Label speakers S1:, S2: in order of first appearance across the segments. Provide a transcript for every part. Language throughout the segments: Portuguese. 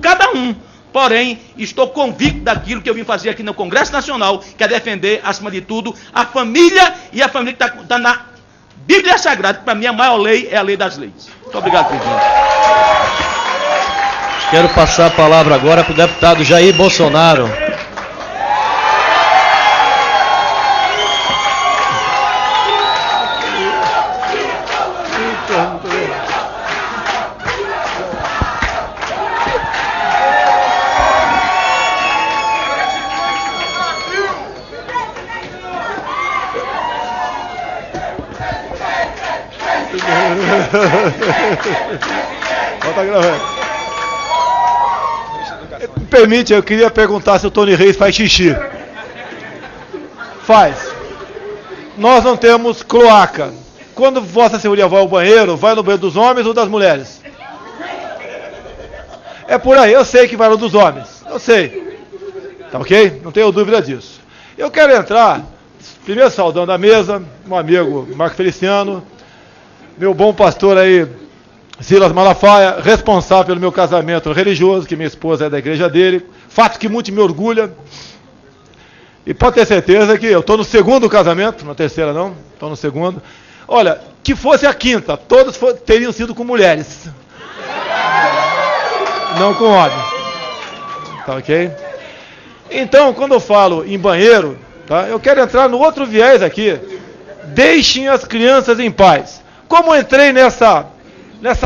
S1: cada um. Porém, estou convicto daquilo que eu vim fazer aqui no Congresso Nacional, que é defender, acima de tudo, a família e a família que está na Bíblia Sagrada, que para mim a maior lei é a lei das leis. Muito obrigado, presidente.
S2: Quero passar a palavra agora para o deputado Jair Bolsonaro.
S3: Me permite, eu queria perguntar se o Tony Reis faz xixi. Faz. Nós não temos cloaca. Quando Vossa Senhoria vai ao banheiro, vai no banheiro dos homens ou das mulheres? É por aí, eu sei que vai no dos homens. Eu sei. Tá ok? Não tenho dúvida disso. Eu quero entrar, primeiro saudando a mesa, meu amigo Marco Feliciano, meu bom pastor aí, Silas Malafaia, responsável pelo meu casamento religioso, que minha esposa é da igreja dele, fato que muito me orgulha. E pode ter certeza que eu estou no segundo casamento, na terceira não, estou no segundo. Olha, que fosse a quinta, todos teriam sido com mulheres. Não com homens. Tá ok? Então, quando eu falo em banheiro, tá, eu quero entrar no outro viés aqui. Deixem as crianças em paz. Como eu entrei nessa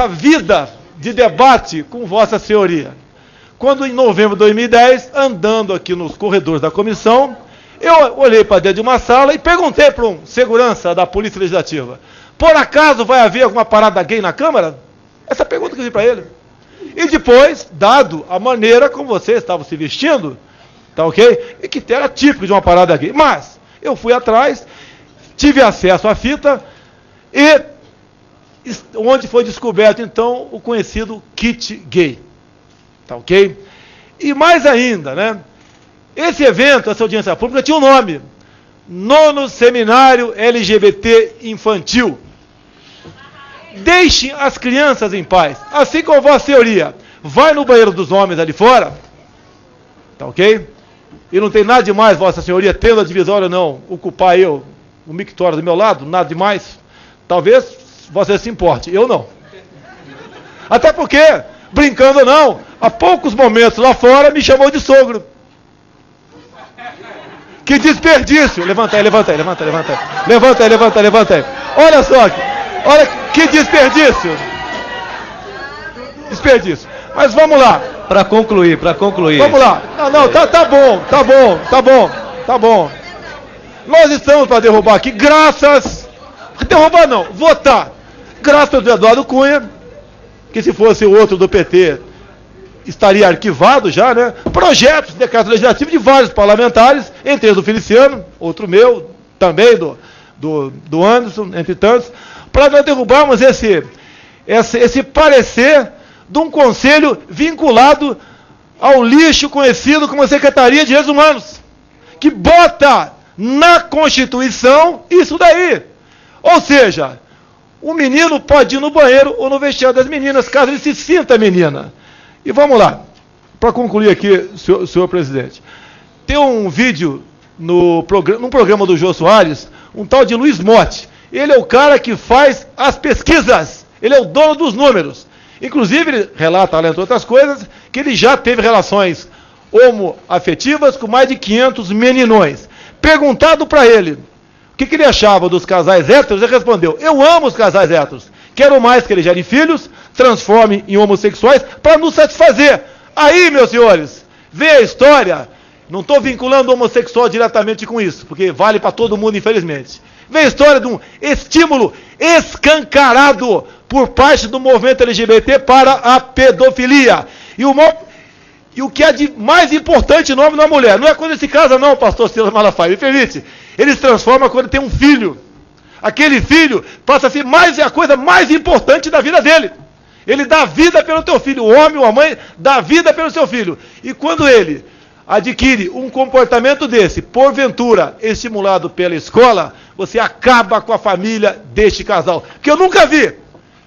S3: vida de debate com Vossa Senhoria? Quando em novembro de 2010, andando aqui nos corredores da comissão, eu olhei para dentro de uma sala e perguntei para um segurança da Polícia Legislativa: por acaso vai haver alguma parada gay na Câmara? Essa pergunta que eu fiz para ele. E depois, dado a maneira como vocês estavam se vestindo, tá ok? E que era típico de uma parada gay. Mas eu fui atrás, tive acesso à fita e onde foi descoberto, então, o conhecido kit gay. Tá ok? E mais ainda, né? Esse evento, essa audiência pública, tinha um nome: Nono Seminário LGBT Infantil. Deixem as crianças em paz. Assim como Vossa Senhoria vai no banheiro dos homens ali fora, tá ok? E não tem nada demais, Vossa Senhoria, tendo a divisória ou não, ocupar eu, o mictório do meu lado, nada demais. Talvez você se importe, eu não. Até porque, brincando ou não, há poucos momentos lá fora me chamou de sogro. Que desperdício! Levanta aí, levanta aí, levanta aí, levanta aí. Levanta aí, levanta aí, levanta aí. Olha só, olha que desperdício. Desperdício. Mas vamos lá.
S2: Para concluir.
S3: Vamos lá. Não, tá bom. Nós estamos para derrubar aqui, graças... Derrubar não, votar. Graças ao Eduardo Cunha, que se fosse o outro do PT, estaria arquivado já, né? Projetos de decreto legislativo de vários parlamentares, entre eles do Feliciano, outro meu, também do Anderson, entre tantos, para nós derrubarmos esse parecer de um conselho vinculado ao lixo conhecido como Secretaria de Direitos Humanos, que bota na Constituição isso daí. Ou seja, o menino pode ir no banheiro ou no vestiário das meninas, caso ele se sinta menina. E vamos lá, para concluir aqui, senhor presidente. Tem um vídeo num programa do Jô Soares, um tal de Luiz Motti. Ele é o cara que faz as pesquisas, ele é o dono dos números. Inclusive, ele relata, além de outras coisas, que ele já teve relações homoafetivas com mais de 500 meninões. Perguntado para ele o que ele achava dos casais héteros, ele respondeu: eu amo os casais héteros, quero mais que eles gerem filhos, transformem em homossexuais para nos satisfazer. Aí, meus senhores, vê a história, não estou vinculando o homossexual diretamente com isso, porque vale para todo mundo, infelizmente. Vê a história de um estímulo escancarado por parte do movimento LGBT para a pedofilia. E o que é de mais importante no homem e na mulher, não é quando ele se casa não, pastor Silas Malafaia, me permite, ele se transforma quando tem um filho. Aquele filho passa a ser a coisa mais importante da vida dele. Ele dá vida pelo teu filho, o homem ou a mãe dá vida pelo seu filho. E quando ele adquire um comportamento desse, porventura estimulado pela escola, você acaba com a família deste casal. Que eu nunca vi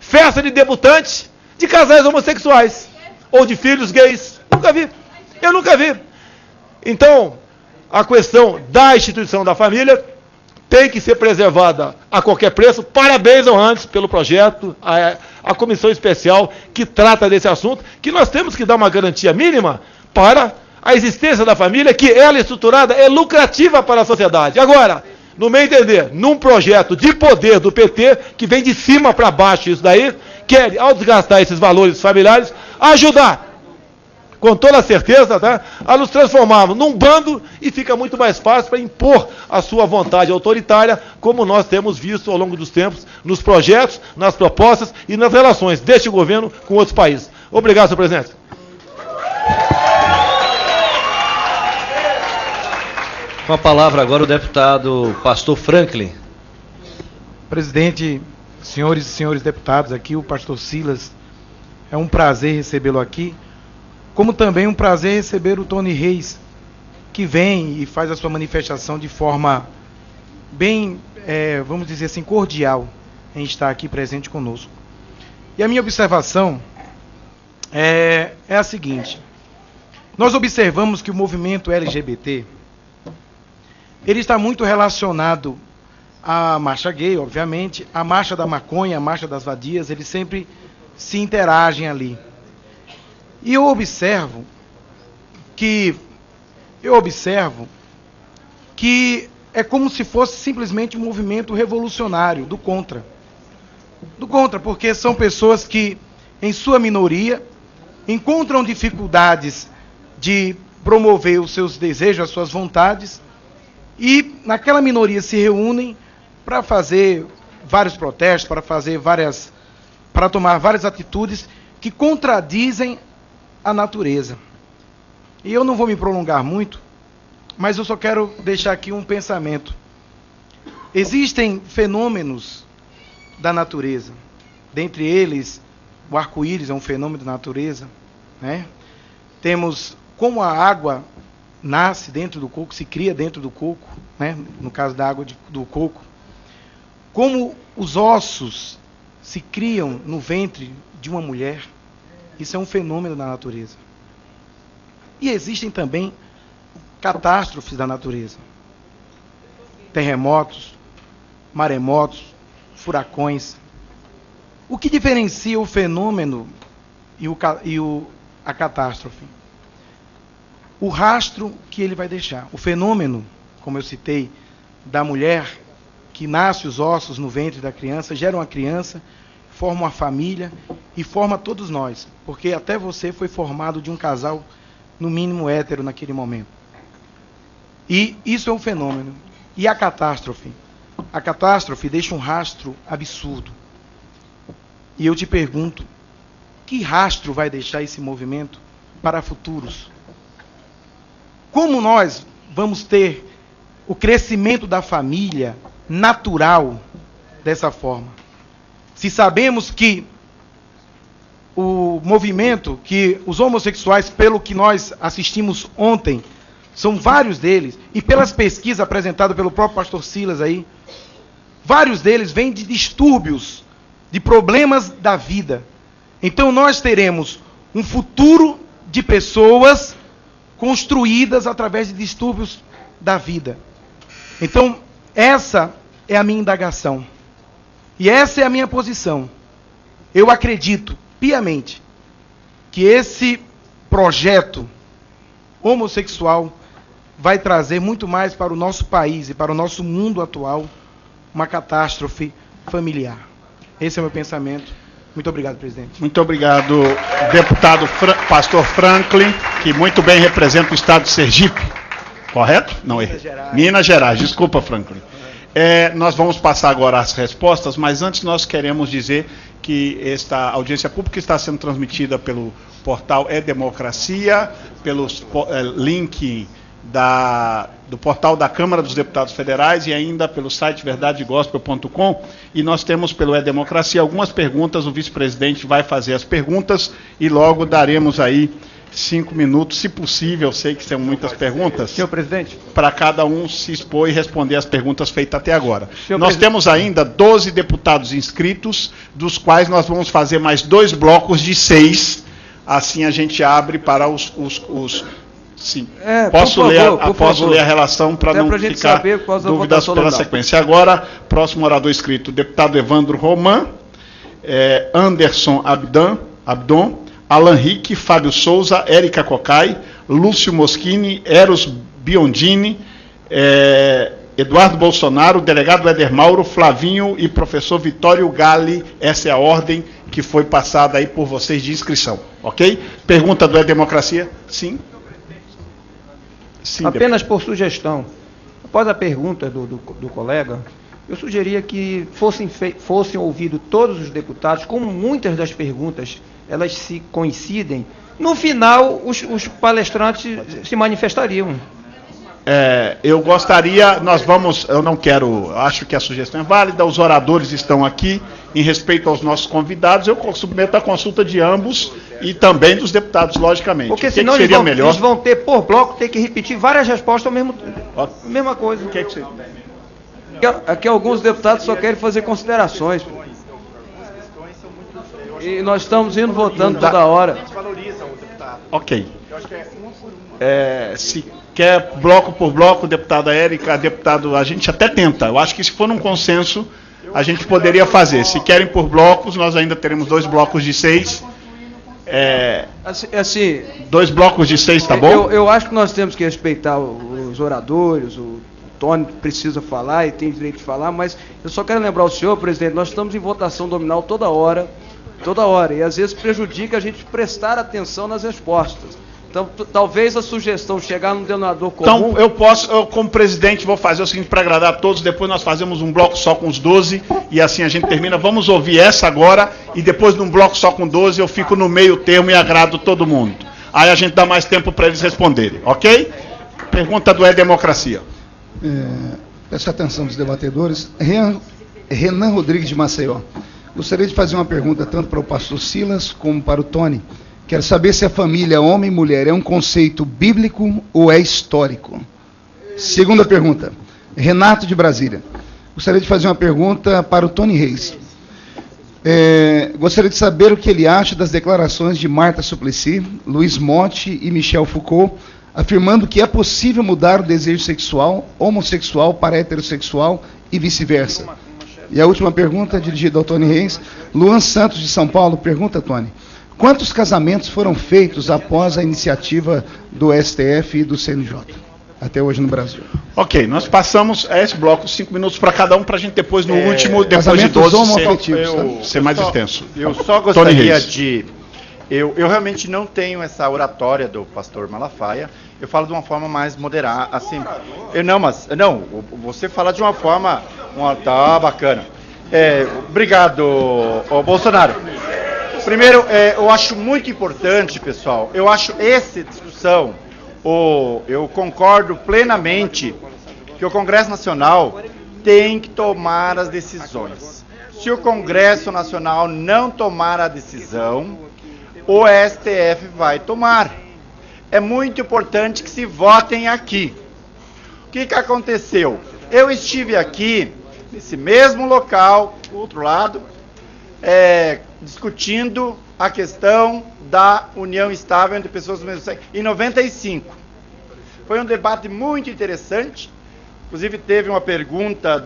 S3: festa de debutantes de casais homossexuais, ou de filhos gays, Nunca vi. Eu nunca vi. Então, a questão da instituição da família tem que ser preservada a qualquer preço. Parabéns ao Anderson pelo projeto, a comissão especial que trata desse assunto, que nós temos que dar uma garantia mínima para a existência da família, que ela estruturada é lucrativa para a sociedade. Agora, no meu entender, num projeto de poder do PT, que vem de cima para baixo isso daí, quer, ao desgastar esses valores familiares, ajudar, com toda certeza, tá, a nos transformarmos num bando e fica muito mais fácil para impor a sua vontade autoritária, como nós temos visto ao longo dos tempos, nos projetos, nas propostas e nas relações deste governo com outros países. Obrigado, senhor presidente.
S2: Com a palavra agora o deputado Pastor Franklin.
S4: Presidente, senhores e senhores deputados, aqui o pastor Silas, é um prazer recebê-lo aqui, como também um prazer receber o Tony Reis, que vem e faz a sua manifestação de forma bem, vamos dizer assim, cordial, em estar aqui presente conosco. E a minha observação é a seguinte: nós observamos que o movimento LGBT, ele está muito relacionado à marcha gay, obviamente, à marcha da maconha, à marcha das vadias, eles sempre se interagem ali. E eu observo que é como se fosse simplesmente um movimento revolucionário do contra. Do contra, porque são pessoas que, em sua minoria, encontram dificuldades de promover os seus desejos, as suas vontades, e naquela minoria se reúnem para fazer vários protestos, para tomar várias atitudes que contradizem a natureza. E eu não vou me prolongar muito, mas eu só quero deixar aqui um pensamento. Existem fenômenos da natureza, dentre eles o arco-íris é um fenômeno da natureza, né? Temos como a água nasce dentro do coco, se cria dentro do coco, né? No caso da água do coco, como os ossos se criam no ventre de uma mulher. Isso é um fenômeno da natureza. E existem também catástrofes da natureza. Terremotos, maremotos, furacões. O que diferencia o fenômeno e a catástrofe? O rastro que ele vai deixar. O fenômeno, como eu citei, da mulher que nasce os ossos no ventre da criança, gera uma criança, forma uma família e forma todos nós, porque até você foi formado de um casal, no mínimo hétero, naquele momento. E isso é um fenômeno. E a catástrofe? A catástrofe deixa um rastro absurdo. E eu te pergunto, que rastro vai deixar esse movimento para futuros? Como nós vamos ter o crescimento da família natural dessa forma? Se sabemos que o movimento, que os homossexuais, pelo que nós assistimos ontem, são vários deles, e pelas pesquisas apresentadas pelo próprio pastor Silas aí, vários deles vêm de distúrbios, de problemas da vida. Então nós teremos um futuro de pessoas construídas através de distúrbios da vida. Então, essa é a minha indagação. E essa é a minha posição. Eu acredito piamente que esse projeto homossexual vai trazer muito mais para o nosso país e para o nosso mundo atual uma catástrofe familiar. Esse é o meu pensamento. Muito obrigado, presidente.
S5: Muito obrigado, deputado Pastor Franklin, que muito bem representa o estado de Sergipe. Correto? Não errei. Minas Gerais. Desculpa, Franklin. Nós vamos passar agora as respostas, mas antes nós queremos dizer que esta audiência pública está sendo transmitida pelo portal E-Democracia, pelo link do portal da Câmara dos Deputados Federais e ainda pelo site verdadegospel.com, e nós temos pelo E-Democracia algumas perguntas. O vice-presidente vai fazer as perguntas e logo daremos aí 5 minutos, se possível, sei que são muitas perguntas.
S3: Senhor presidente,
S5: para cada um se expor e responder as perguntas feitas até agora. Nós temos ainda 12 deputados inscritos, dos quais nós vamos fazer mais 2 blocos de 6, assim a gente abre para os sim.
S6: Posso
S5: ler a relação para não ficar dúvidas pela sequência. Agora, próximo orador inscrito, deputado Evandro Roman, Anderson Abdon, Alan Rick, Fábio Souza, Érica Cocai, Lúcio Moschini, Eros Biondini, Eduardo Bolsonaro, delegado Éder Mauro, Flavinho e professor Vitório Galli. Essa é a ordem que foi passada aí por vocês de inscrição, ok? Pergunta do Democracia? Sim. Sim,
S6: apenas por sugestão, após a pergunta do colega, eu sugeria que fossem ouvidos todos os deputados, como muitas das perguntas, elas se coincidem, no final os palestrantes se manifestariam.
S5: Eu gostaria, eu não quero, acho que a sugestão é válida, os oradores estão aqui, em respeito aos nossos convidados, eu submeto a consulta de ambos e também dos deputados, logicamente.
S6: Porque senão eles vão ter, por bloco, ter que repetir várias respostas ao mesmo tempo. Mesma coisa.
S7: Aqui alguns deputados só querem fazer considerações. E nós estamos indo votando toda hora.
S5: Ok. Se quer bloco por bloco, deputada Érica, a gente até tenta. Eu acho que se for num consenso, a gente poderia fazer. Se querem por blocos, nós ainda teremos 2 blocos de 6.
S7: Assim,
S5: 2 blocos de 6, tá bom?
S7: Eu acho que nós temos que respeitar os oradores, o Tony precisa falar e tem direito de falar, mas eu só quero lembrar ao senhor, presidente, nós estamos em votação nominal toda hora, e às vezes prejudica a gente prestar atenção nas respostas. Então, talvez a sugestão chegar num denominador comum...
S5: Então, eu como presidente, vou fazer o seguinte para agradar a todos, depois nós fazemos um bloco só com os 12, e assim a gente termina. Vamos ouvir essa agora, e depois num bloco só com 12, eu fico no meio termo e agrado todo mundo. Aí a gente dá mais tempo para eles responderem, ok? Pergunta do Democracia.
S8: Peço a atenção dos debatedores. Renan Rodrigues de Maceió. Gostaria de fazer uma pergunta tanto para o pastor Silas como para o Tony. Quero saber se a família homem e mulher é um conceito bíblico ou é histórico. Segunda pergunta, Renato de Brasília. Gostaria de fazer uma pergunta para o Tony Reis. Gostaria de saber o que ele acha das declarações de Marta Suplicy, Luiz Motti e Michel Foucault, afirmando que é possível mudar o desejo sexual homossexual para heterossexual e vice-versa. E a última pergunta, dirigida ao Tony Reis. Luan Santos, de São Paulo, pergunta, Tony. Quantos casamentos foram feitos após a iniciativa do STF e do CNJ, até hoje no Brasil? Ok, nós passamos a esse bloco 5 minutos para cada um, para a gente depois, no último, depois de 12, ser mais extenso.
S9: Eu só gostaria de... Eu realmente não tenho essa oratória do pastor Malafaia, eu falo de uma forma mais moderada, assim... Você fala de uma forma... Tá bacana. Obrigado, Bolsonaro. Primeiro, eu acho muito importante, pessoal, eu acho essa discussão, eu concordo plenamente que o Congresso Nacional tem que tomar as decisões. Se o Congresso Nacional não tomar a decisão, o STF vai tomar. É muito importante que se votem aqui. O que aconteceu? Eu estive aqui, nesse mesmo local, do outro lado, discutindo a questão da união estável entre pessoas do mesmo sexo, em 95. Foi um debate muito interessante, inclusive teve uma pergunta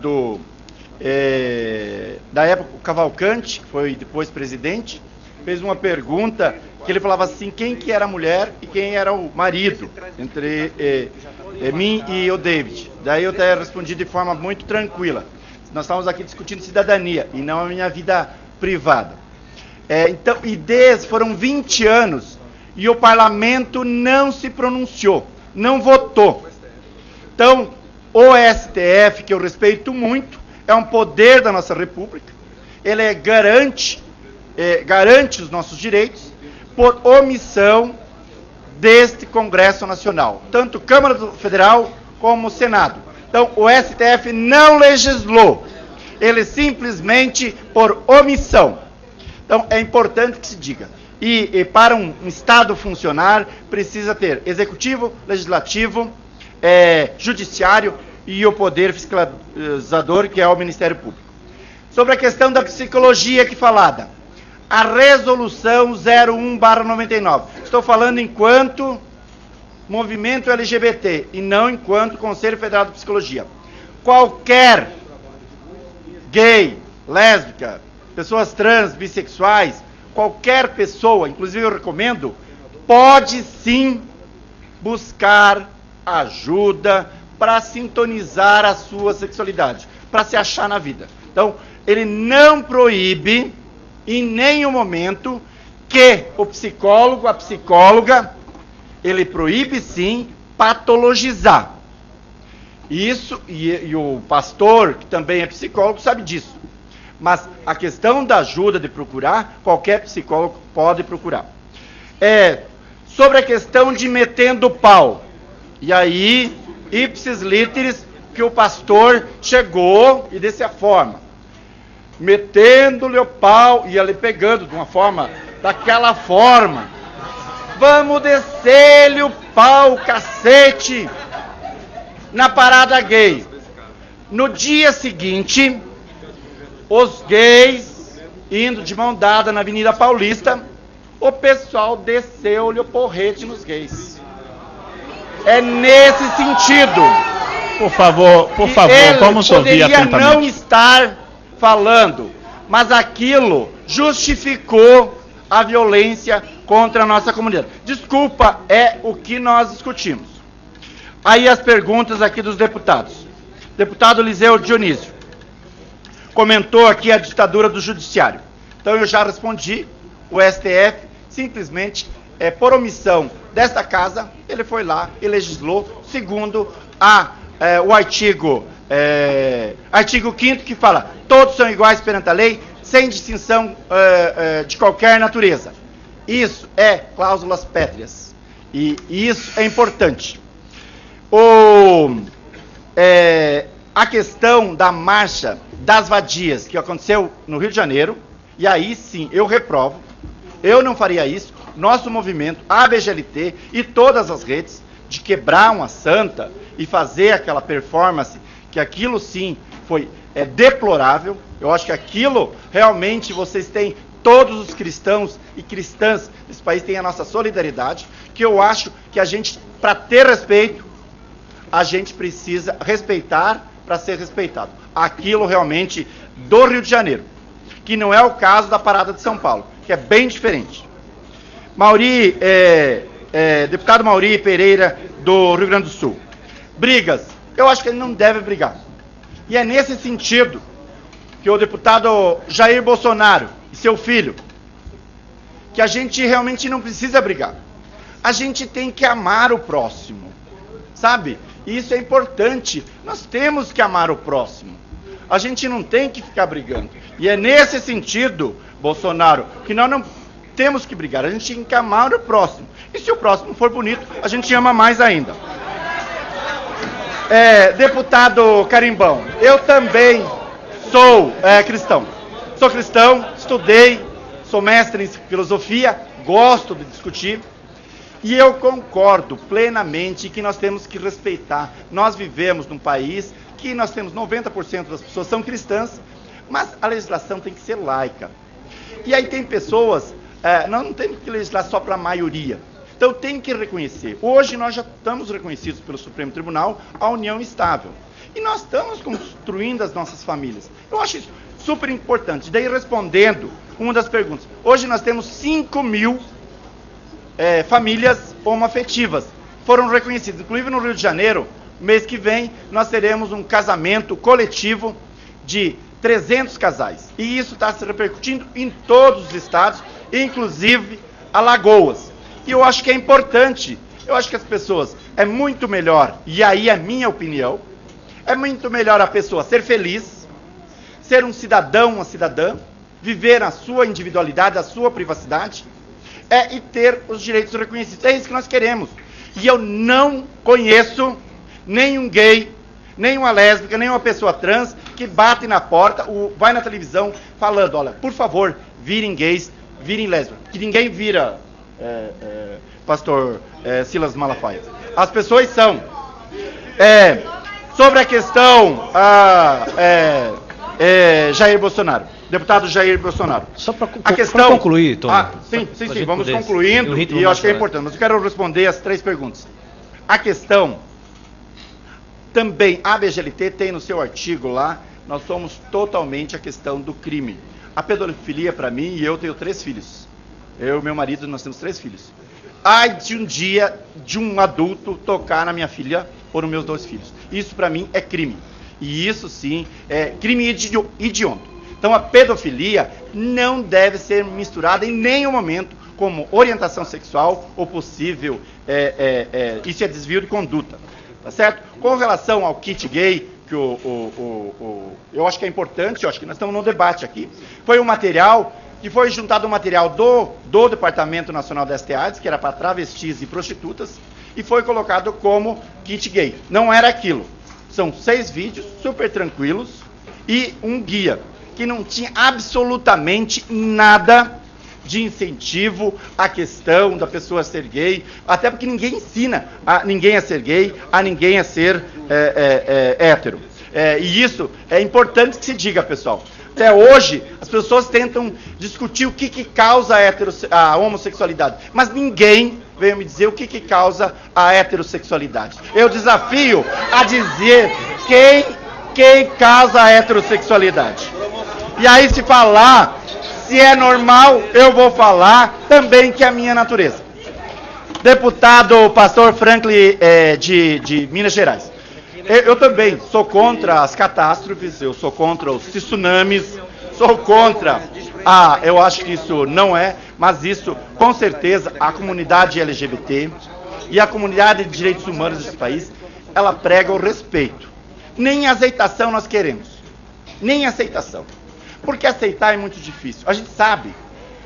S9: da época, o Cavalcante, que foi depois presidente, fez uma pergunta que ele falava assim, quem que era a mulher e quem era o marido, entre mim e o David. Daí eu até respondi de forma muito tranquila. Nós estávamos aqui discutindo cidadania e não a minha vida privada. Foram 20 anos e o parlamento não se pronunciou, não votou. Então, o STF, que eu respeito muito, é um poder da nossa República, ele garante os nossos direitos por omissão deste Congresso Nacional, tanto Câmara Federal como Senado. Então, o STF não legislou, ele simplesmente por omissão. Então, é importante que se diga. E para um Estado funcionar, precisa ter executivo, legislativo, judiciário e o poder fiscalizador, que é o Ministério Público. Sobre a questão da psicologia aqui falada, a resolução 01/99. Estou falando enquanto movimento LGBT e não enquanto Conselho Federal de Psicologia. Qualquer gay, lésbica, pessoas trans, bissexuais, qualquer pessoa, inclusive eu recomendo, pode sim buscar ajuda para sintonizar a sua sexualidade, para se achar na vida. Então, ele não proíbe em nenhum momento que o psicólogo, a psicóloga, ele proíbe sim patologizar. Isso, e o pastor, que também é psicólogo, sabe disso. Mas a questão da ajuda de procurar, qualquer psicólogo pode procurar. Sobre a questão de metendo pau. E aí, ipsis literis, que o pastor chegou e dessa forma. Metendo-lhe o pau, e ele pegando de uma forma, daquela forma. Vamos descer-lhe o pau, cacete, na parada gay. No dia seguinte, os gays, indo de mão dada na Avenida Paulista, o pessoal desceu-lhe o porrete nos gays. É nesse sentido.
S5: Por favor, vamos ouvir atentamente.
S9: Ele poderia não estar falando, mas aquilo justificou a violência contra a nossa comunidade. Desculpa, é o que nós discutimos. Aí as perguntas aqui dos deputados. Deputado Eliseu Dionísio comentou aqui a ditadura do judiciário. Então eu já respondi, o STF simplesmente, por omissão desta casa, ele foi lá e legislou segundo o artigo 5º, que fala: todos são iguais perante a lei, sem distinção de qualquer natureza. Isso é cláusulas pétreas. E isso é importante. A questão da marcha das vadias, que aconteceu no Rio de Janeiro, e aí sim, eu reprovo, eu não faria isso, nosso movimento, a ABGLT e todas as redes, de quebrar uma santa e fazer aquela performance, que aquilo sim foi deplorável. Eu acho que aquilo, realmente, vocês têm, todos os cristãos e cristãs desse país têm a nossa solidariedade, que eu acho que a gente, para ter respeito, a gente precisa respeitar para ser respeitado. Aquilo realmente do Rio de Janeiro, que não é o caso da parada de São Paulo, que é bem diferente. Deputado Mauri Pereira, do Rio Grande do Sul. Brigas, eu acho que ele não deve brigar. E é nesse sentido que o deputado Jair Bolsonaro e seu filho, que a gente realmente não precisa brigar. A gente tem que amar o próximo, sabe? E isso é importante. Nós temos que amar o próximo. A gente não tem que ficar brigando. E é nesse sentido, Bolsonaro, que nós não temos que brigar. A gente tem que amar o próximo. E se o próximo for bonito, a gente ama mais ainda. Deputado Carimbão, eu também sou cristão. Sou cristão, estudei, sou mestre em filosofia, gosto de discutir. E eu concordo plenamente que nós temos que respeitar. Nós vivemos num país que nós temos 90% das pessoas são cristãs, mas a legislação tem que ser laica. E aí tem pessoas, nós não temos que legislar só para a maioria. Então tem que reconhecer. Hoje nós já estamos reconhecidos pelo Supremo Tribunal a união estável. E nós estamos construindo as nossas famílias. Eu acho isso super importante. Daí respondendo uma das perguntas. Hoje nós temos 5.000 famílias homoafetivas. Foram reconhecidas. Inclusive no Rio de Janeiro, mês que vem, nós teremos um casamento coletivo de 300 casais. E isso está se repercutindo em todos os estados, inclusive Alagoas. E eu acho que é importante, eu acho que as pessoas, é muito melhor, e aí é minha opinião, é muito melhor a pessoa ser feliz, ser um cidadão, uma cidadã, viver a sua individualidade, a sua privacidade, e ter os direitos reconhecidos. É isso que nós queremos. E eu não conheço nenhum gay, nenhuma lésbica, nenhuma pessoa trans que bate na porta, vai na televisão falando: olha, por favor, virem gays, virem lésbicas. Que ninguém vira, pastor Silas Malafaia. As pessoas são. Sobre a questão Jair Bolsonaro. Deputado Jair Bolsonaro.
S2: Só para
S9: questão...
S2: concluir, Tony.
S9: Sim, vamos
S2: poder...
S9: concluindo, e eu acho que é importante, mas eu quero responder as 3 perguntas. A questão, também, a BGLT tem no seu artigo lá, nós somos totalmente a questão do crime. A pedofilia, para mim, e eu tenho 3 filhos. Eu e meu marido, nós temos 3 filhos. Ai de um dia, de um adulto tocar na minha filha ou nos meus 2 filhos. Isso, para mim, é crime. E isso, sim, é crime hediondo. Então, a pedofilia não deve ser misturada em nenhum momento como orientação sexual ou possível, isso é desvio de conduta, tá certo? Com relação ao kit gay, que eu acho que é importante, eu acho que nós estamos num debate aqui, foi um material que foi juntado um material do Departamento Nacional da STAs, que era para travestis e prostitutas, e foi colocado como kit gay. Não era aquilo. São 6 vídeos super tranquilos e um guia, que não tinha absolutamente nada de incentivo à questão da pessoa ser gay, até porque ninguém ensina a ninguém a ser gay, a ninguém a ser hétero. E isso é importante que se diga, pessoal. Até hoje, as pessoas tentam discutir o que causa a homossexualidade, mas ninguém veio me dizer o que causa a heterossexualidade. Eu desafio a dizer quem causa a heterossexualidade. E aí, se falar, se é normal, eu vou falar também que é a minha natureza. Deputado Pastor Franklin de Minas Gerais. Eu também sou contra as catástrofes, eu sou contra os tsunamis, sou contra eu acho que isso não é, mas isso, com certeza, a comunidade LGBT e a comunidade de direitos humanos desse país, ela prega o respeito. Nem aceitação nós queremos, nem aceitação. Porque aceitar é muito difícil. A gente sabe,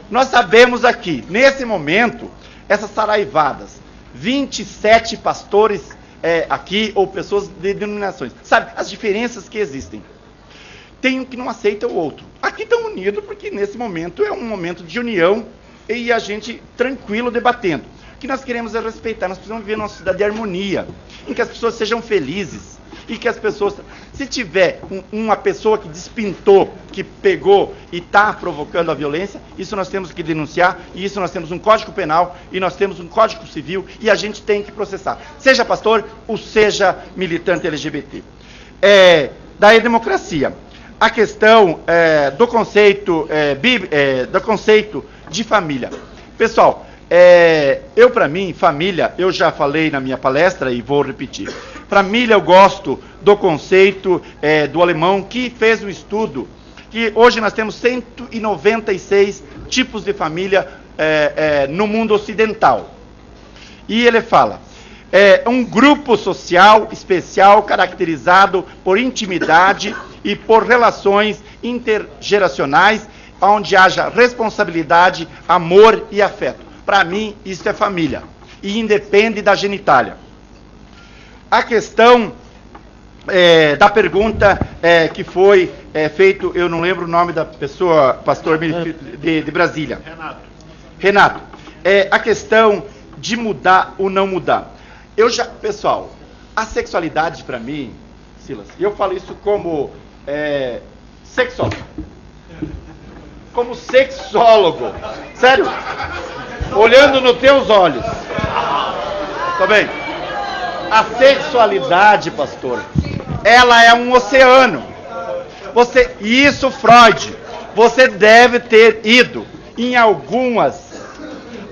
S9: nós sabemos aqui, nesse momento, essas saraivadas, 27 pastores aqui, ou pessoas de denominações, sabe, as diferenças que existem. Tem um que não aceita o outro. Aqui estão unidos porque nesse momento é um momento de união e a gente tranquilo debatendo. O que nós queremos é respeitar, nós precisamos viver numa sociedade de harmonia, em que as pessoas sejam felizes e que as pessoas, se tiver uma pessoa que despintou, que pegou e está provocando a violência, isso nós temos que denunciar, e isso nós temos um Código Penal, e nós temos um Código Civil, e a gente tem que processar, seja pastor ou seja militante LGBT. Da democracia, a questão do conceito de família. Pessoal, para mim, família, eu já falei na minha palestra e vou repetir. Família, eu gosto do conceito do alemão, que fez um estudo, que hoje nós temos 196 tipos de família no mundo ocidental. E ele fala, um grupo social especial caracterizado por intimidade e por relações intergeracionais, onde haja responsabilidade, amor e afeto. Para mim, isso é família, e independe da genitália. A questão da pergunta que foi feito, eu não lembro o nome da pessoa, pastor de Brasília. Renato. A questão de mudar ou não mudar. Pessoal, a sexualidade para mim, Silas, eu falo isso como sexólogo. Como sexólogo. Sério? Olhando nos teus olhos. Tá bem? A sexualidade, pastor, ela é um oceano. E isso, Freud, você deve ter ido em algumas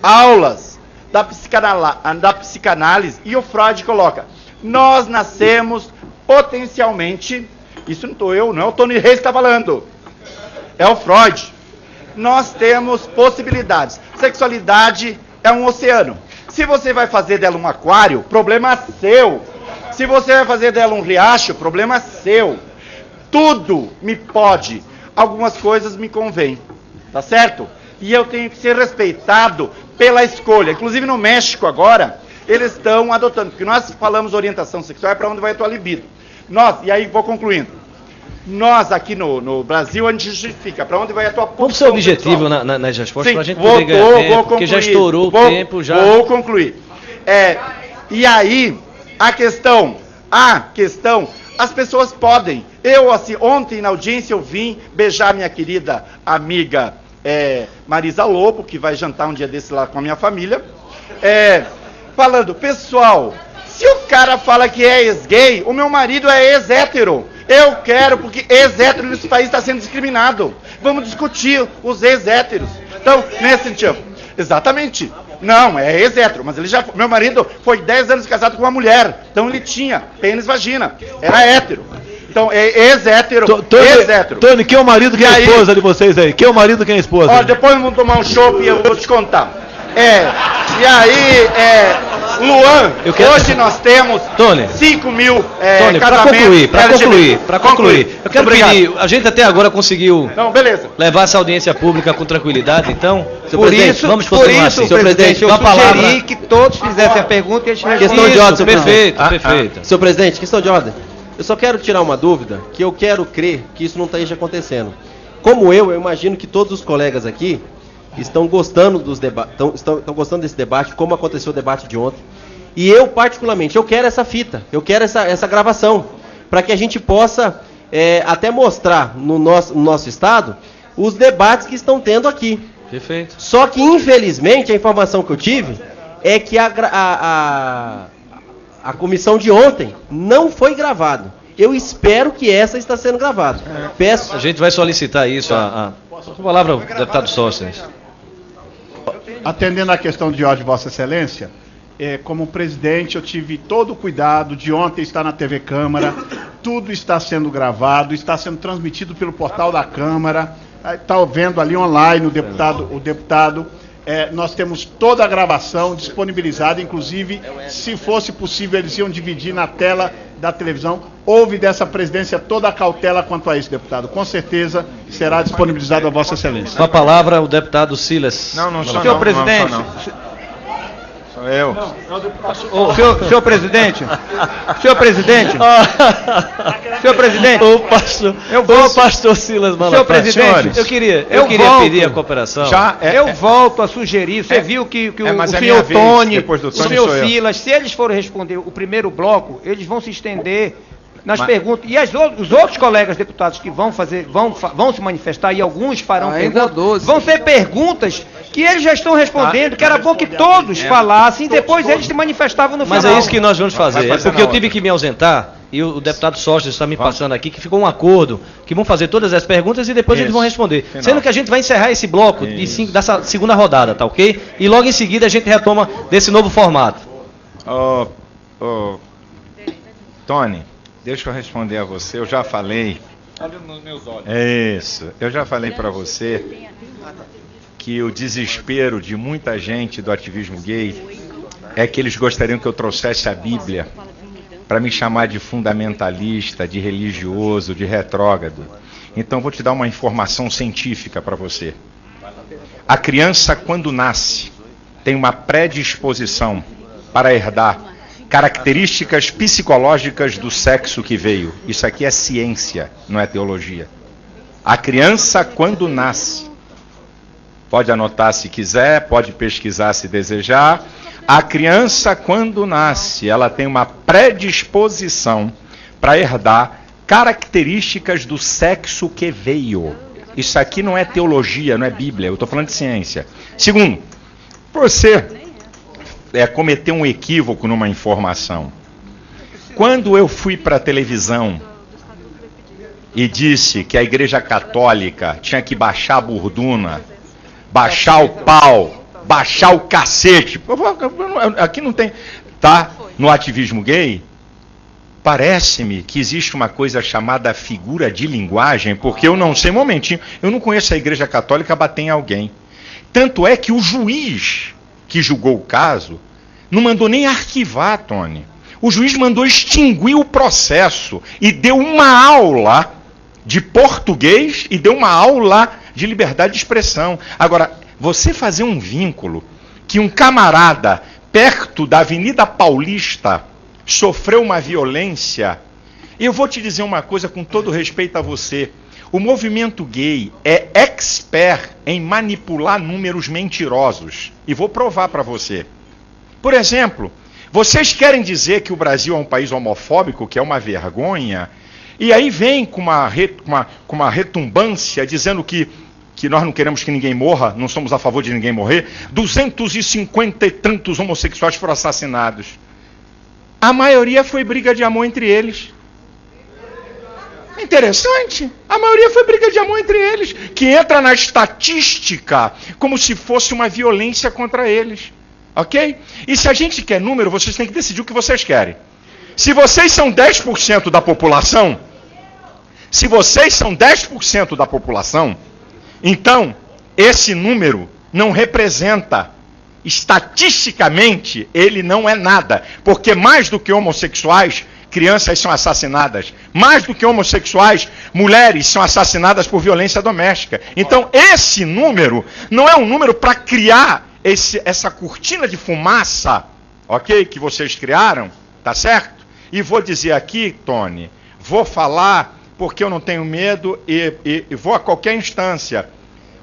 S9: aulas da psicanálise, e o Freud coloca, nós nascemos potencialmente, isso não estou eu, não é o Tony Reis que está falando, é o Freud. Nós temos possibilidades. Sexualidade é um oceano. Se você vai fazer dela um aquário, problema seu. Se você vai fazer dela um riacho, problema seu. Tudo me pode. Algumas coisas me convêm. Tá certo? E eu tenho que ser respeitado pela escolha. Inclusive no México agora, eles estão adotando. Porque nós falamos orientação sexual, é para onde vai a tua libido. E aí vou concluindo. Nós aqui no Brasil, a gente justifica para onde vai a tua pulsão.
S2: Vamos ser objetivo nas respostas, para a gente
S9: poder
S2: ganhar tempo,
S9: vou
S2: porque
S9: concluir,
S2: já estourou o tempo.
S9: Vou concluir. E aí, a questão, as pessoas podem Eu, assim, ontem na audiência eu vim beijar minha querida amiga Marisa Lobo, que vai jantar um dia desse lá com a minha família, falando, pessoal, se o cara fala que é ex-gay, o meu marido é ex-hétero. Eu quero, porque ex-hétero nesse país está sendo discriminado. Vamos discutir os ex-héteros. Então, nesse sentido, exatamente. Não, é ex-hétero, mas ele já, meu marido foi 10 anos casado com uma mulher, então ele tinha pênis vagina, era hétero. Então, é ex-hétero, ex-hétero.
S3: Tony, quem é o marido, quem é a esposa de vocês aí? Quem é o marido, quem é a esposa?
S9: Ó, depois vamos tomar um chopp e eu vou te contar. E aí, Luan, hoje nós temos 5 mil
S2: Tony, para concluir, eu quero pedir, a gente até agora conseguiu levar essa audiência pública com tranquilidade, então, vamos continuar assim.
S6: Senhor presidente, eu sugeri que todos fizessem a pergunta e eles respondem.
S2: Questão de ordem, perfeito.
S10: Senhor presidente, questão de ordem. Eu só quero tirar uma dúvida, que eu quero crer que isso não esteja acontecendo. Como eu imagino que todos os colegas aqui estão gostando dos estão gostando desse debate, como aconteceu o debate de ontem. E eu, particularmente, eu quero essa fita, eu quero essa gravação, para que a gente possa até mostrar no nosso estado os debates que estão tendo aqui.
S2: Perfeito.
S10: Só que, infelizmente, a informação que eu tive é que a comissão de ontem não foi gravada. Eu espero que essa está sendo gravada. Peço.
S2: A gente vai solicitar isso. A palavra, deputado Sóstenes.
S5: Atendendo à questão de ordem de Vossa Excelência, como presidente eu tive todo o cuidado de ontem estar na TV Câmara, tudo está sendo gravado, está sendo transmitido pelo portal da Câmara, está vendo ali online o deputado. Nós temos toda a gravação disponibilizada, inclusive, se fosse possível, eles iam dividir na tela da televisão. Houve dessa presidência toda a cautela quanto a isso, deputado. Com certeza será disponibilizado a Vossa Excelência.
S2: Com a palavra, o deputado Silas.
S6: Senhor presidente.
S11: Sou eu.
S6: Senhor presidente. Senhor presidente.
S2: O pastor Silas Malafaia.
S6: Senhor presidente,
S2: eu queria pedir a cooperação.
S6: Eu volto a sugerir, você viu que o senhor Tony, o senhor Silas, se eles forem responder o primeiro bloco, eles vão se estender nas perguntas. E os outros colegas deputados que vão se manifestar, e alguns farão perguntas, vão ser perguntas que eles já estão respondendo, que era bom que todos falassem, e depois eles se manifestavam no final.
S2: Mas é isso que nós vamos fazer, é porque eu tive que me ausentar, e o deputado Sóstenes está me passando aqui, que ficou um acordo, que vão fazer todas as perguntas e depois eles vão responder. Sendo que a gente vai encerrar esse bloco dessa segunda rodada, tá ok? E logo em seguida a gente retoma desse novo formato.
S11: Tony, deixa eu responder a você, eu já falei. Olha nos meus olhos. Isso, eu já falei para você que o desespero de muita gente do ativismo gay é que eles gostariam que eu trouxesse a Bíblia para me chamar de fundamentalista, de religioso, de retrógrado. Então vou te dar uma informação científica para você. A criança, quando nasce, tem uma predisposição para herdar características psicológicas do sexo que veio. Isso aqui é ciência, não é teologia. A criança, quando nasce, pode anotar se quiser, pode pesquisar se desejar. A criança, quando nasce, ela tem uma predisposição para herdar características do sexo que veio. Isso aqui não é teologia, não é Bíblia, eu estou falando de ciência. Segundo, você cometeu um equívoco numa informação. Quando eu fui para a televisão e disse que a Igreja Católica tinha que baixar a burduna, baixar o pau, baixar o cacete, aqui não tem, tá? No ativismo gay, parece-me que existe uma coisa chamada figura de linguagem, porque eu não sei, um momentinho, eu não conheço a Igreja Católica bater em alguém. Tanto é que o juiz que julgou o caso não mandou nem arquivar, Tony. O juiz mandou extinguir o processo e deu uma aula de português e deu uma aula de liberdade de expressão. Agora, você fazer um vínculo que um camarada perto da Avenida Paulista sofreu uma violência, eu vou te dizer uma coisa com todo respeito a você. O movimento gay é expert em manipular números mentirosos. E vou provar para você. Por exemplo, vocês querem dizer que o Brasil é um país homofóbico, que é uma vergonha? E aí vem com uma retumbância dizendo que nós não queremos que ninguém morra, não somos a favor de ninguém morrer. 250 e tantos homossexuais foram assassinados. A maioria foi briga de amor entre eles. Interessante. A maioria foi briga de amor entre eles, que entra na estatística como se fosse uma violência contra eles. Ok? E se a gente quer número, vocês têm que decidir o que vocês querem. Se vocês são 10% da população, então esse número não representa, estatisticamente, ele não é nada. Porque mais do que homossexuais, crianças são assassinadas. Mais do que homossexuais, mulheres são assassinadas por violência doméstica. Então esse número não é um número para criar essa cortina de fumaça, ok? Que vocês criaram, tá certo? E vou dizer aqui, Tony, vou falar porque eu não tenho medo e vou a qualquer instância.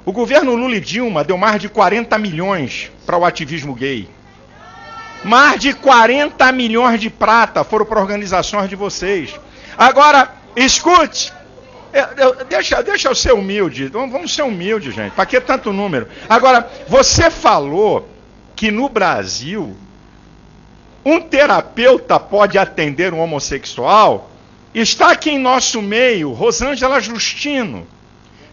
S11: O governo Lula e Dilma deu mais de 40 milhões para o ativismo gay. Mais de 40 milhões de prata foram para organizações de vocês. Agora, escute, deixa eu ser humilde, vamos ser humildes, gente, para que tanto número? Agora, você falou que no Brasil, um terapeuta pode atender um homossexual. Está aqui em nosso meio Rosângela Justino,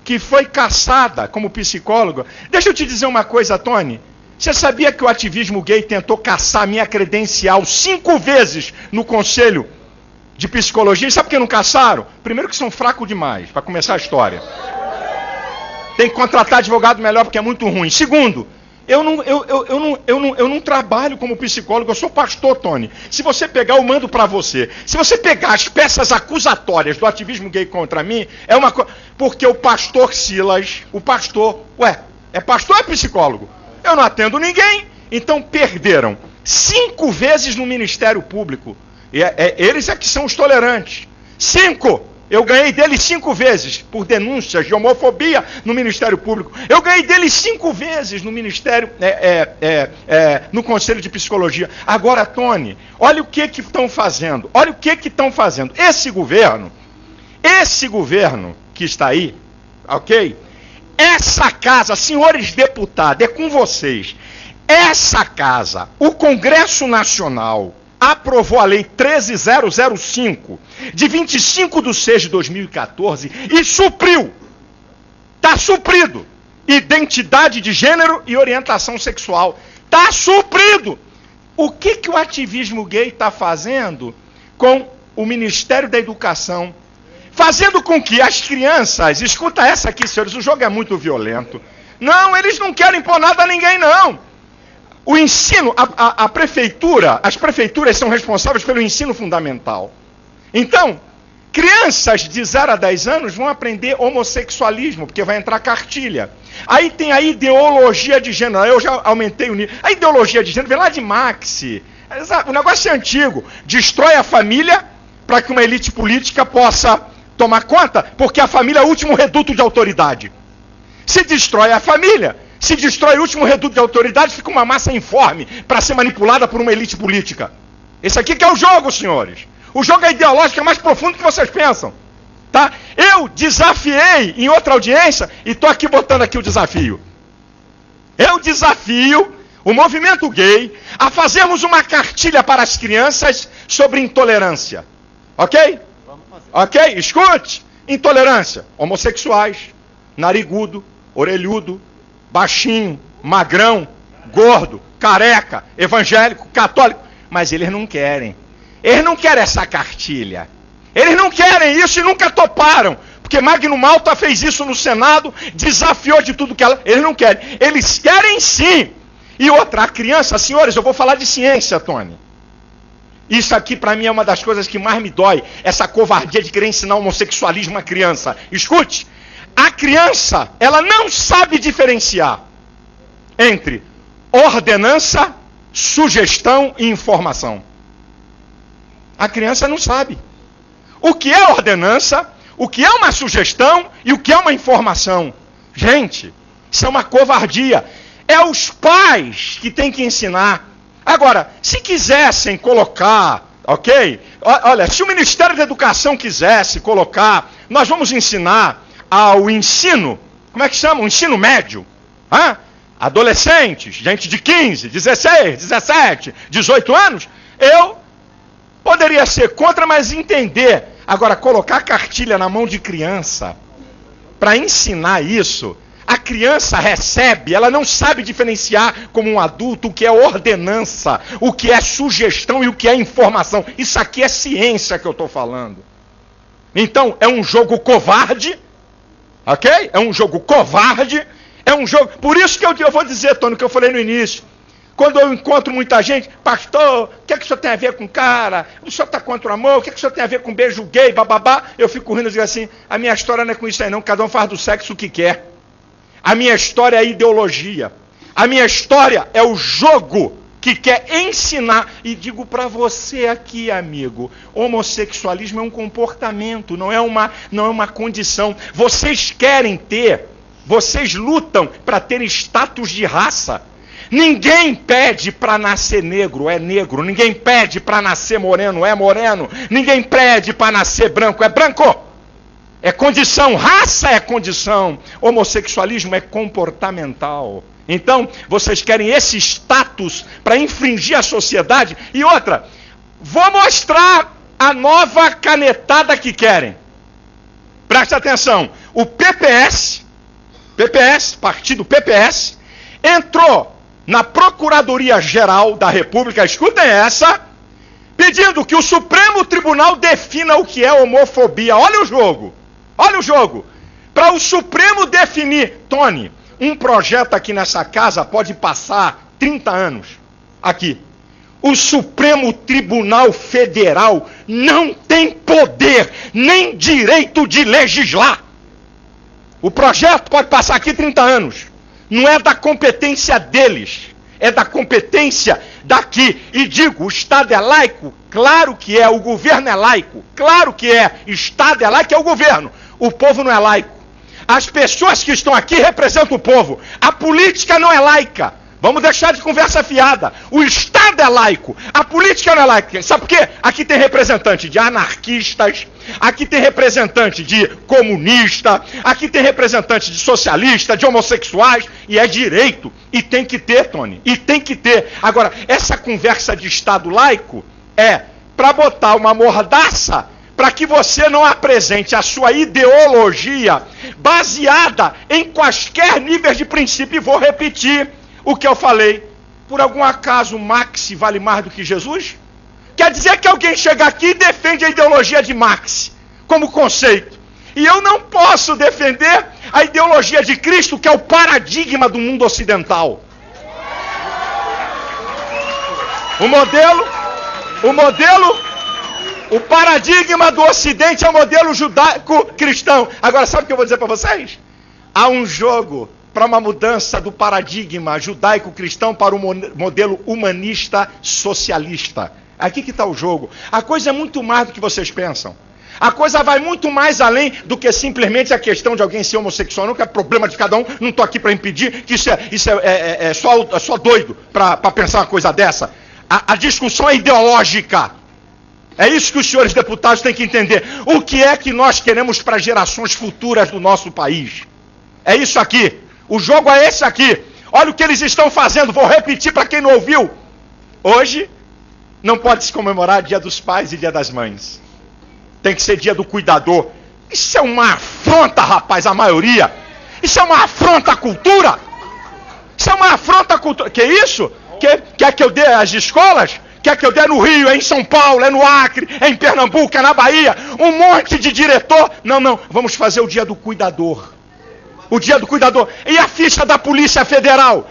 S11: que foi caçada como psicóloga. Deixa eu te dizer uma coisa, Tony. Você sabia que o ativismo gay tentou caçar minha credencial 5 vezes no Conselho de Psicologia? E sabe por que não caçaram? Primeiro que são fracos demais, para começar a história. Tem que contratar advogado melhor porque é muito ruim. Segundo, eu não trabalho como psicólogo, eu sou pastor, Tony. Se você pegar, eu mando para você. Se você pegar as peças acusatórias do ativismo gay contra mim, é uma coisa... Porque o pastor Silas, é pastor ou é psicólogo? Eu não atendo ninguém. Então perderam 5 vezes no Ministério Público. Eles é que são os tolerantes. 5! Eu ganhei dele 5 vezes por denúncias de homofobia no Ministério Público. Eu ganhei dele 5 vezes no Ministério, no Conselho de Psicologia. Agora, Tony, olha o que estão fazendo. Olha o que estão fazendo. Esse governo que está aí, ok? Essa casa, senhores deputados, é com vocês. Essa casa, o Congresso Nacional aprovou a Lei 13.005, de 25 de 6 de 2014, e supriu, está suprido, identidade de gênero e orientação sexual. Está suprido. O que o ativismo gay está fazendo com o Ministério da Educação? Fazendo com que as crianças, escuta essa aqui, senhores, o jogo é muito violento. Não, eles não querem impor nada a ninguém, não. O ensino, a prefeitura, as prefeituras são responsáveis pelo ensino fundamental. Então, crianças de 0 a 10 anos vão aprender homossexualismo, porque vai entrar cartilha. Aí tem a ideologia de gênero, eu já aumentei o nível. A ideologia de gênero vem lá de Marx. O negócio é antigo. Destrói a família para que uma elite política possa tomar conta, porque a família é o último reduto de autoridade. Se destrói a família, se destrói o último reduto de autoridade, fica uma massa informe para ser manipulada por uma elite política. Esse aqui que é o jogo, senhores. O jogo é ideológico, é mais profundo do que vocês pensam. Tá? Eu desafiei em outra audiência e estou aqui botando aqui o desafio. Eu desafio o movimento gay a fazermos uma cartilha para as crianças sobre intolerância. Ok? Ok? Escute. Intolerância. Homossexuais, narigudo, orelhudo, baixinho, magrão, gordo, careca, evangélico, católico. Mas eles não querem. Eles não querem essa cartilha. Eles não querem isso e nunca toparam. Porque Magno Malta fez isso no Senado, desafiou de tudo que ela... Eles não querem. Eles querem sim. E outra, a criança, senhores, eu vou falar de ciência, Tony. Isso aqui para mim é uma das coisas que mais me dói. Essa covardia de querer ensinar homossexualismo à criança. Escute. A criança, ela não sabe diferenciar entre ordenança, sugestão e informação. A criança não sabe. O que é ordenança, o que é uma sugestão e o que é uma informação. Gente, isso é uma covardia. É os pais que têm que ensinar. Agora, se quisessem colocar
S5: Ok? Olha, se o Ministério da Educação quisesse colocar, nós vamos ensinar ao ensino, como é que chama? O ensino médio. Adolescentes, gente de 15, 16, 17, 18 anos, eu poderia ser contra, mas entender. Agora, colocar cartilha na mão de criança, para ensinar isso, a criança recebe, ela não sabe diferenciar como um adulto o que é ordenança, o que é sugestão e o que é informação. Isso aqui é ciência que eu estou falando. Então, é um jogo covarde, ok? É um jogo covarde, é um jogo... Por isso que eu vou dizer, Tony, que eu falei no início. Quando eu encontro muita gente, pastor, o que é que o senhor tem a ver com cara? O senhor está contra o amor? O que é que o senhor tem a ver com beijo gay, bababá? Eu fico rindo e digo assim, a minha história não é com isso aí não, cada um faz do sexo o que quer. A minha história é a ideologia. A minha história é o jogo que quer ensinar. E digo para você aqui, amigo, homossexualismo é um comportamento, não é uma condição. Vocês querem ter, vocês lutam para ter status de raça. Ninguém pede para nascer negro, é negro. Ninguém pede para nascer moreno, é moreno. Ninguém pede para nascer branco, é branco. É condição, raça é condição. Homossexualismo é comportamental. Então, vocês querem esse status para infringir a sociedade. E outra, vou mostrar a nova canetada que querem. Preste atenção. O PPS, partido PPS, entrou na Procuradoria-Geral da República, escutem essa, pedindo que o Supremo Tribunal defina o que é homofobia. Olha o jogo. Olha o jogo. Para o Supremo definir, Tony, um projeto aqui nessa casa pode passar 30 anos. Aqui. O Supremo Tribunal Federal não tem poder, nem direito de legislar. O projeto pode passar aqui 30 anos. Não é da competência deles, é da competência daqui. E digo, o Estado é laico? Claro que é. O governo é laico? Claro que é. Estado é laico, é o governo. O povo não é laico. As pessoas que estão aqui representam o povo. A política não é laica. Vamos deixar de conversa fiada. O Estado é laico. A política não é laica. Sabe por quê? Aqui tem representante de anarquistas, aqui tem representante de comunista, aqui tem representante de socialista, de homossexuais, e é direito. E tem que ter, Tony. E tem que ter. Agora, essa conversa de Estado laico é para botar uma mordaça para que você não apresente a sua ideologia baseada em quaisquer níveis de princípio. E vou repetir o que eu falei. Por algum acaso Marx vale mais do que Jesus? Quer dizer que alguém chega aqui e defende a ideologia de Marx como conceito. E eu não posso defender a ideologia de Cristo, que é o paradigma do mundo ocidental. O paradigma do Ocidente é o modelo judaico-cristão. Agora, sabe o que eu vou dizer para vocês? Há um jogo para uma mudança do paradigma judaico-cristão para o modelo humanista-socialista. Aqui que está o jogo. A coisa é muito mais do que vocês pensam. A coisa vai muito mais além do que simplesmente a questão de alguém ser homossexual. Não que é problema de cada um, não estou aqui para impedir, que isso é só doido para pensar uma coisa dessa. A discussão é ideológica. É isso que os senhores deputados têm que entender. O que é que nós queremos para gerações futuras do nosso país? É isso aqui. O jogo é esse aqui. Olha o que eles estão fazendo. Vou repetir para quem não ouviu. Hoje não pode se comemorar Dia dos Pais e Dia das Mães. Tem que ser Dia do Cuidador. Isso é uma afronta, rapaz, a maioria. Isso é uma afronta à cultura. Isso é uma afronta à cultura. Que isso? Quer que eu dê às escolas? Quer que eu dê no Rio, é em São Paulo, é no Acre, é em Pernambuco, é na Bahia? Um monte de diretor. Não. Vamos fazer o Dia do Cuidador. O Dia do Cuidador. E a ficha da Polícia Federal?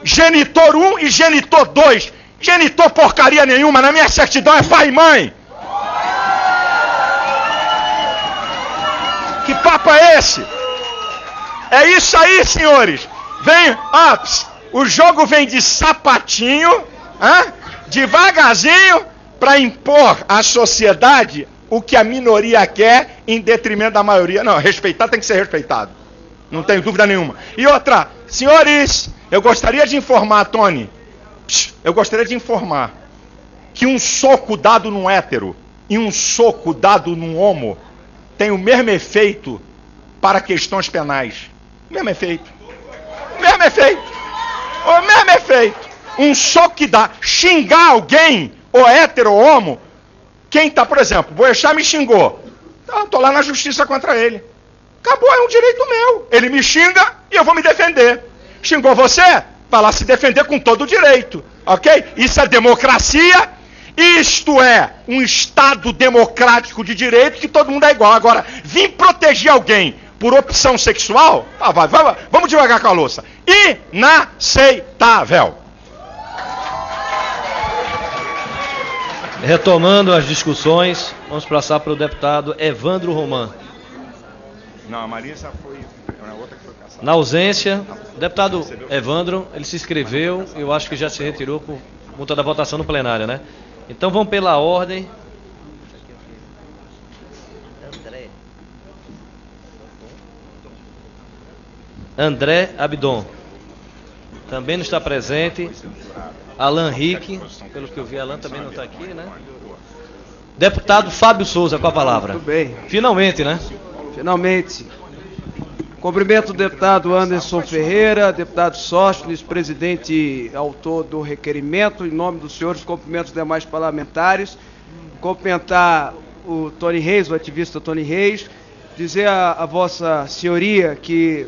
S5: Genitor 1 e genitor 2. Genitor porcaria nenhuma. Na minha certidão é pai e mãe. Que papo é esse? É isso aí, senhores. Vem, o jogo vem de sapatinho, devagarzinho, para impor à sociedade o que a minoria quer em detrimento da maioria. Não, respeitar tem que ser respeitado. Não tenho dúvida nenhuma. E outra, senhores, eu gostaria de informar, Tony. Eu gostaria de informar que um soco dado num hétero e um soco dado num homo tem o mesmo efeito para questões penais? O mesmo efeito. O mesmo efeito. O mesmo efeito. Um soco que dá. Xingar alguém, ou hétero ou homo, quem tá, por exemplo, Boechat me xingou. Então, tô lá na justiça contra ele. Acabou, é um direito meu. Ele me xinga e eu vou me defender. Xingou você? Vai lá se defender com todo o direito. Ok? Isso é democracia. Isto é um Estado democrático de direito que todo mundo é igual. Agora, vir proteger alguém por opção sexual, vamos devagar com a louça. Inaceitável.
S2: Retomando as discussões, vamos passar para o deputado Evandro Roman.
S11: Não, a Marisa foi a outra que foi caçada.
S2: Na ausência, o deputado Evandro, ele se inscreveu, eu acho que já se retirou por conta da votação no plenário, né? Então vamos pela ordem. André Abdon. Também não está presente. Alan Rick, pelo que eu vi, Alan também não está aqui, né? Deputado Fábio Souza, com a palavra.
S7: Muito bem.
S2: Finalmente, né?
S7: Finalmente. Cumprimento o deputado Anderson Ferreira, deputado Sóstenes, presidente autor do requerimento. Em nome dos senhores, cumprimento os demais parlamentares. Cumprimentar o Tony Reis, o ativista Tony Reis. Dizer a vossa senhoria que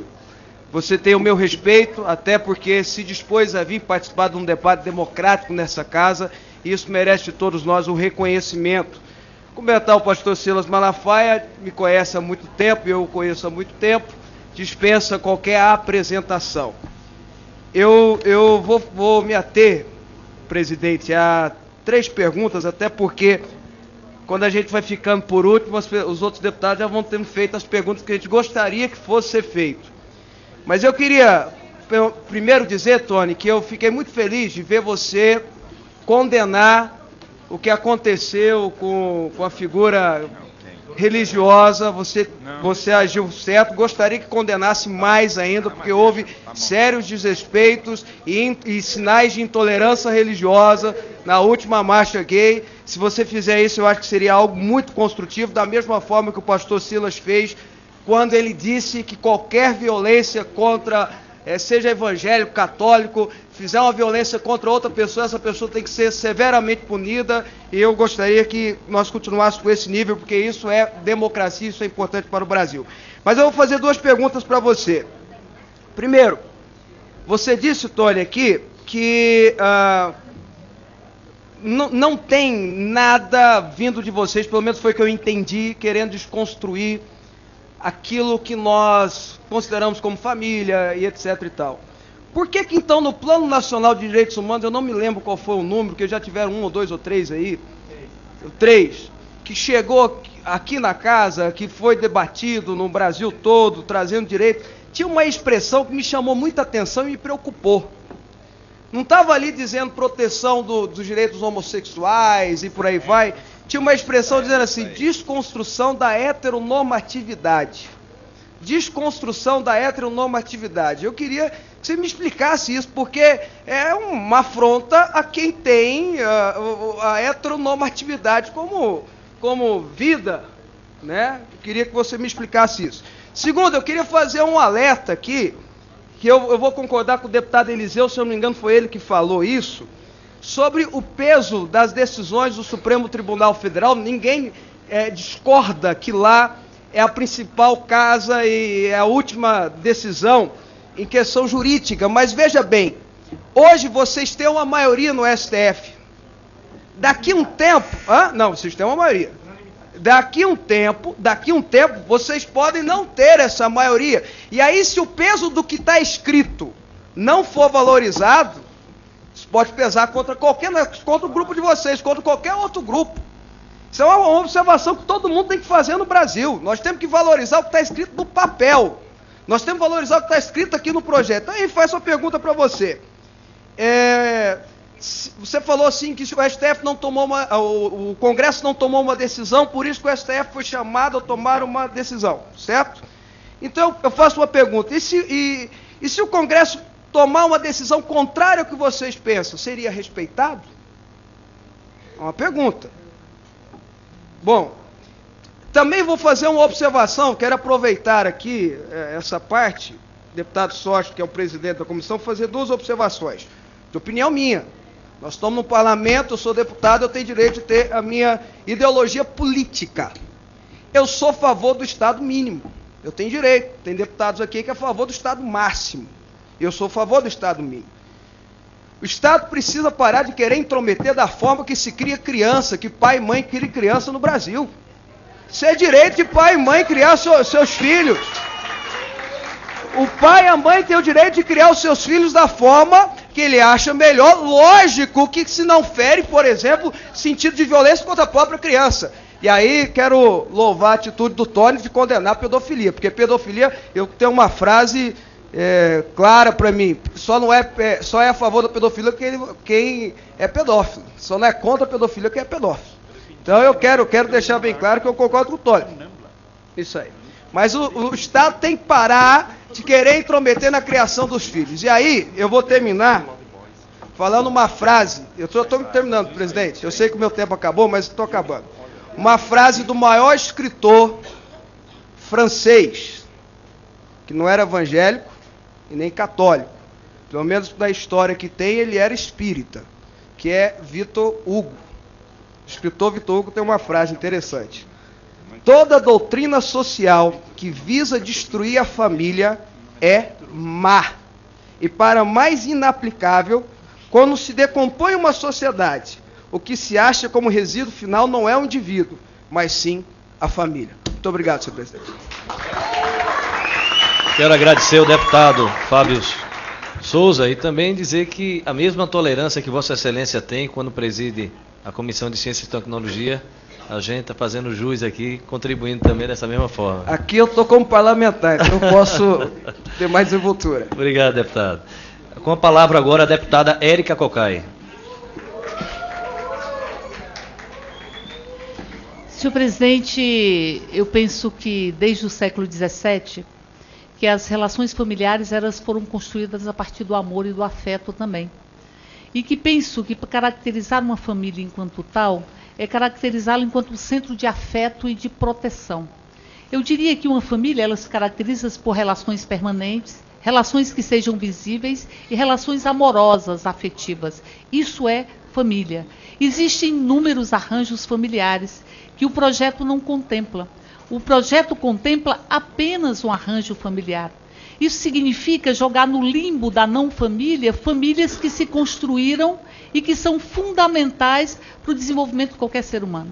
S7: você tem o meu respeito, até porque se dispôs a vir participar de um debate democrático nessa casa, e isso merece de todos nós um reconhecimento. Cumprimentar o pastor Silas Malafaia, me conhece há muito tempo, eu o conheço há muito tempo, dispensa qualquer apresentação. Eu vou me ater, presidente, a 3 perguntas, até porque quando a gente vai ficando por último, os outros deputados já vão tendo feito as perguntas que a gente gostaria que fosse ser feito. Mas eu queria primeiro dizer, Tony, que eu fiquei muito feliz de ver você condenar o que aconteceu com a figura religiosa. Você agiu certo. Gostaria que condenasse mais ainda, porque houve sérios desrespeitos e sinais de intolerância religiosa na última marcha gay. Se você fizer isso, eu acho que seria algo muito construtivo, da mesma forma que o pastor Silas fez, quando ele disse que qualquer violência contra, seja evangélico, católico, fizer uma violência contra outra pessoa, essa pessoa tem que ser severamente punida, e eu gostaria que nós continuássemos com esse nível, porque isso é democracia, isso é importante para o Brasil. Mas eu vou fazer 2 perguntas para você. Primeiro, você disse, Tony, aqui, que não tem nada vindo de vocês, pelo menos foi o que eu entendi, querendo desconstruir aquilo que nós consideramos como família e etc e tal. Por que então no Plano Nacional de Direitos Humanos, eu não me lembro qual foi o número, que já tiveram 1 ou 2 ou 3 aí, 3, que chegou aqui na casa, que foi debatido no Brasil todo, trazendo direito, tinha uma expressão que me chamou muita atenção e me preocupou. Não estava ali dizendo proteção dos direitos homossexuais e por aí vai. Tinha uma expressão dizendo assim, desconstrução da heteronormatividade. Desconstrução da heteronormatividade. Eu queria que você me explicasse isso, porque é uma afronta a quem tem a heteronormatividade como vida, né? Eu queria que você me explicasse isso. Segundo, eu queria fazer um alerta aqui, que eu vou concordar com o deputado Eliseu, se eu não me engano foi ele que falou isso, sobre o peso das decisões do Supremo Tribunal Federal. Ninguém discorda que lá é a principal casa e é a última decisão em questão jurídica, mas veja bem, hoje vocês têm uma maioria no STF. Daqui um tempo, vocês têm uma maioria. Daqui um tempo, vocês podem não ter essa maioria. E aí, se o peso do que está escrito não for valorizado, isso pode pesar contra o grupo de vocês, contra qualquer outro grupo. Isso é uma observação que todo mundo tem que fazer no Brasil. Nós temos que valorizar o que está escrito no papel. Nós temos que valorizar o que está escrito aqui no projeto. Aí faz uma pergunta para você. Você falou assim que o STF não tomou o Congresso não tomou uma decisão, por isso que o STF foi chamado a tomar uma decisão, certo? Então eu faço uma pergunta. E se o Congresso tomar uma decisão contrária ao que vocês pensam, seria respeitado? É uma pergunta. Bom, também vou fazer uma observação, quero aproveitar aqui essa parte, deputado Sócio, que é o presidente da comissão, fazer duas observações. De opinião minha. Nós estamos no parlamento, eu sou deputado, eu tenho direito de ter a minha ideologia política. Eu sou a favor do Estado mínimo. Eu tenho direito. Tem deputados aqui que é a favor do Estado máximo. Eu sou a favor do Estado mínimo. O Estado precisa parar de querer intrometer da forma que se cria criança, que pai e mãe criam criança no Brasil. Isso é direito de pai e mãe criar seus filhos. O pai e a mãe têm o direito de criar os seus filhos da forma que ele acha melhor. Lógico que se não fere, por exemplo, sentido de violência contra a própria criança. E aí quero louvar a atitude do Tony de condenar a pedofilia, porque pedofilia, eu tenho uma frase clara para mim, só é a favor da pedofilia quem é pedófilo, só não é contra a pedofilia quem é pedófilo. Então eu quero deixar bem claro que eu concordo com o Tony. Isso aí. Mas o Estado tem que parar de querer intrometer na criação dos filhos. E aí, eu vou terminar falando uma frase. Eu estou terminando, presidente. Eu sei que o meu tempo acabou, mas estou acabando. Uma frase do maior escritor francês, que não era evangélico e nem católico. Pelo menos da história que tem, ele era espírita, que é Victor Hugo. O escritor Victor Hugo tem uma frase interessante. Toda doutrina social que visa destruir a família é má. E para mais inaplicável, quando se decompõe uma sociedade, o que se acha como resíduo final não é o indivíduo, mas sim a família. Muito obrigado, senhor presidente.
S2: Quero agradecer ao deputado Fábio Souza e também dizer que a mesma tolerância que Vossa Excelência tem quando preside a Comissão de Ciência e Tecnologia, a gente está fazendo jus aqui, contribuindo também dessa mesma forma.
S7: Aqui eu estou como parlamentar, então eu posso ter mais desenvoltura.
S2: Obrigado, deputado. Com a palavra agora a deputada Érica Cocai.
S12: Senhor presidente, eu penso que desde o século XVII, que as relações familiares elas foram construídas a partir do amor e do afeto também. E que penso que para caracterizar uma família enquanto tal, é caracterizá-la enquanto centro de afeto e de proteção. Eu diria que uma família, ela se caracteriza por relações permanentes, relações que sejam visíveis e relações amorosas, afetivas. Isso é família. Existem inúmeros arranjos familiares que o projeto não contempla. O projeto contempla apenas um arranjo familiar. Isso significa jogar no limbo da não-família famílias que se construíram e que são fundamentais para o desenvolvimento de qualquer ser humano.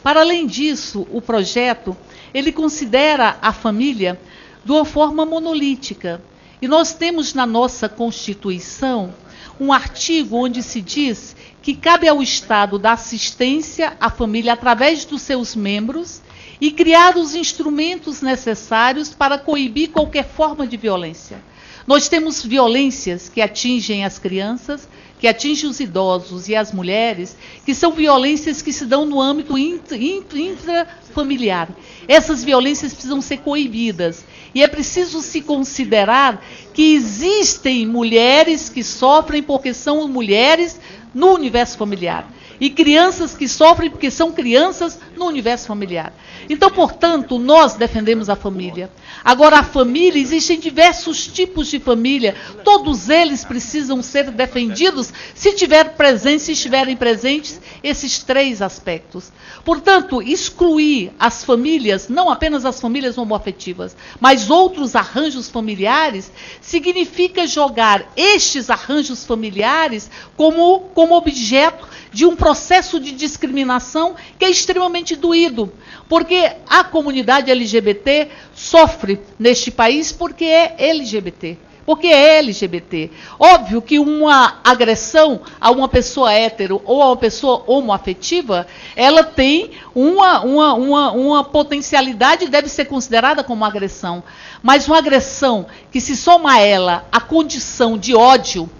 S12: Para além disso, o projeto, ele considera a família de uma forma monolítica. E nós temos na nossa Constituição um artigo onde se diz que cabe ao Estado dar assistência à família através dos seus membros e criar os instrumentos necessários para coibir qualquer forma de violência. Nós temos violências que atingem as crianças, que atingem os idosos e as mulheres, que são violências que se dão no âmbito intrafamiliar. Essas violências precisam ser coibidas. E é preciso se considerar que existem mulheres que sofrem porque são mulheres no universo familiar. E crianças que sofrem porque são crianças no universo familiar. Então, portanto, nós defendemos a família. Agora, a família, existem diversos tipos de família. Todos eles precisam ser defendidos se estiverem presentes esses três aspectos. Portanto, excluir as famílias, não apenas as famílias homoafetivas, mas outros arranjos familiares, significa jogar estes arranjos familiares como objeto de um processo de discriminação que é extremamente doído, porque a comunidade LGBT sofre neste país porque é LGBT. Porque é LGBT. Óbvio que uma agressão a uma pessoa hétero ou a uma pessoa homoafetiva, ela tem uma potencialidade e deve ser considerada como agressão. Mas uma agressão que se soma a ela a condição de ódio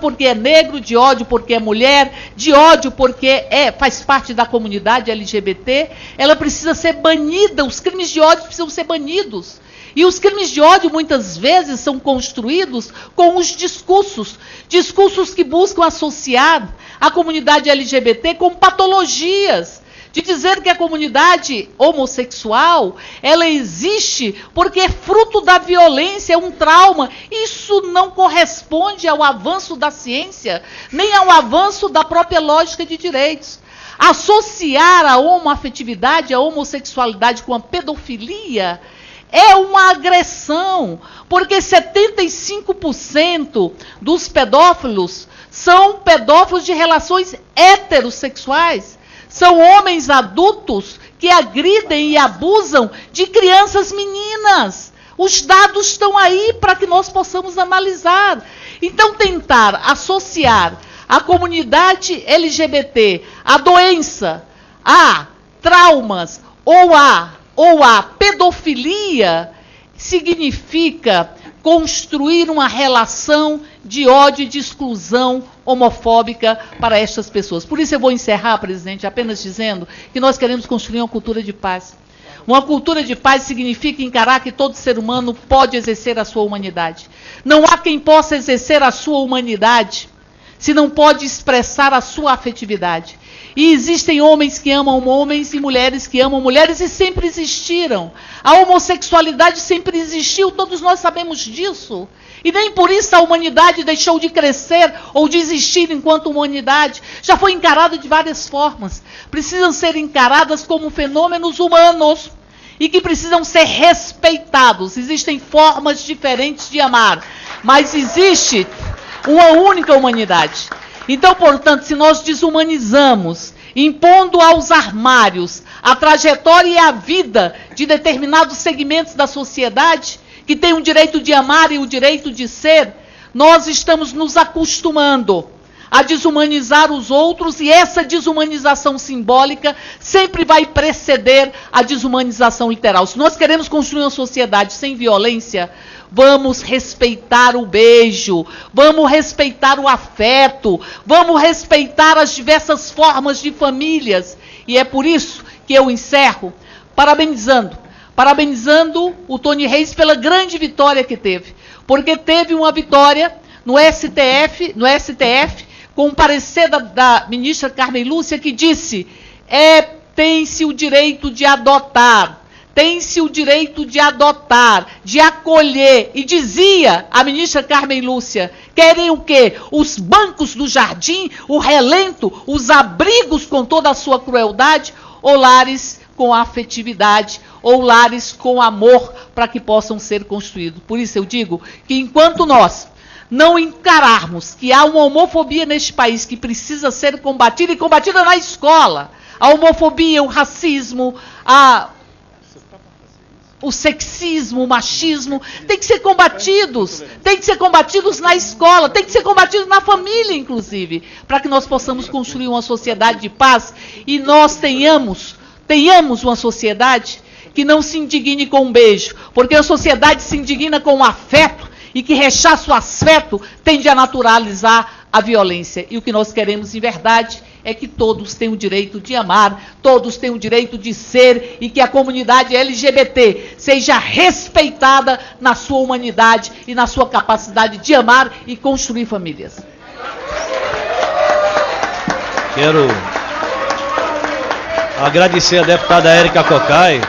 S12: porque é negro, de ódio porque é mulher, de ódio porque faz parte da comunidade LGBT, ela precisa ser banida, os crimes de ódio precisam ser banidos. E os crimes de ódio muitas vezes são construídos com os discursos que buscam associar a comunidade LGBT com patologias, de dizer que a comunidade homossexual, ela existe porque é fruto da violência, é um trauma. Isso não corresponde ao avanço da ciência, nem ao avanço da própria lógica de direitos. Associar a homoafetividade, a homossexualidade com a pedofilia é uma agressão, porque 75% dos pedófilos são pedófilos de relações heterossexuais. São homens adultos que agridem e abusam de crianças meninas. Os dados estão aí para que nós possamos analisar. Então, tentar associar a comunidade LGBT à doença, a traumas ou a pedofilia, significa construir uma relação de ódio e de exclusão homofóbica para estas pessoas. Por isso eu vou encerrar, presidente, apenas dizendo que nós queremos construir uma cultura de paz. Uma cultura de paz significa encarar que todo ser humano pode exercer a sua humanidade. Não há quem possa exercer a sua humanidade se não pode expressar a sua afetividade. E existem homens que amam homens e mulheres que amam mulheres e sempre existiram. A homossexualidade sempre existiu, todos nós sabemos disso. E nem por isso a humanidade deixou de crescer ou de existir enquanto humanidade. Já foi encarada de várias formas. Precisam ser encaradas como fenômenos humanos e que precisam ser respeitados. Existem formas diferentes de amar, mas existe uma única humanidade. Então, portanto, se nós desumanizamos, impondo aos armários a trajetória e a vida de determinados segmentos da sociedade, que têm o direito de amar e o direito de ser, nós estamos nos acostumando a desumanizar os outros, e essa desumanização simbólica sempre vai preceder a desumanização literal. Se nós queremos construir uma sociedade sem violência, vamos respeitar o beijo, vamos respeitar o afeto, vamos respeitar as diversas formas de famílias. E é por isso que eu encerro parabenizando o Tony Reis pela grande vitória que teve. Porque teve uma vitória no STF, com o parecer da ministra Carmen Lúcia, que disse: tem-se o direito de adotar, tem-se o direito de adotar, de acolher. E dizia a ministra Carmen Lúcia: querem o quê? Os bancos do jardim, o relento, os abrigos com toda a sua crueldade, ou lares com afetividade, ou lares com amor, para que possam ser construídos. Por isso eu digo que enquanto nós não encararmos que há uma homofobia neste país que precisa ser combatida, e combatida na escola, a homofobia, o racismo, o sexismo, o machismo, tem que ser combatidos na escola, tem que ser combatidos na família, inclusive, para que nós possamos construir uma sociedade de paz e nós tenhamos uma sociedade que não se indigne com um beijo, porque a sociedade se indigna com o afeto, e que rechaça o afeto tende a naturalizar a violência. E o que nós queremos, em verdade, é que todos tenham o direito de amar, todos tenham o direito de ser, e que a comunidade LGBT seja respeitada na sua humanidade e na sua capacidade de amar e construir famílias.
S2: Quero agradecer a deputada Érica Cocai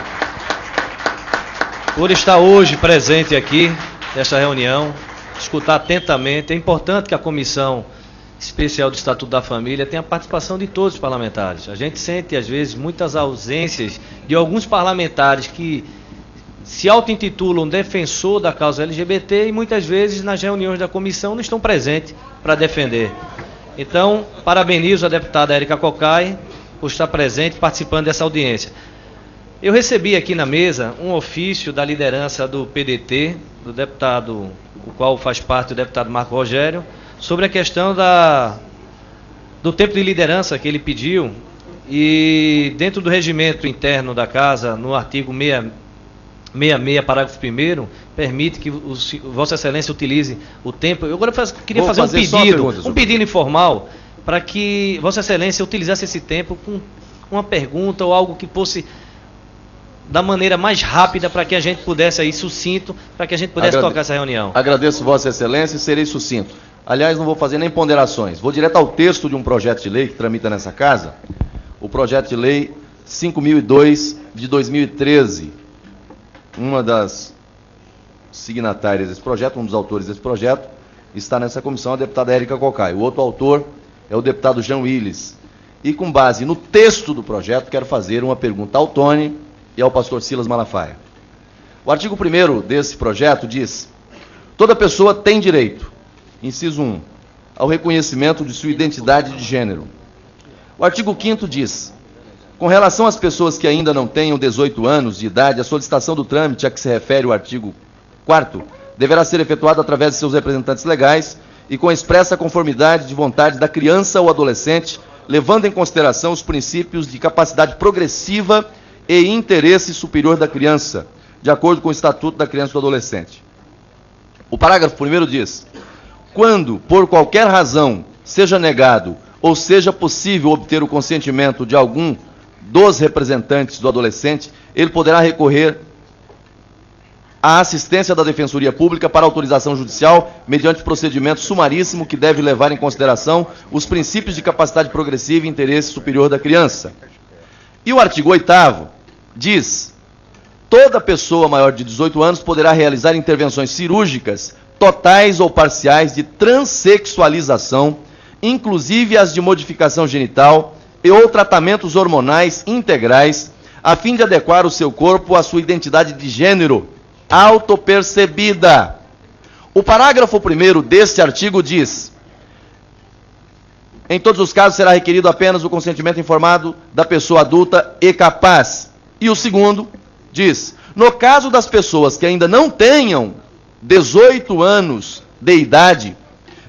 S2: por estar hoje presente aqui nesta reunião, escutar atentamente. É importante que a Comissão Especial do Estatuto da Família tenha a participação de todos os parlamentares. A gente sente, às vezes, muitas ausências de alguns parlamentares que se auto-intitulam defensor da causa LGBT e muitas vezes nas reuniões da comissão não estão presentes para defender. Então, parabenizo a deputada Érica Cocai por estar presente, participando dessa audiência. Eu recebi aqui na mesa um ofício da liderança do PDT, do deputado, o qual faz parte o deputado Marco Rogério, sobre a questão do tempo de liderança que ele pediu, e dentro do regimento interno da Casa, no artigo 66, parágrafo 1º, permite que Vossa Excelência utilize o tempo. Eu agora queria fazer um pedido informal, para que Vossa Excelência utilizasse esse tempo com uma pergunta ou algo que fosse da maneira mais rápida para que a gente pudesse aí, sucinto, para que a gente pudesse tocar essa reunião.
S13: Agradeço Vossa Excelência e serei sucinto. Aliás, não vou fazer nem ponderações. Vou direto ao texto de um projeto de lei que tramita nessa casa, o projeto de lei 5.002 de 2013. Uma das signatárias desse projeto, um dos autores desse projeto, está nessa comissão, a deputada Érica Cocai. O outro autor é o deputado Jean Willis. E com base no texto do projeto, quero fazer uma pergunta ao Tony e ao pastor Silas Malafaia. O artigo 1º desse projeto diz: toda pessoa tem direito, inciso 1, ao reconhecimento de sua identidade de gênero. O artigo 5º diz: com relação às pessoas que ainda não tenham 18 anos de idade, a solicitação do trâmite a que se refere o artigo 4º deverá ser efetuada através de seus representantes legais e com expressa conformidade de vontade da criança ou adolescente, levando em consideração os princípios de capacidade progressiva e interesse superior da criança, de acordo com o Estatuto da Criança e do Adolescente. O parágrafo 1º diz: quando, por qualquer razão, seja negado ou seja possível obter o consentimento de algum dos representantes do adolescente, ele poderá recorrer à assistência da Defensoria Pública para autorização judicial, mediante procedimento sumaríssimo que deve levar em consideração os princípios de capacidade progressiva e interesse superior da criança. E o artigo 8º diz: toda pessoa maior de 18 anos poderá realizar intervenções cirúrgicas, totais ou parciais, de transexualização, inclusive as de modificação genital e ou tratamentos hormonais integrais, a fim de adequar o seu corpo à sua identidade de gênero autopercebida. O parágrafo 1º deste artigo diz: em todos os casos será requerido apenas o consentimento informado da pessoa adulta e capaz. E o 2º diz: no caso das pessoas que ainda não tenham 18 anos de idade,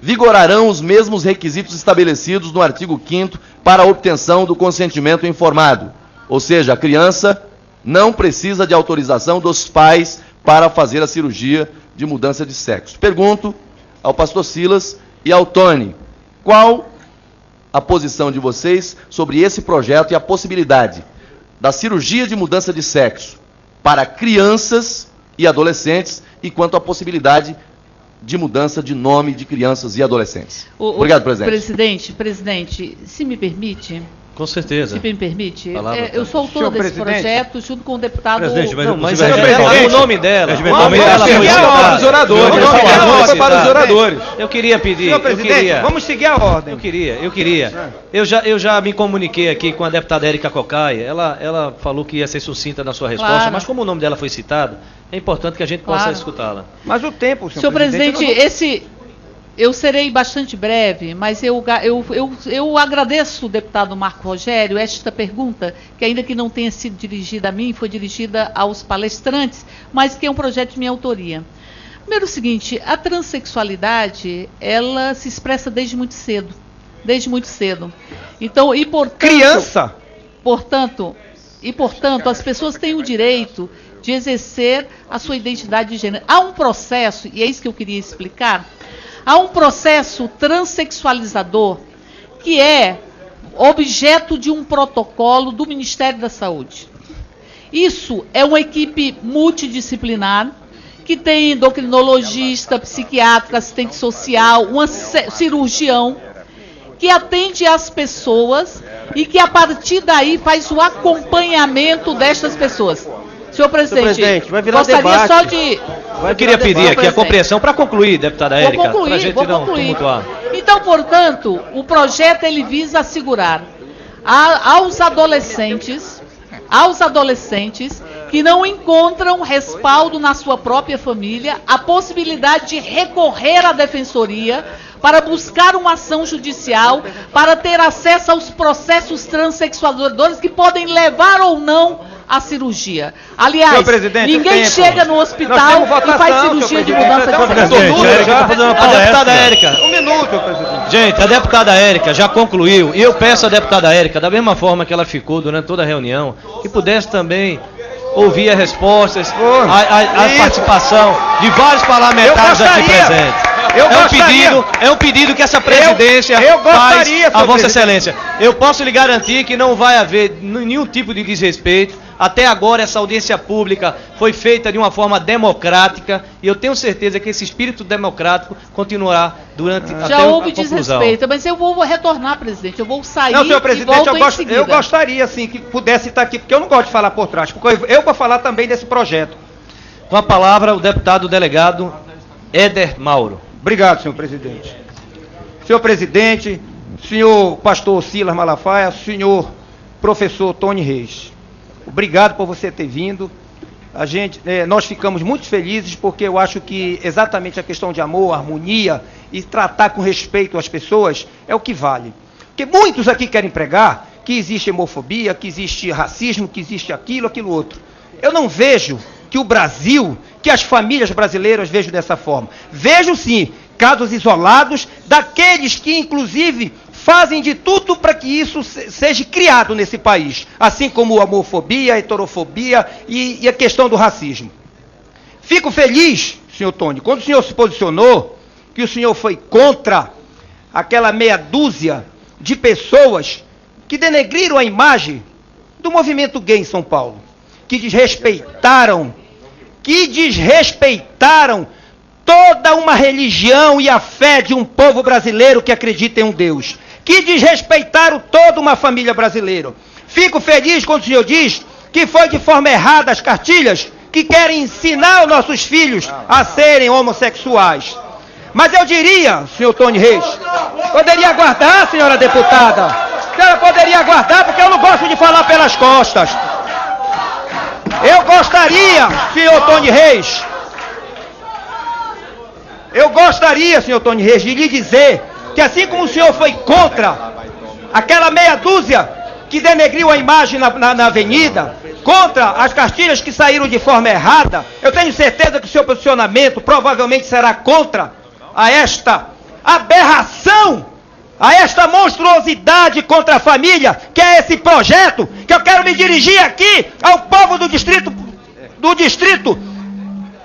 S13: vigorarão os mesmos requisitos estabelecidos no artigo 5º para a obtenção do consentimento informado. Ou seja, a criança não precisa de autorização dos pais para fazer a cirurgia de mudança de sexo. Pergunto ao pastor Silas e ao Tony: qual a posição de vocês sobre esse projeto e a possibilidade da cirurgia de mudança de sexo para crianças e adolescentes, e quanto à possibilidade de mudança de nome de crianças e adolescentes? Obrigado, presidente.
S12: Presidente, se me permite...
S2: Com certeza.
S12: Se me permite, eu sou autora desse projeto, junto com o deputado...
S2: Presidente, mas o nome dela... O nome dela foi
S6: para os oradores. Para os oradores.
S2: Eu queria pedir...
S6: Senhor presidente, vamos seguir a ordem.
S2: Eu queria. Eu já me comuniquei aqui com a deputada Érica Cocai. Ela falou que ia ser sucinta na sua resposta, claro, mas como o nome dela foi citado, é importante que a gente possa escutá-la.
S6: Mas o tempo,
S12: senhor presidente, eu serei bastante breve, mas eu agradeço, deputado Marco Rogério, esta pergunta, que ainda que não tenha sido dirigida a mim, foi dirigida aos palestrantes, mas que é um projeto de minha autoria. Primeiro o seguinte: a transexualidade, ela se expressa desde muito cedo. Então, e portanto...
S6: Criança!
S12: Portanto, as pessoas têm o direito de exercer a sua identidade de gênero. Há um processo, e é isso que eu queria explicar, há um processo transexualizador que é objeto de um protocolo do Ministério da Saúde. Isso é uma equipe multidisciplinar que tem endocrinologista, psiquiatra, assistente social, um cirurgião que atende as pessoas e que a partir daí faz o acompanhamento destas pessoas. Senhor presidente,
S10: vai virar
S12: gostaria
S10: debate.
S12: só de...
S2: Eu queria pedir aqui a compreensão para concluir, deputada Érica.
S12: Vou concluir. Então, portanto, o projeto ele visa assegurar aos adolescentes que não encontram respaldo na sua própria família a possibilidade de recorrer à defensoria para buscar uma ação judicial, para ter acesso aos processos transexualizadores que podem levar ou não à cirurgia. Aliás, ninguém chega no hospital e faz cirurgia de mudança de sexo.
S2: A deputada Érica.
S6: Um minuto, presidente.
S2: Gente, a deputada Érica já concluiu, e eu peço à deputada Érica, da mesma forma que ela ficou durante toda a reunião, que pudesse também ouvir as respostas, a participação de vários parlamentares aqui presentes. É um pedido que essa presidência faz a Vossa Excelência. Eu posso lhe garantir que não vai haver nenhum tipo de desrespeito Até agora essa audiência pública foi feita de uma forma democrática e eu tenho certeza que esse espírito democrático continuará durante até
S12: Já houve
S2: a conclusão.
S12: desrespeito, mas eu vou retornar, presidente. Eu vou sair
S6: Não, senhor
S12: e
S6: presidente,
S12: volto em seguida.
S6: eu gostaria, assim, que pudesse estar aqui, porque eu não gosto de falar por trás, porque eu vou falar também desse projeto.
S2: Com a palavra, o deputado delegado Éder Mauro.
S6: Obrigado, senhor presidente. Senhor presidente, senhor pastor Silas Malafaia, senhor professor Tony Reis, obrigado por você ter vindo. Nós ficamos muito felizes porque eu acho que exatamente a questão de amor, harmonia e tratar com respeito as pessoas é o que vale. Porque muitos aqui querem pregar que existe homofobia, que existe racismo, que existe aquilo, aquilo outro. Eu não vejo que o Brasil, que as famílias brasileiras vejam dessa forma. Vejo sim casos isolados daqueles que inclusive fazem de tudo para que isso seja criado nesse país, assim como a homofobia, a heterofobia e a questão do racismo. Fico feliz, senhor Tony, quando o senhor se posicionou, que o senhor foi contra aquela meia dúzia de pessoas que denegriram a imagem do movimento gay em São Paulo, que desrespeitaram toda uma religião e a fé de um povo brasileiro que acredita em um Deus, que desrespeitaram toda uma família brasileira. Fico feliz quando o senhor diz que foi de forma errada as cartilhas que querem ensinar os nossos filhos a serem homossexuais. Mas eu diria, senhor Tony Reis, poderia aguardar, senhora deputada, a senhora poderia aguardar, porque eu não gosto de falar pelas costas. Eu gostaria, senhor Tony Reis, de lhe dizer que assim como o senhor foi contra aquela meia dúzia que denegriu a imagem na avenida, contra as cartilhas que saíram de forma errada, eu tenho certeza que o seu posicionamento provavelmente será contra a esta aberração, a esta monstruosidade contra a família, que é esse projeto, que eu quero me dirigir aqui ao povo do Distrito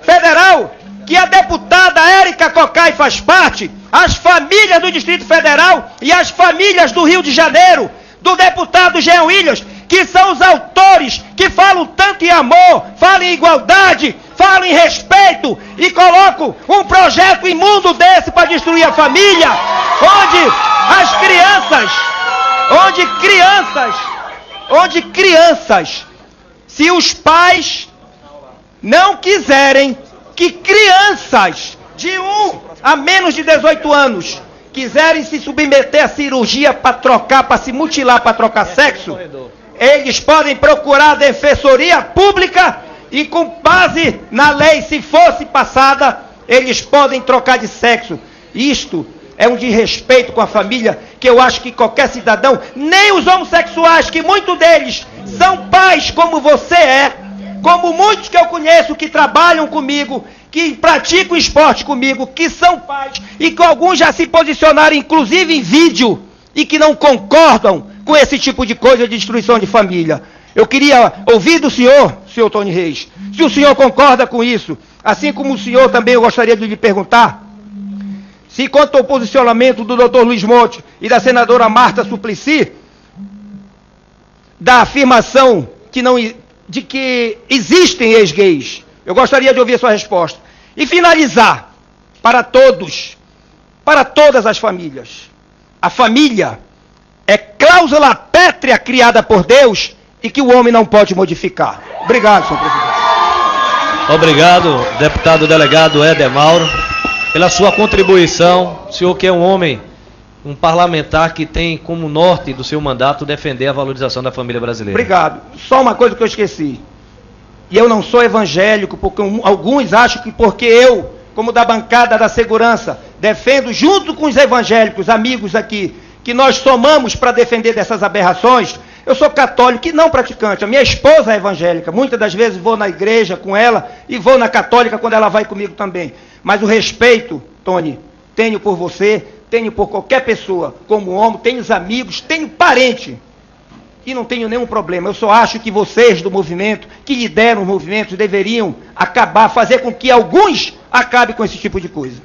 S6: Federal, que a deputada Érica Cocai faz parte, as famílias do Distrito Federal e as famílias do Rio de Janeiro, do deputado Jean Williams, que são os autores que falam tanto em amor, falam em igualdade, falam em respeito e colocam um projeto imundo desse para destruir a família, onde crianças, se os pais não quiserem que crianças de 1 a menos de 18 anos quiserem se submeter à cirurgia para trocar, para se mutilar, para trocar sexo, eles podem procurar a defensoria pública e com base na lei, se fosse passada, eles podem trocar de sexo. Isto é um desrespeito com a família que eu acho que qualquer cidadão, nem os homossexuais, que muitos deles são pais como você é, como muitos que eu conheço que trabalham comigo, que praticam esporte comigo, que são pais, e que alguns já se posicionaram, inclusive em vídeo, e que não concordam com esse tipo de coisa de destruição de família. Eu queria ouvir do senhor Tony Reis, se o senhor concorda com isso, assim como o senhor também eu gostaria de lhe perguntar, se quanto ao posicionamento do Dr. Luiz Monte e da senadora Marta Suplicy, da afirmação de que existem ex-gays. Eu gostaria de ouvir a sua resposta. E finalizar, para todos, para todas as famílias. A família é cláusula pétrea criada por Deus e que o homem não pode modificar. Obrigado, senhor presidente.
S2: Obrigado, deputado delegado Éder Mauro, pela sua contribuição. O senhor que é um homem, um parlamentar que tem como norte do seu mandato defender a valorização da família brasileira.
S6: Obrigado. Só uma coisa que eu esqueci. E eu não sou evangélico, porque alguns acham que porque eu, como da bancada da segurança, defendo junto com os evangélicos, amigos aqui, que nós somamos para defender dessas aberrações, eu sou católico e não praticante. A minha esposa é evangélica, muitas das vezes vou na igreja com ela e vou na católica quando ela vai comigo também. Mas o respeito, Tony, tenho por você, tenho por qualquer pessoa, como homem, tenho amigos, tenho parente. E não tenho nenhum problema. Eu só acho que vocês do movimento, que lideram os movimentos, deveriam acabar, fazer com que alguns acabem com esse tipo de coisa.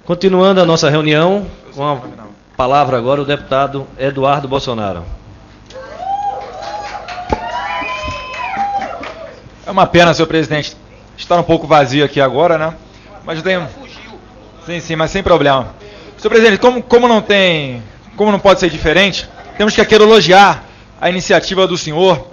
S2: Continuando a nossa reunião, com a palavra agora o deputado Eduardo Bolsonaro.
S14: É uma pena, senhor presidente, estar um pouco vazio aqui agora, né? Mas eu tenho... Sim, mas sem problema. Senhor presidente, como não pode ser diferente, temos que aqui elogiar a iniciativa do senhor,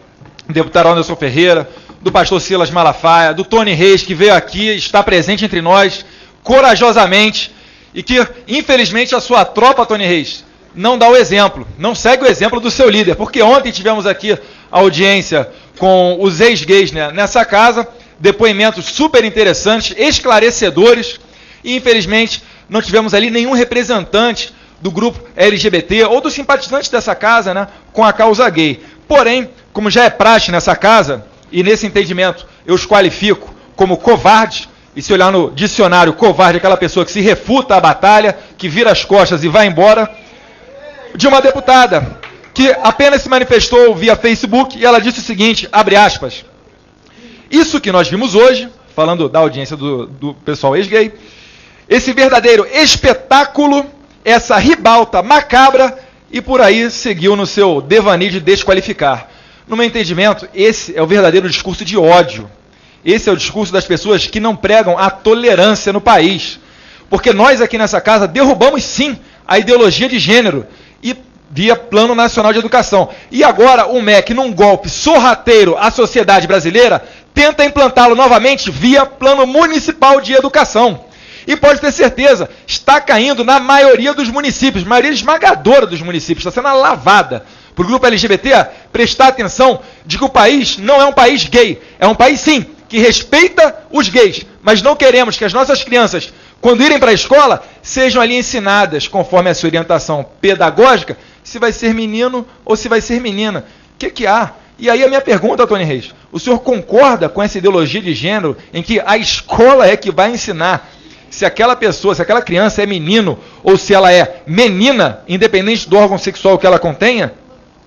S14: deputado Anderson Ferreira, do pastor Silas Malafaia, do Tony Reis, que veio aqui, está presente entre nós, corajosamente, e que, infelizmente, a sua tropa, Tony Reis, não dá o exemplo, não segue o exemplo do seu líder, porque ontem tivemos aqui a audiência com os ex-gays, né, nessa casa, depoimentos super interessantes, esclarecedores, e infelizmente não tivemos ali nenhum representante do grupo LGBT ou dos simpatizantes dessa casa, né, com a causa gay. Porém, como já é praxe nessa casa, e nesse entendimento eu os qualifico como covardes, e se olhar no dicionário, covarde é aquela pessoa que se refuta à batalha, que vira as costas e vai embora, de uma deputada que apenas se manifestou via Facebook e ela disse o seguinte, abre aspas, isso que nós vimos hoje, falando da audiência do pessoal ex-gay, esse verdadeiro espetáculo, essa ribalta macabra, e por aí seguiu no seu devaneio de desqualificar. No meu entendimento, esse é o verdadeiro discurso de ódio. Esse é o discurso das pessoas que não pregam a tolerância no país. Porque nós aqui nessa casa derrubamos sim a ideologia de gênero e via Plano Nacional de Educação. E agora o MEC, num golpe sorrateiro à sociedade brasileira, tenta implantá-lo novamente via Plano Municipal de Educação. E pode ter certeza, está caindo na maioria dos municípios, maioria esmagadora dos municípios, está sendo lavada. Para o grupo LGBT prestar atenção de que o país não é um país gay, é um país sim, que respeita os gays, mas não queremos que as nossas crianças, quando irem para a escola, sejam ali ensinadas, conforme a sua orientação pedagógica, se vai ser menino ou se vai ser menina. O que há? E aí a minha pergunta, Tony Reis, o senhor concorda com essa ideologia de gênero em que a escola é que vai ensinar se aquela pessoa, se aquela criança é menino ou se ela é menina, independente do órgão sexual que ela contenha?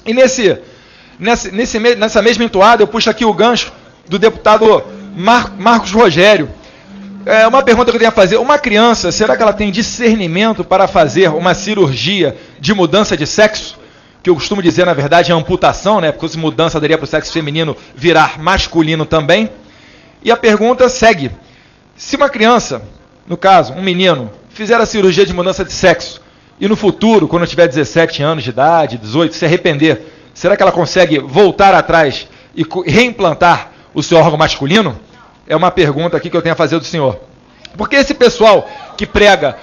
S14: E nessa mesma entoada, eu puxo aqui o gancho do deputado Marcos Rogério. É uma pergunta que eu tenho a fazer. Uma criança, será que ela tem discernimento para fazer uma cirurgia de mudança de sexo? Que eu costumo dizer, na verdade, é amputação, né? Porque se mudança daria para o sexo feminino virar masculino também. E a pergunta segue. Se uma criança, no caso, um menino, fizer a cirurgia de mudança de sexo e no futuro, quando tiver 17 anos de idade, 18, se arrepender, será que ela consegue voltar atrás e reimplantar o seu órgão masculino? É uma pergunta aqui que eu tenho a fazer do senhor. Porque esse pessoal que prega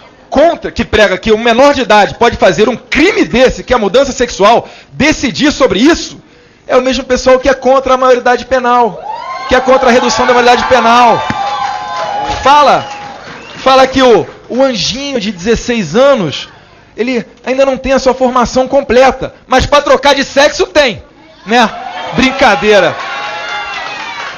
S14: que um menor de idade pode fazer um crime desse, que é a mudança sexual, decidir sobre isso, é o mesmo pessoal que é contra a maioridade penal, que é contra a redução da maioridade penal. Fala que o anjinho de 16 anos, ele ainda não tem a sua formação completa, mas para trocar de sexo tem, né? Brincadeira.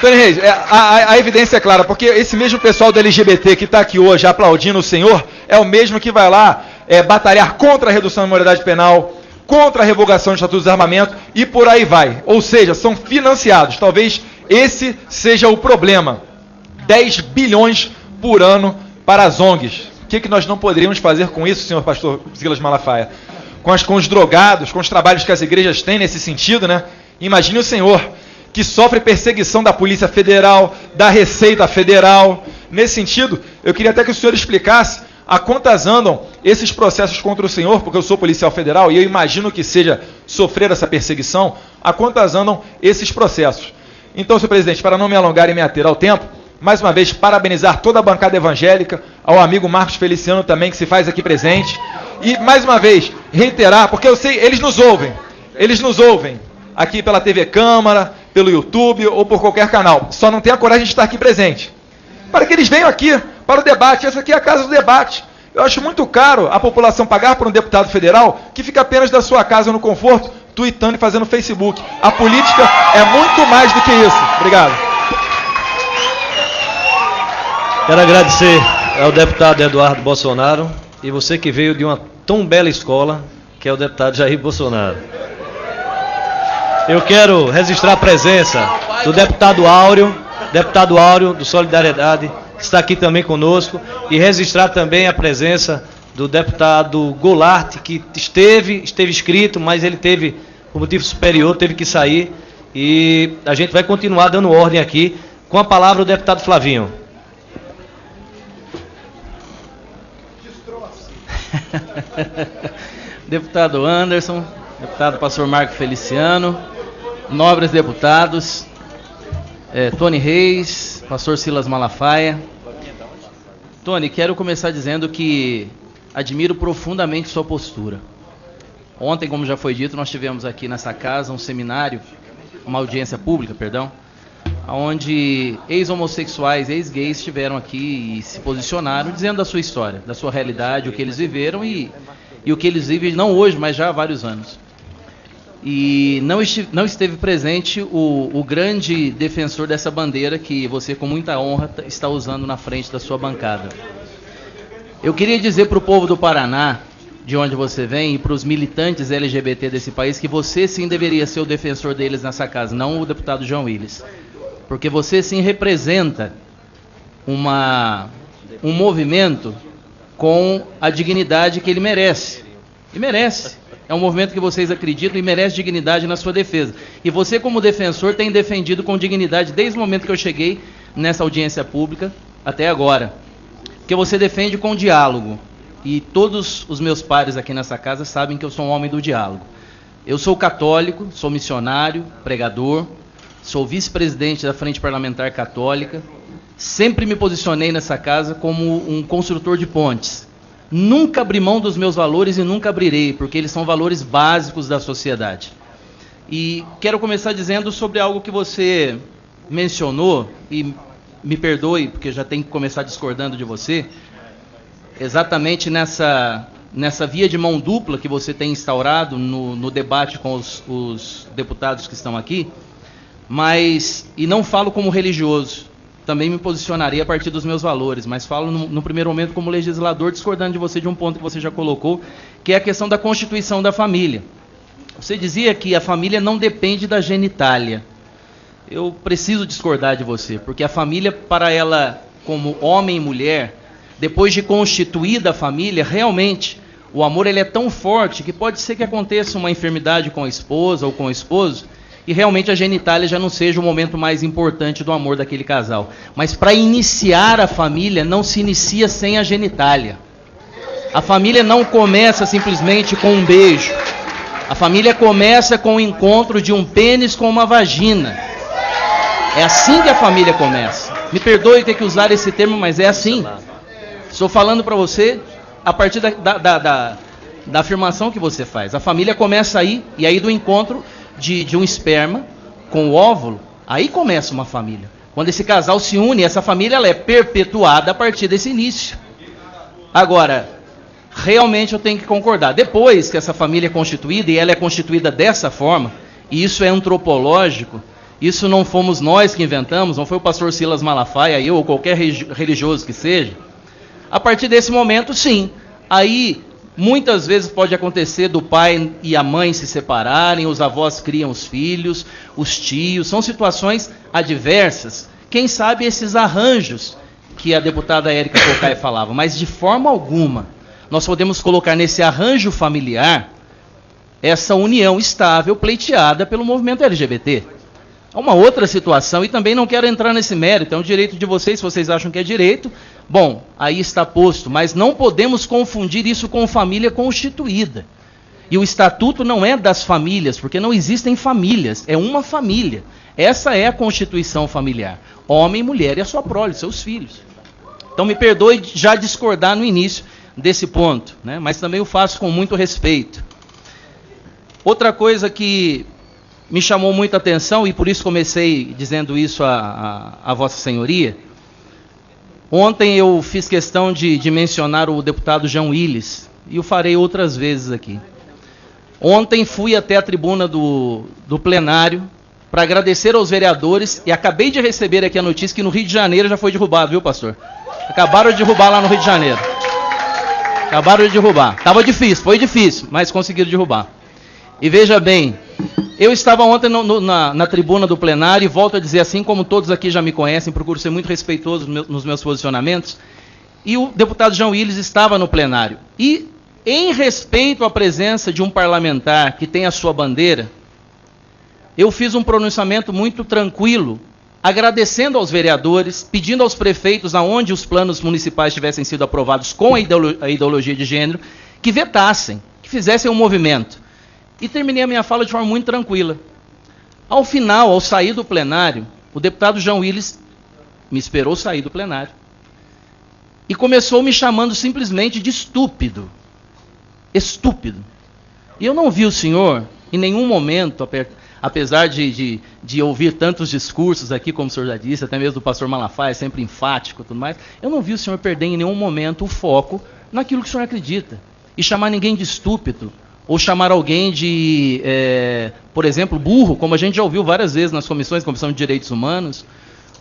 S14: Tony Reis, a evidência é clara, porque esse mesmo pessoal do LGBT que está aqui hoje aplaudindo o senhor, é o mesmo que vai lá batalhar contra a redução da maioridade penal, contra a revogação de estatutos de armamento e por aí vai. Ou seja, são financiados. Talvez esse seja o problema. 10 bilhões por ano para as ONGs. O que nós não poderíamos fazer com isso, senhor pastor Silas Malafaia? Com os drogados, com os trabalhos que as igrejas têm nesse sentido, né? Imagine o senhor que sofre perseguição da Polícia Federal, da Receita Federal. Nesse sentido, eu queria até que o senhor explicasse a quantas andam esses processos contra o senhor, porque eu sou policial federal e eu imagino que seja sofrer essa perseguição, a quantas andam esses processos. Então, senhor presidente, para não me alongar e me ater ao tempo, mais uma vez, parabenizar toda a bancada evangélica, ao amigo Marcos Feliciano também, que se faz aqui presente, e, mais uma vez, reiterar, porque eu sei, eles nos ouvem, aqui pela TV Câmara, pelo YouTube ou por qualquer canal, só não tem a coragem de estar aqui presente, para que eles venham aqui para o debate. Essa aqui é a casa do debate. Eu acho muito caro a população pagar por um deputado federal que fica apenas da sua casa no conforto, tweetando e fazendo Facebook. A política é muito mais do que isso. Obrigado.
S2: Quero agradecer ao deputado Eduardo Bolsonaro e você que veio de uma tão bela escola, que é o deputado Jair Bolsonaro. Eu quero registrar a presença do deputado Áureo do Solidariedade, que está aqui também conosco, e registrar também a presença do deputado Goulart, que esteve inscrito, mas ele por motivo superior, teve que sair, e a gente vai continuar dando ordem aqui Com a palavra o deputado Flavinho.
S15: Deputado Anderson, deputado pastor Marco Feliciano, nobres deputados, Tony Reis, pastor Silas Malafaia. Tony, quero começar dizendo que admiro profundamente sua postura. Ontem, como já foi dito, nós tivemos aqui nessa casa um seminário, uma audiência pública, perdão, onde ex-homossexuais, ex-gays estiveram aqui e se posicionaram dizendo da sua história, da sua realidade, o que eles viveram e o que eles vivem, não hoje, mas já há vários anos. E não esteve presente o grande defensor dessa bandeira que você, com muita honra, está usando na frente da sua bancada. Eu queria dizer para o povo do Paraná, de onde você vem, e para os militantes LGBT desse país, que você sim deveria ser o defensor deles nessa casa, não o deputado João Willis. Porque você sim representa um movimento com a dignidade que ele merece. E merece. É um movimento que vocês acreditam e merece dignidade na sua defesa. E você, como defensor, tem defendido com dignidade desde o momento que eu cheguei nessa audiência pública até agora. Porque você defende com diálogo. E todos os meus pares aqui nessa casa sabem que eu sou um homem do diálogo. Eu sou católico, sou missionário, pregador, sou vice-presidente da Frente Parlamentar Católica, sempre me posicionei nessa casa como um construtor de pontes. Nunca abri mão dos meus valores e nunca abrirei, porque eles são valores básicos da sociedade. E quero começar dizendo sobre algo que você mencionou, e me perdoe, porque já tenho que começar discordando de você, exatamente nessa via de mão dupla que você tem instaurado no debate com os deputados que estão aqui, e não falo como religioso, também me posicionarei a partir dos meus valores, mas falo no primeiro momento como legislador, discordando de você de um ponto que você já colocou, que é a questão da constituição da família. Você dizia que a família não depende da genitália. Eu preciso discordar de você, porque a família, para ela, como homem e mulher, depois de constituída a família, realmente, o amor ele é tão forte que pode ser que aconteça uma enfermidade com a esposa ou com o esposo, e realmente a genitália já não seja o momento mais importante do amor daquele casal. Mas para iniciar a família, não se inicia sem a genitália. A família não começa simplesmente com um beijo. A família começa com o encontro de um pênis com uma vagina. É assim que a família começa. Me perdoe ter que usar esse termo, mas é assim. Estou falando para você a partir da afirmação que você faz. A família começa aí, e aí do encontro de um esperma com o óvulo, aí começa uma família. Quando esse casal se une, essa família ela é perpetuada a partir desse início. Agora, realmente eu tenho que concordar. Depois que essa família é constituída, e ela é constituída dessa forma, e isso é antropológico, isso não fomos nós que inventamos, não foi o pastor Silas Malafaia, eu ou qualquer religioso que seja. A partir desse momento, sim, aí muitas vezes pode acontecer do pai e a mãe se separarem, os avós criam os filhos, os tios, são situações adversas. Quem sabe esses arranjos que a deputada Érica Cocai falava, mas de forma alguma nós podemos colocar nesse arranjo familiar essa união estável pleiteada pelo movimento LGBT. É uma outra situação, e também não quero entrar nesse mérito, é um direito de vocês, se vocês acham que é direito, bom, aí está posto, mas não podemos confundir isso com família constituída. E o estatuto não é das famílias, porque não existem famílias, é uma família. Essa é a constituição familiar, homem, mulher e a sua prole, seus filhos. Então me perdoe já discordar no início desse ponto, né? Mas também o faço com muito respeito. Outra coisa que me chamou muita atenção, e por isso comecei dizendo isso a Vossa Senhoria. Ontem eu fiz questão de mencionar o deputado João Willis, e o farei outras vezes aqui. Ontem fui até a tribuna do plenário para agradecer aos vereadores, e acabei de receber aqui a notícia que no Rio de Janeiro já foi derrubado, viu, pastor? Acabaram de derrubar lá no Rio de Janeiro. Acabaram de derrubar. Estava difícil, foi difícil, mas conseguiram derrubar. E veja bem, eu estava ontem na tribuna do plenário, e volto a dizer, assim como todos aqui já me conhecem, procuro ser muito respeitoso nos meus posicionamentos, e o deputado João Willis estava no plenário. E, em respeito à presença de um parlamentar que tem a sua bandeira, eu fiz um pronunciamento muito tranquilo, agradecendo aos vereadores, pedindo aos prefeitos, aonde os planos municipais tivessem sido aprovados com a ideologia de gênero, que vetassem, que fizessem um movimento. E terminei a minha fala de forma muito tranquila. Ao final, ao sair do plenário, o deputado João Willis me esperou sair do plenário e começou me chamando simplesmente de estúpido. Estúpido. E eu não vi o senhor, em nenhum momento, apesar de ouvir tantos discursos aqui, como o senhor já disse, até mesmo do pastor Malafaia, sempre enfático e tudo mais, eu não vi o senhor perder em nenhum momento o foco naquilo que o senhor acredita. E chamar ninguém de estúpido, ou chamar alguém de, por exemplo, burro, como a gente já ouviu várias vezes nas comissões, Comissão de Direitos Humanos,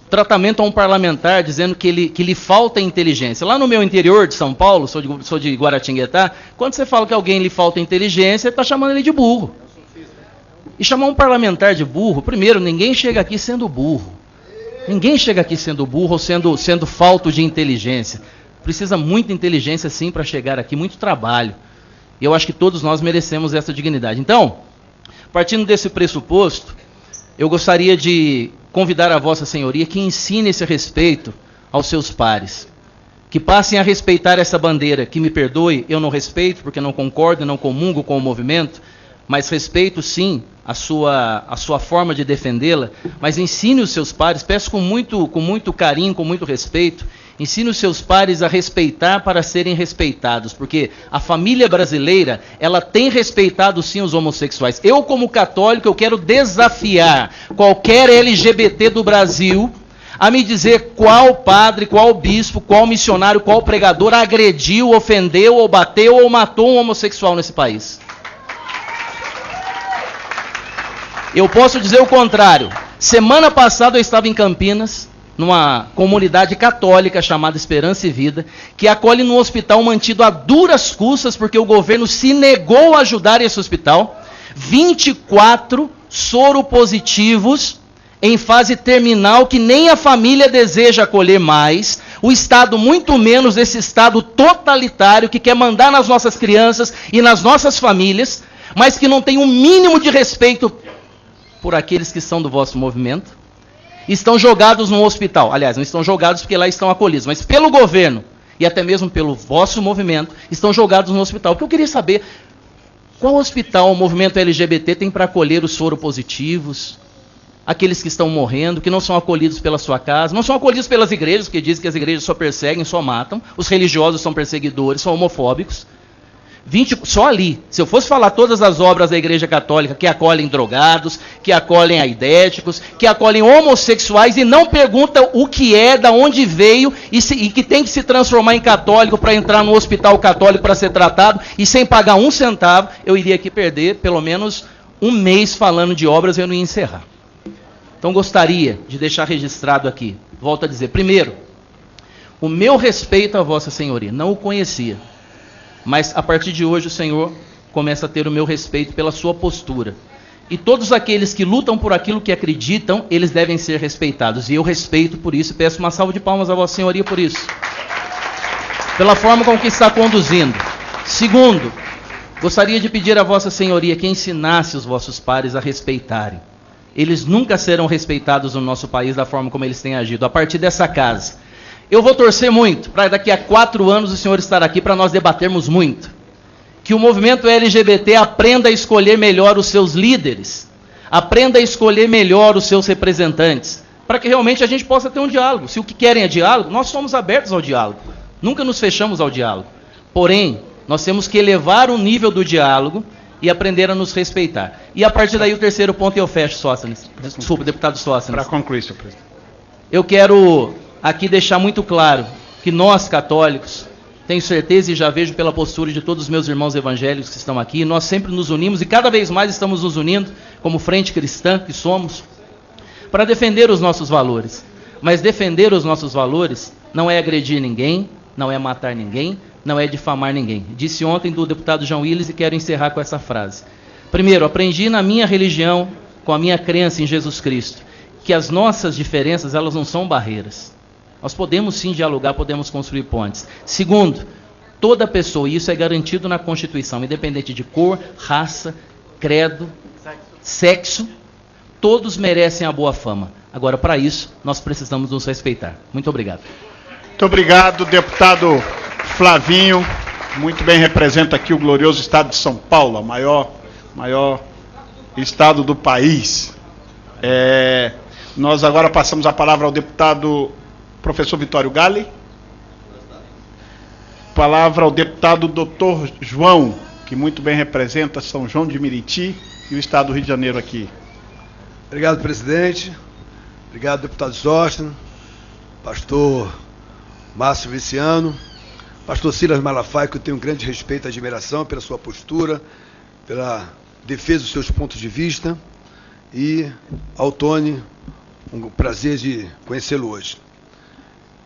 S15: tratamento a um parlamentar dizendo que lhe falta inteligência. Lá no meu interior de São Paulo, sou de Guaratinguetá, quando você fala que alguém lhe falta inteligência, está chamando ele de burro. E chamar um parlamentar de burro, primeiro, ninguém chega aqui sendo burro. Ninguém chega aqui sendo burro ou sendo falto de inteligência. Precisa muita inteligência, sim, para chegar aqui, muito trabalho. E eu acho que todos nós merecemos essa dignidade. Então, partindo desse pressuposto, eu gostaria de convidar a Vossa Senhoria que ensine esse respeito aos seus pares. Que passem a respeitar essa bandeira, que me perdoe, eu não respeito, porque não concordo e não comungo com o movimento, mas respeito sim a sua forma de defendê-la, mas ensine os seus pares, peço com muito carinho, com muito respeito, ensine os seus pares a respeitar para serem respeitados, porque a família brasileira, ela tem respeitado sim os homossexuais. Eu, como católico, eu quero desafiar qualquer LGBT do Brasil a me dizer qual padre, qual bispo, qual missionário, qual pregador agrediu, ofendeu, ou bateu, ou matou um homossexual nesse país. Eu posso dizer o contrário. Semana passada eu estava em Campinas, numa comunidade católica chamada Esperança e Vida, que acolhe num hospital mantido a duras custas, porque o governo se negou a ajudar esse hospital. 24 soropositivos em fase terminal, que nem a família deseja acolher mais. O Estado, muito menos esse Estado totalitário, que quer mandar nas nossas crianças e nas nossas famílias, mas que não tem um mínimo de respeito por aqueles que são do vosso movimento, estão jogados num hospital. Aliás, não estão jogados porque lá estão acolhidos, mas pelo governo e até mesmo pelo vosso movimento, estão jogados no hospital. Porque eu queria saber qual hospital o movimento LGBT tem para acolher os soropositivos, aqueles que estão morrendo, que não são acolhidos pela sua casa, não são acolhidos pelas igrejas, que dizem que as igrejas só perseguem, só matam, os religiosos são perseguidores, são homofóbicos. Só ali, se eu fosse falar todas as obras da Igreja Católica que acolhem drogados, que acolhem aidéticos, que acolhem homossexuais e não perguntam o que é, da onde veio e que tem que se transformar em católico para entrar no hospital católico para ser tratado e sem pagar um centavo, eu iria aqui perder pelo menos um mês falando de obras e eu não ia encerrar. Então gostaria de deixar registrado aqui, volto a dizer, primeiro, o meu respeito à Vossa Senhoria, não o conhecia. Mas a partir de hoje o Senhor começa a ter o meu respeito pela sua postura. E todos aqueles que lutam por aquilo que acreditam, eles devem ser respeitados. E eu respeito por isso, peço uma salva de palmas à Vossa Senhoria por isso. Pela forma com que está conduzindo. Segundo, gostaria de pedir à Vossa Senhoria que ensinasse os vossos pares a respeitarem. Eles nunca serão respeitados no nosso país da forma como eles têm agido. A partir dessa casa. Eu vou torcer muito para daqui a 4 anos o senhor estar aqui para nós debatermos muito. Que o movimento LGBT aprenda a escolher melhor os seus líderes, aprenda a escolher melhor os seus representantes, para que realmente a gente possa ter um diálogo. Se o que querem é diálogo, nós somos abertos ao diálogo. Nunca nos fechamos ao diálogo. Porém, nós temos que elevar o nível do diálogo e aprender a nos respeitar. E a partir daí o terceiro ponto eu fecho, Sóstenes. Desculpa, deputado Sóstenes.
S5: Para concluir, senhor presidente.
S15: Eu quero aqui deixar muito claro que nós, católicos, tenho certeza e já vejo pela postura de todos os meus irmãos evangélicos que estão aqui, nós sempre nos unimos e cada vez mais estamos nos unindo, como frente cristã que somos, para defender os nossos valores. Mas defender os nossos valores não é agredir ninguém, não é matar ninguém, não é difamar ninguém. Disse ontem do deputado João Willis e quero encerrar com essa frase. Primeiro, aprendi na minha religião, com a minha crença em Jesus Cristo, que as nossas diferenças, elas não são barreiras. Nós podemos sim dialogar, podemos construir pontes. Segundo, toda pessoa, e isso é garantido na Constituição, independente de cor, raça, credo, sexo, Todos merecem a boa fama. Agora, para isso, nós precisamos nos respeitar. Muito obrigado.
S5: Muito obrigado, deputado Flavinho. Muito bem representa aqui o glorioso estado de São Paulo, maior estado do país. Nós agora passamos a palavra ao deputado professor Vitório Galli. Palavra ao deputado Dr. João, que muito bem representa São João de Meriti e o estado do Rio de Janeiro aqui.
S16: Obrigado, presidente. Obrigado, deputado Sóstenes, pastor Márcio Viciano, pastor Silas Malafaia, que eu tenho um grande respeito e admiração pela sua postura, pela defesa dos seus pontos de vista, e ao Tony, um prazer de conhecê-lo hoje.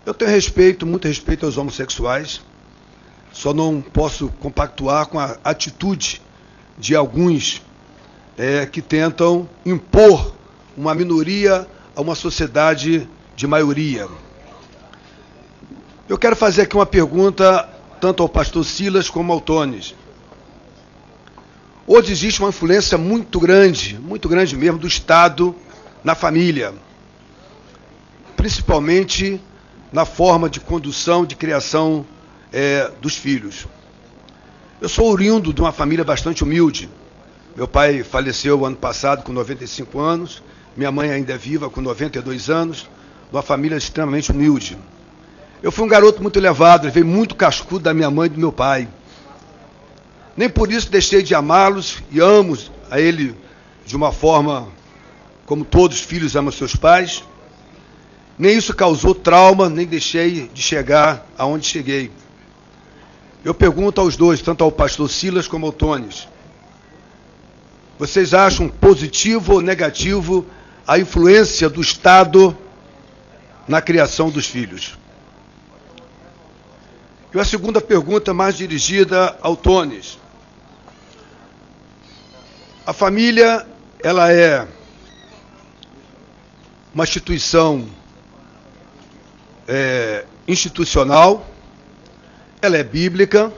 S16: Eu tenho respeito, muito respeito aos homossexuais, só não posso compactuar com a atitude de alguns que tentam impor uma minoria a uma sociedade de maioria. Eu quero fazer aqui uma pergunta tanto ao pastor Silas como ao Tony. Hoje existe uma influência muito grande mesmo, do Estado na família, principalmente na forma de condução, de criação dos filhos. Eu sou oriundo de uma família bastante humilde. Meu pai faleceu ano passado com 95 anos, minha mãe ainda é viva com 92 anos, uma família extremamente humilde. Eu fui um garoto muito elevado, levei muito cascudo da minha mãe e do meu pai. Nem por isso deixei de amá-los e amo a ele de uma forma como todos os filhos amam seus pais. Nem isso causou trauma, nem deixei de chegar aonde cheguei. Eu pergunto aos dois, tanto ao pastor Silas como ao Tony, vocês acham positivo ou negativo a influência do Estado na criação dos filhos? E a segunda pergunta, mais dirigida ao Tony. A família, ela é uma instituição institucional, ela é bíblica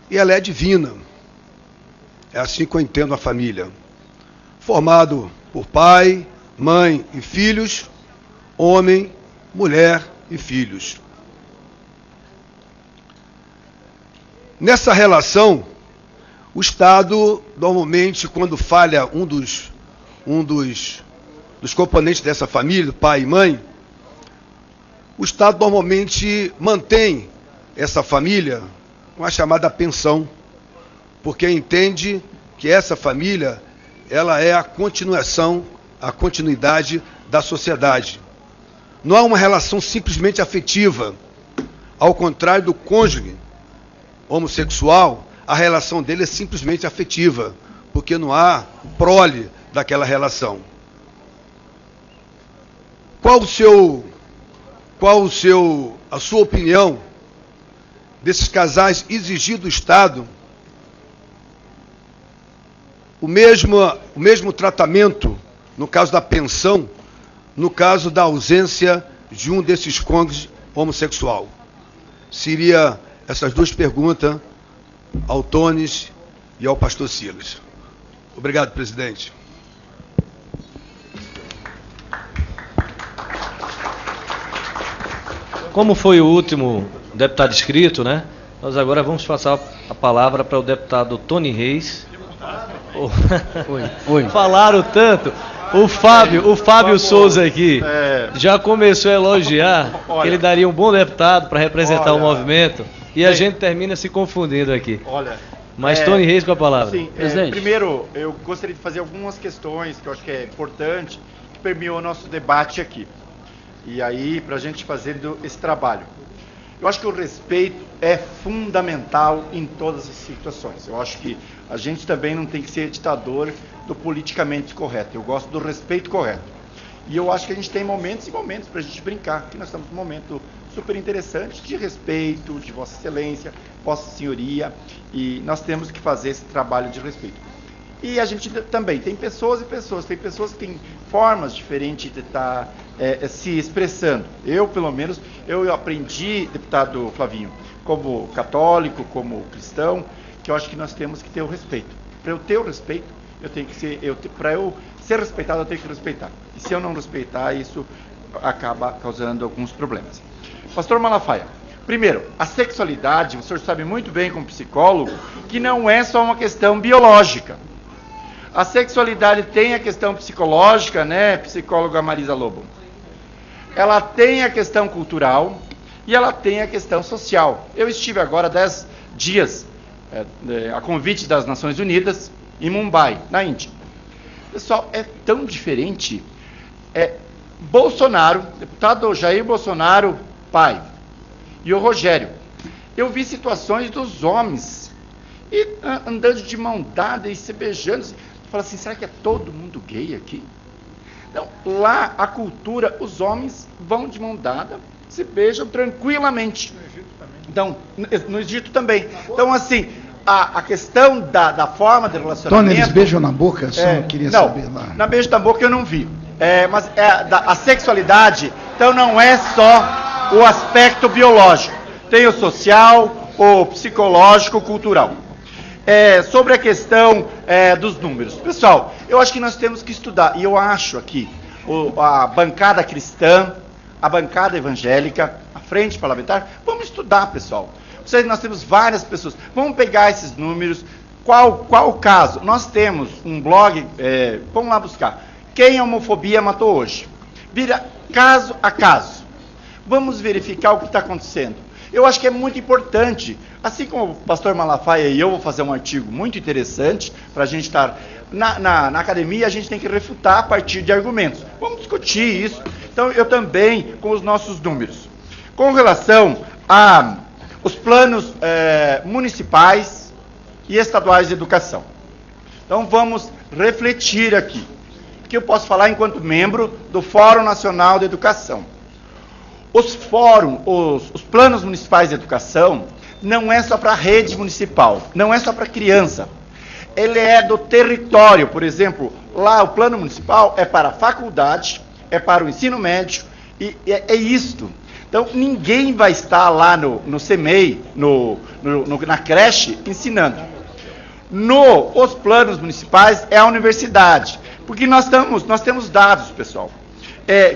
S16: e ela é divina. É assim que eu entendo a família. Formado por pai, mãe e filhos, homem, mulher e filhos. Nessa relação, o Estado, normalmente, quando falha um dos componentes dessa família, pai e mãe, o Estado normalmente mantém essa família com a chamada pensão, porque entende que essa família ela é a continuidade da sociedade. Não há uma relação simplesmente afetiva. Ao contrário do cônjuge homossexual, a relação dele é simplesmente afetiva, porque não há prole daquela relação. Qual a sua opinião desses casais exigir do Estado o mesmo tratamento, no caso da pensão, no caso da ausência de um desses cônjuges homossexual? Seria essas duas perguntas ao Tony e ao pastor Silas. Obrigado, presidente.
S2: Como foi o último deputado inscrito, né? Nós agora vamos passar a palavra para o deputado Tony Reis. Oi. Falaram tanto. O Fábio Souza aqui já começou a elogiar que ele daria um bom deputado para representar o movimento e a gente termina se confundindo aqui. Mas Tony Reis com a palavra.
S9: Sim, primeiro, eu gostaria de fazer algumas questões que eu acho que é importante, que permeou o nosso debate aqui. E aí, para a gente fazer esse trabalho. Eu acho que o respeito é fundamental em todas as situações. Eu acho que a gente também não tem que ser ditador do politicamente correto. Eu gosto do respeito correto. E eu acho que a gente tem momentos e momentos para a gente brincar, que nós estamos num momento super interessante de respeito, de Vossa Excelência, Vossa Senhoria, e nós temos que fazer esse trabalho de respeito. E a gente também tem pessoas e pessoas, tem pessoas que têm formas diferentes de estar se expressando. Eu, pelo menos, eu aprendi, deputado Flavinho, como católico, como cristão, que eu acho que nós temos que ter o respeito. Para eu ter o respeito, eu tenho que ser, para eu ser respeitado, eu tenho que respeitar. E se eu não respeitar, isso acaba causando alguns problemas. Pastor Malafaia, primeiro, a sexualidade, o senhor sabe muito bem como psicólogo, que não é só uma questão biológica. A sexualidade tem a questão psicológica, né, psicóloga Marisa Lobo? Ela tem a questão cultural e ela tem a questão social. Eu estive agora 10 dias, a convite das Nações Unidas, em Mumbai, na Índia. Pessoal, é tão diferente. Bolsonaro, deputado Jair Bolsonaro, pai, e o Rogério. Eu vi situações dos homens andando de mão dada e se beijando. Fala assim, será que é todo mundo gay aqui? Então, lá, a cultura, os homens vão de mão dada, se beijam tranquilamente. Então, no Egito também. Então, assim, a questão da forma de relacionamento...
S8: Tony, eles beijam na boca? Só queria saber lá.
S9: Na beijo na boca eu não vi. Mas a sexualidade, então não é só o aspecto biológico. Tem o social, o psicológico, o cultural. Sobre a questão dos números. Pessoal, eu acho que nós temos que estudar, e eu acho aqui, a bancada cristã, a bancada evangélica, a frente parlamentar, vamos estudar, pessoal. Nós temos várias pessoas, vamos pegar esses números, qual o caso? Nós temos um blog, vamos lá buscar, quem a homofobia matou hoje? Vira caso a caso. Vamos verificar o que está acontecendo. Eu acho que é muito importante, assim como o pastor Malafaia e eu vou fazer um artigo muito interessante, para a gente estar na academia, a gente tem que refutar a partir de argumentos. Vamos discutir isso. Então, eu também, com os nossos números. Com relação aos planos municipais e estaduais de educação. Então, vamos refletir aqui. O que eu posso falar enquanto membro do Fórum Nacional de Educação? Os planos municipais de educação, não é só para a rede municipal, não é só para criança. Ele é do território, por exemplo, lá o plano municipal é para a faculdade, é para o ensino médio, e é isto. Então, ninguém vai estar lá no CEMEI, na creche, ensinando. Os planos municipais é a universidade, porque nós temos dados, pessoal.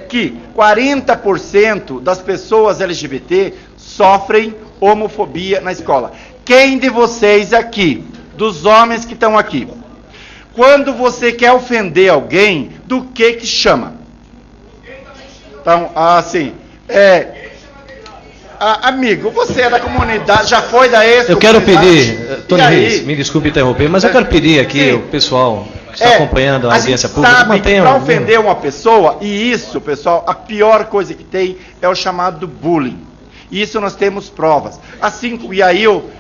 S9: Que 40% das pessoas LGBT sofrem homofobia na escola. Quem de vocês aqui, dos homens que estão aqui, quando você quer ofender alguém, do que chama? Então, assim, amigo, você é da comunidade, já foi da ex-comunidade?
S2: Eu quero pedir, Tony Reis, me desculpe interromper, mas eu quero pedir aqui o pessoal que está acompanhando a audiência pública, mantenham...
S9: Para ofender uma pessoa, e isso, pessoal, a pior coisa que tem é o chamado bullying. E isso nós temos provas. Assim, e aí eu,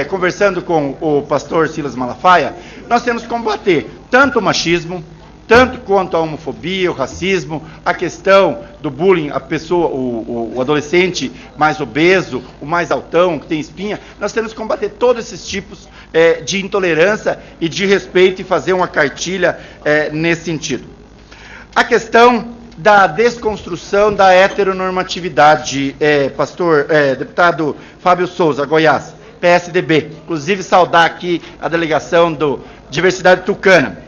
S9: conversando com o pastor Silas Malafaia, nós temos que combater tanto o machismo, tanto quanto a homofobia, o racismo, a questão do bullying, a pessoa, o adolescente mais obeso, o mais altão, que tem espinha, nós temos que combater todos esses tipos de intolerância e de respeito e fazer uma cartilha nesse sentido. A questão da desconstrução da heteronormatividade, deputado Fábio Souza, Goiás, PSDB, inclusive saudar aqui a delegação do Diversidade Tucana.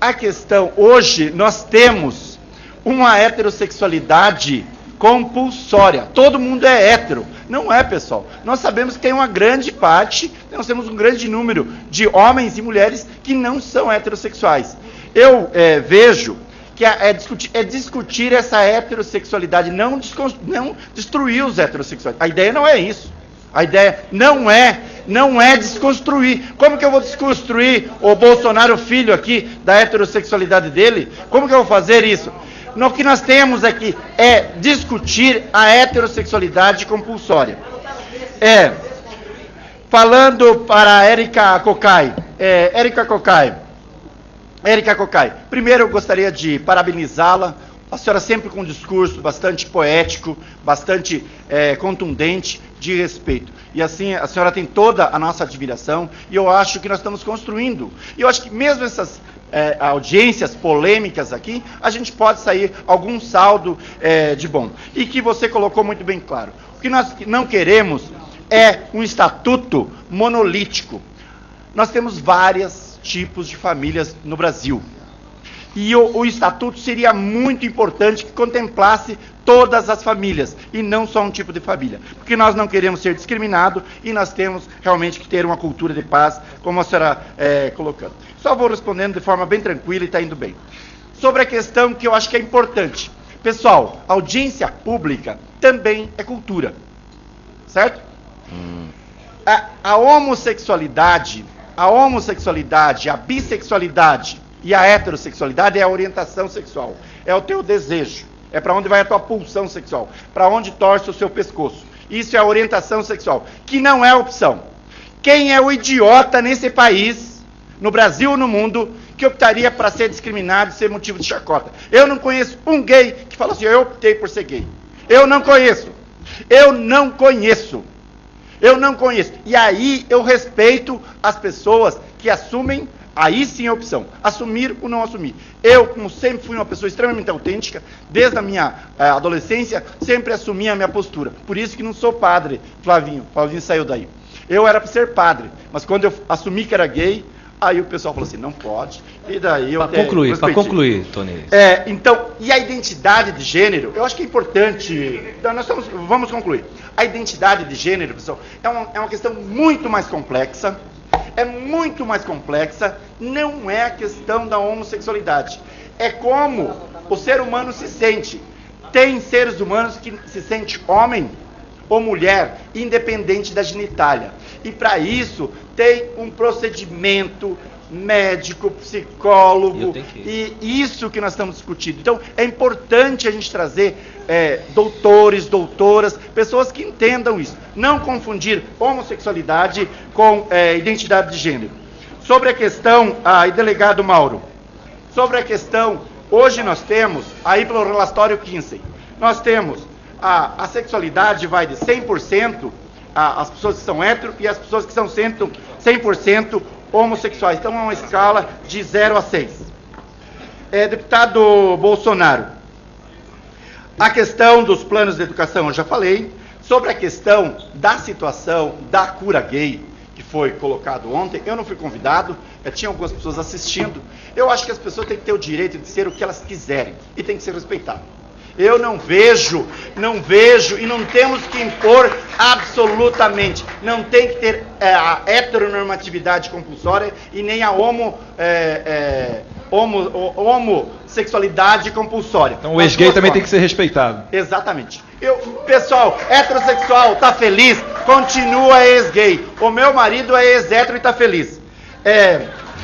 S9: A questão, hoje nós temos uma heterossexualidade compulsória, todo mundo é hétero, não é, pessoal, nós sabemos que tem uma grande parte, nós temos um grande número de homens e mulheres que não são heterossexuais. Eu vejo que é discutir essa heterossexualidade, não destruir os heterossexuais, a ideia não é isso. A ideia não é desconstruir. Como que eu vou desconstruir o Bolsonaro filho aqui, da heterossexualidade dele? Como que eu vou fazer isso? O que nós temos aqui é discutir a heterossexualidade compulsória. Falando para a Érica Cocai. Érica Cocai, primeiro eu gostaria de parabenizá-la. A senhora sempre com um discurso bastante poético, bastante contundente, de respeito. E assim, a senhora tem toda a nossa admiração, e eu acho que nós estamos construindo. E eu acho que mesmo essas audiências polêmicas aqui, a gente pode sair algum saldo de bom. E que você colocou muito bem claro. O que nós não queremos é um estatuto monolítico. Nós temos vários tipos de famílias no Brasil. E o estatuto seria muito importante que contemplasse todas as famílias, e não só um tipo de família. Porque nós não queremos ser discriminados, e nós temos realmente que ter uma cultura de paz, como a senhora colocando. Só vou respondendo de forma bem tranquila e está indo bem. Sobre a questão que eu acho que é importante. Pessoal, audiência pública também é cultura. Certo? A homossexualidade, a bissexualidade e a heterossexualidade é a orientação sexual. É o teu desejo. É para onde vai a tua pulsão sexual. Para onde torce o seu pescoço. Isso é a orientação sexual. Que não é opção. Quem é o idiota nesse país, no Brasil ou no mundo, que optaria para ser discriminado e ser motivo de chacota? Eu não conheço um gay que fala assim, eu optei por ser gay. Eu não conheço. E aí eu respeito as pessoas que assumem, aí sim a opção, assumir ou não assumir. Eu, como sempre fui uma pessoa extremamente autêntica, desde a minha adolescência, sempre assumi a minha postura. Por isso que não sou padre, Flavinho saiu daí. Eu era para ser padre, mas quando eu assumi que era gay, aí o pessoal falou assim, não pode. E daí eu
S2: Para concluir, Tony.
S9: Então, e a identidade de gênero, eu acho que é importante, vamos concluir. A identidade de gênero, pessoal, é uma questão muito mais complexa, não é a questão da homossexualidade. É como o ser humano se sente. Tem seres humanos que se sente homem ou mulher, independente da genitália. E para isso tem um procedimento médico, psicólogo, e isso que nós estamos discutindo. Então, é importante a gente trazer doutores, doutoras, pessoas que entendam isso. Não confundir homossexualidade com identidade de gênero. Sobre a questão, e delegado Mauro, sobre a questão, hoje nós temos, aí pelo relatório Kinsey, nós temos a sexualidade vai de 100%, as pessoas que são hétero e as pessoas que são 100% homossexuais. Então é uma escala de 0 a 6. Deputado Bolsonaro, a questão dos planos de educação eu já falei. Sobre a questão da situação da cura gay, que foi colocado ontem, eu não fui convidado, tinha algumas pessoas assistindo. Eu acho que as pessoas têm que ter o direito de ser o que elas quiserem e tem que ser respeitado. Eu não vejo e não temos que impor absolutamente. Não tem que ter a heteronormatividade compulsória e nem a homossexualidade compulsória.
S14: Então o ex-gay também tem que ser respeitado.
S9: Exatamente. Pessoal, heterossexual, tá feliz? Continua ex-gay. O meu marido é ex-hétero e tá feliz.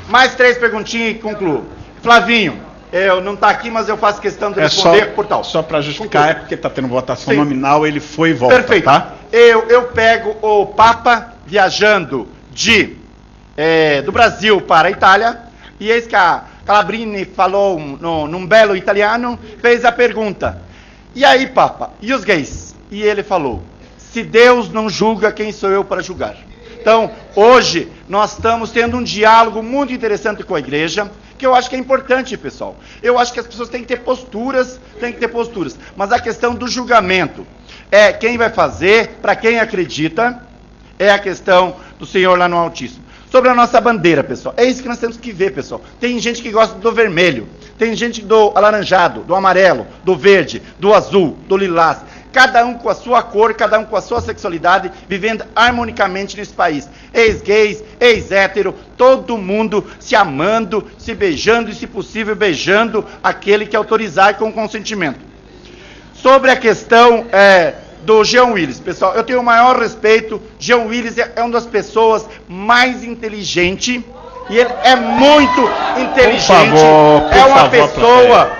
S9: Mais 3 perguntinhas e concluo. Flavinho. Não está aqui, mas eu faço questão de responder por tal.
S5: Só para justificar, porque está tendo votação nominal, ele foi e volta,
S9: perfeito.
S5: Tá?
S9: Eu pego o Papa viajando do Brasil para a Itália, e eis que a Calabrini falou num belo italiano, fez a pergunta, e aí, Papa, e os gays? E ele falou, se Deus não julga, quem sou eu para julgar? Então, hoje, nós estamos tendo um diálogo muito interessante com a igreja, que eu acho que é importante, pessoal. Eu acho que as pessoas têm que ter posturas, mas a questão do julgamento é quem vai fazer, para quem acredita, é a questão do Senhor lá no Altíssimo. Sobre a nossa bandeira, pessoal, é isso que nós temos que ver, pessoal. Tem gente que gosta do vermelho, tem gente do alaranjado, do amarelo, do verde, do azul, do lilás. Cada um com a sua cor, cada um com a sua sexualidade, vivendo harmonicamente nesse país. Ex-gays, ex-hétero, todo mundo se amando, se beijando e, se possível, beijando aquele que autorizar com consentimento. Sobre a questão do Jean Willis, pessoal, eu tenho o maior respeito. Jean Willis é uma das pessoas mais inteligentes, e ele é muito inteligente. É uma pessoa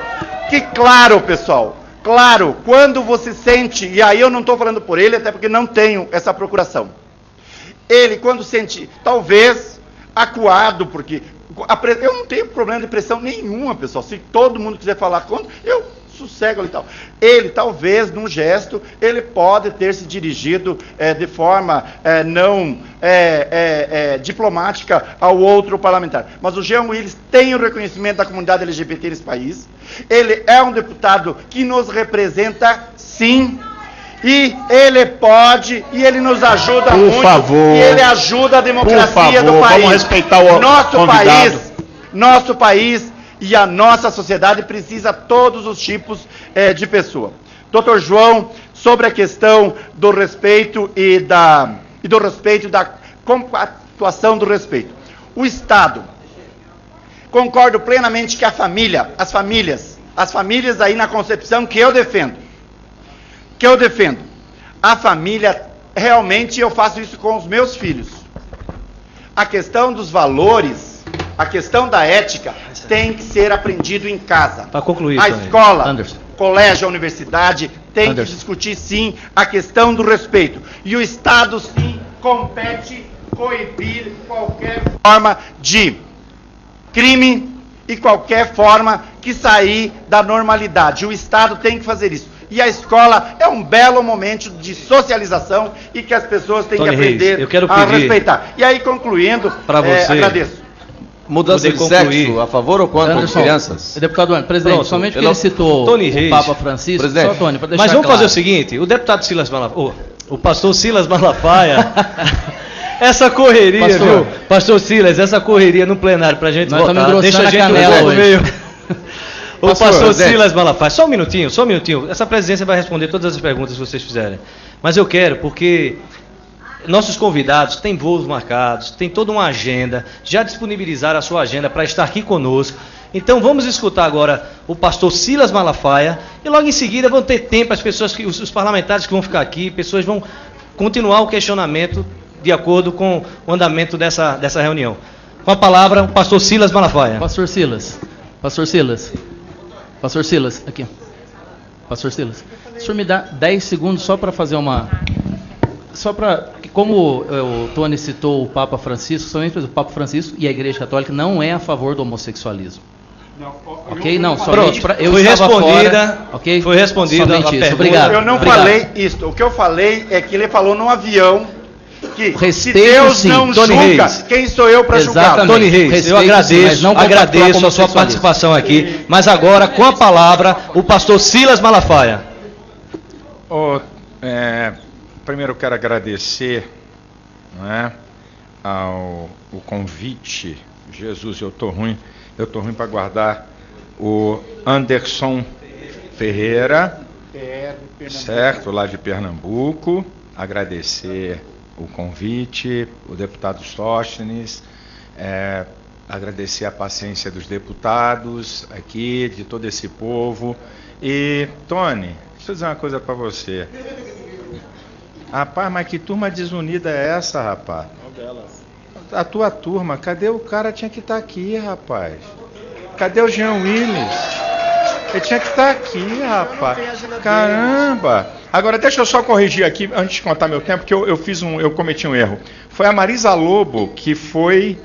S9: que, claro, pessoal, claro, quando você sente, e aí eu não estou falando por ele, até porque não tenho essa procuração. Ele, quando sente, talvez, acuado, porque eu não tenho problema de pressão nenhuma, pessoal. Se todo mundo quiser falar contra, eu sossego ali e tal. Ele, talvez, num gesto, ele pode ter se dirigido de forma não diplomática ao outro parlamentar. Mas o Jean Willis tem o reconhecimento da comunidade LGBT nesse país. Ele é um deputado que nos representa, sim. E ele pode, e ele nos ajuda muito.
S5: Por favor.
S9: E ele ajuda a democracia do país.
S5: Vamos respeitar o convidado.
S9: Nosso país e a nossa sociedade precisa todos os tipos de pessoa. Dr. João, sobre a questão do respeito e do respeito da compactuação do respeito. O Estado, concordo plenamente que as famílias aí na concepção que eu defendo, a família, realmente eu faço isso com os meus filhos. A questão dos valores, a questão da ética, tem que ser aprendido em casa.
S2: Para concluir,
S9: a escola, colégio, a universidade, tem que discutir sim a questão do respeito. E o Estado sim compete coibir qualquer forma de crime e qualquer forma que sair da normalidade. O Estado tem que fazer isso. E a escola é um belo momento de socialização e que as pessoas têm
S2: Tony
S9: que aprender
S2: Reis, eu quero
S9: a
S2: pedir
S9: respeitar. E aí, concluindo,
S2: agradeço.
S13: Mudança de sexo, a favor ou contra as crianças?
S15: Deputado Anderson, presidente,
S2: Pronto,
S15: somente que ele citou
S2: Tony
S15: o
S2: Reis.
S15: Papa Francisco,
S13: Presidente.
S15: só, Tony, para deixar
S2: Mas vamos
S15: claro.
S2: fazer o seguinte, o deputado Silas Malafaia, o pastor Silas Malafaia, essa correria, viu? Pastor Silas, essa correria no plenário pra gente
S15: Nós
S2: votar,
S15: estamos
S2: deixa a gente
S15: canela
S2: no
S15: hoje.
S2: meio. O pastor
S13: presidente.
S2: Silas Malafaia, só um minutinho. Essa presidência vai responder todas as perguntas que vocês fizerem. Mas eu quero, porque nossos convidados têm voos marcados, tem toda uma agenda, já disponibilizaram a sua agenda para estar aqui conosco. Então vamos escutar agora o pastor Silas Malafaia e logo em seguida vão ter tempo as pessoas, os parlamentares que vão ficar aqui, pessoas vão continuar o questionamento de acordo com o andamento dessa reunião. Com a palavra, o pastor Silas Malafaia.
S15: Pastor Silas, aqui. Pastor Silas, o senhor me dá 10 segundos só para fazer como o Tony citou o Papa Francisco, somente o Papa Francisco e a Igreja Católica não é a favor do homossexualismo. Ok? Não, somente para...
S2: Foi respondida,
S15: ok?
S2: Foi respondida
S15: somente
S2: a
S15: isso.
S2: pergunta.
S15: Obrigado.
S9: Eu não
S15: Obrigado.
S9: falei isso. O que eu falei é que ele falou num avião que se
S15: Respeito,
S9: Deus
S15: sim.
S9: não
S2: Tony
S9: julga,
S2: Reis.
S9: quem sou eu para julgar?
S15: Exatamente.
S2: Tony Reis,
S15: Respeito,
S2: eu
S15: sim,
S2: agradeço,
S15: mas não compactuar com
S2: agradeço a sua
S15: homossexualismo.
S2: participação aqui, mas agora com a palavra o pastor Silas Malafaia.
S11: Primeiro eu quero agradecer, não é, o convite. Jesus, eu estou ruim para guardar o Anderson Ferreira, certo, lá de Pernambuco, agradecer o convite, o deputado Sóstenes, agradecer a paciência dos deputados aqui, de todo esse povo. E, Tony, deixa eu dizer uma coisa para você. Rapaz, mas que turma desunida é essa, rapaz? A tua turma, cadê o cara? Tinha que estar aqui, rapaz. Cadê o Jean Willis? Ele tinha que estar aqui, rapaz. Caramba! Agora, deixa eu só corrigir aqui, antes de contar meu tempo, que eu cometi um erro. Foi a Marisa Lobo que foi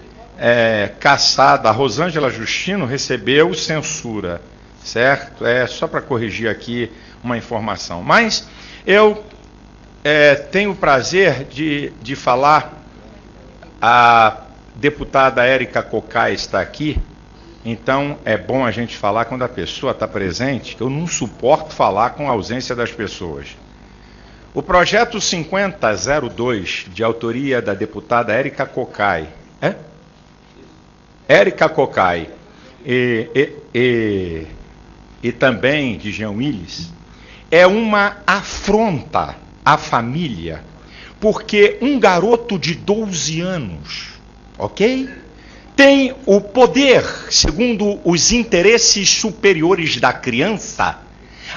S11: caçada. A Rosângela Justino recebeu censura, certo? Só para corrigir aqui uma informação. Mas eu tenho o prazer de falar. A deputada Érica Cocai está aqui, então é bom a gente falar quando a pessoa está presente, que eu não suporto falar com a ausência das pessoas. O projeto 5002, de autoria da deputada Érica Cocai, Érica Cocai e também de Jean Willis, é uma afronta à família, porque um garoto de 12 anos, ok? Tem o poder, segundo os interesses superiores da criança,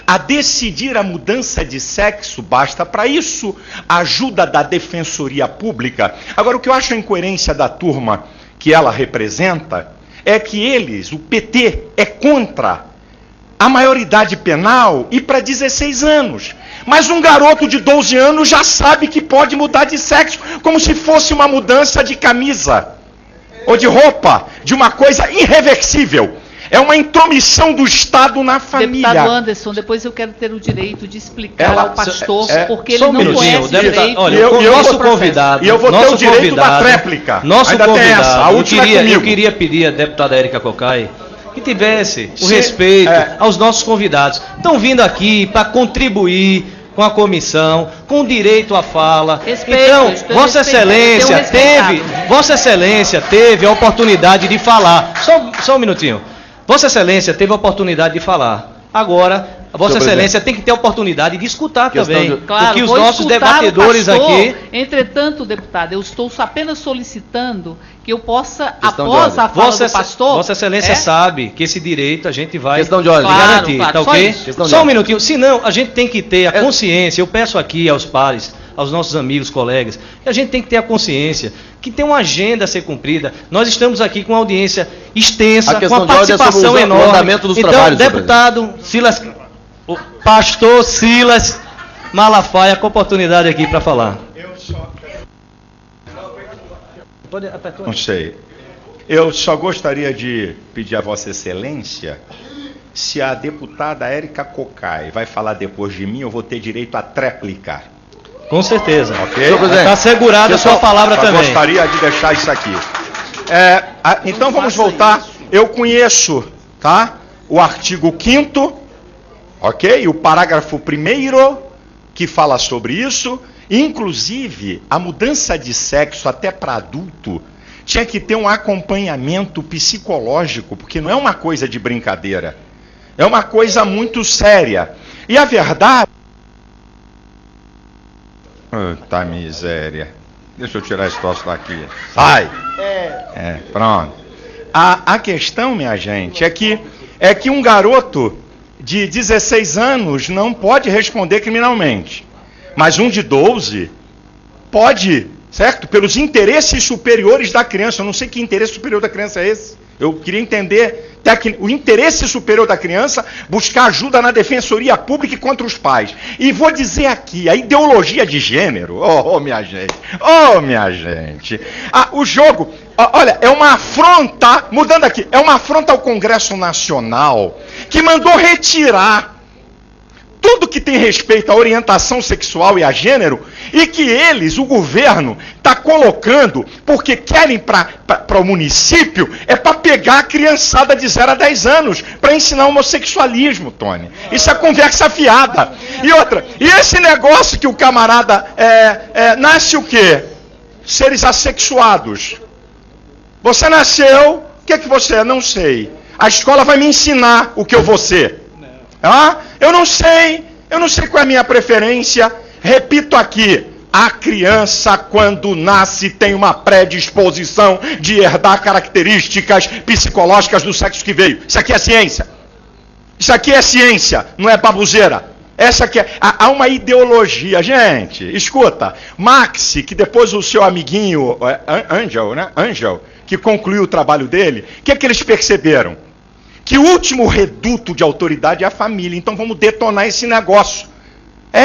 S11: a decidir a mudança de sexo. Basta para isso a ajuda da Defensoria Pública. Agora, o que eu acho a incoerência da turma que ela representa é que eles, o PT, é contra a maioridade penal e para 16 anos. Mas um garoto de 12 anos já sabe que pode mudar de sexo, como se fosse uma mudança de camisa ou de roupa, de uma coisa irreversível. É uma intromissão do Estado na família.
S12: Deputado Anderson, depois eu quero ter o direito de explicar ao pastor, porque ele
S2: só um
S12: não
S2: minutinho,
S12: conhece direito.
S2: Olha, o nosso convidado...
S9: E eu vou ter o direito da tréplica.
S2: Nosso
S9: Ainda
S2: convidado,
S9: tem essa, a última
S2: eu queria pedir à deputada Érica Cocai que tivesse o respeito aos nossos convidados. Estão vindo aqui para contribuir com a comissão, com direito à fala.
S12: Respeito,
S2: então,
S12: estou
S2: Vossa
S12: respeitando,
S2: Vossa Excelência teve a oportunidade de falar. Só um minutinho. Vossa Excelência teve a oportunidade de falar. Agora, Vossa Excelência tem que ter a oportunidade de escutar também.
S12: Claro,
S2: porque os nossos debatedores
S12: pastor,
S2: aqui...
S12: Entretanto, deputado, eu estou apenas solicitando que eu possa,
S2: Questão
S12: após a fala do pastor...
S2: Vossa Excelência sabe que esse direito a gente vai
S12: garantir,
S2: tá ok? Só um minutinho. Senão, a gente tem que ter a consciência, eu peço aqui aos pares, aos nossos amigos, colegas, que a gente tem que ter a consciência que tem uma agenda a ser cumprida. Nós estamos aqui com uma audiência extensa, com uma participação enorme. Então, deputado Silas, o pastor Silas Malafaia, com a oportunidade aqui para falar.
S11: Não sei. Eu só gostaria de pedir a Vossa Excelência se a deputada Érica Cocai vai falar depois de mim, eu vou ter direito a tréplica.
S2: Com certeza.
S11: Ok?
S2: Está assegurada a sua palavra também.
S11: Gostaria de deixar isso aqui. Então vamos voltar. Eu conheço, tá? O artigo 5º, ok? O parágrafo 1º, que fala sobre isso. Inclusive, a mudança de sexo até para adulto tinha que ter um acompanhamento psicológico, porque não é uma coisa de brincadeira. É uma coisa muito séria. E a verdade... Puta miséria. Deixa eu tirar esse troço daqui. Sai! Pronto. A questão, minha gente, é que um garoto de 16 anos não pode responder criminalmente. Mas um de 12 pode, certo? Pelos interesses superiores da criança. Eu não sei que interesse superior da criança é esse. Eu queria entender o interesse superior da criança, buscar ajuda na defensoria pública e contra os pais. E vou dizer aqui, a ideologia de gênero, minha gente, o jogo, olha, é uma afronta, mudando aqui, é uma afronta ao Congresso Nacional, que mandou retirar tudo que tem respeito à orientação sexual e a gênero, e que eles, o governo, está colocando, porque querem para o município, é para pegar a criançada de 0 a 10 anos, para ensinar homossexualismo, Tony. Isso é conversa fiada. E outra, e esse negócio que o camarada nasce o quê? Seres assexuados. Você nasceu, o que é que você é? Não sei. A escola vai me ensinar o que eu vou ser. Eu não sei qual é a minha preferência. Repito aqui, a criança quando nasce tem uma predisposição de herdar características psicológicas do sexo que veio. Isso aqui é ciência. Isso aqui é ciência, não é babuzeira. Essa aqui há uma ideologia, gente. Escuta, Maxi, que depois o seu amiguinho Angel, que concluiu o trabalho dele, o que é que eles perceberam? Que o último reduto de autoridade é a família. Então vamos detonar esse negócio.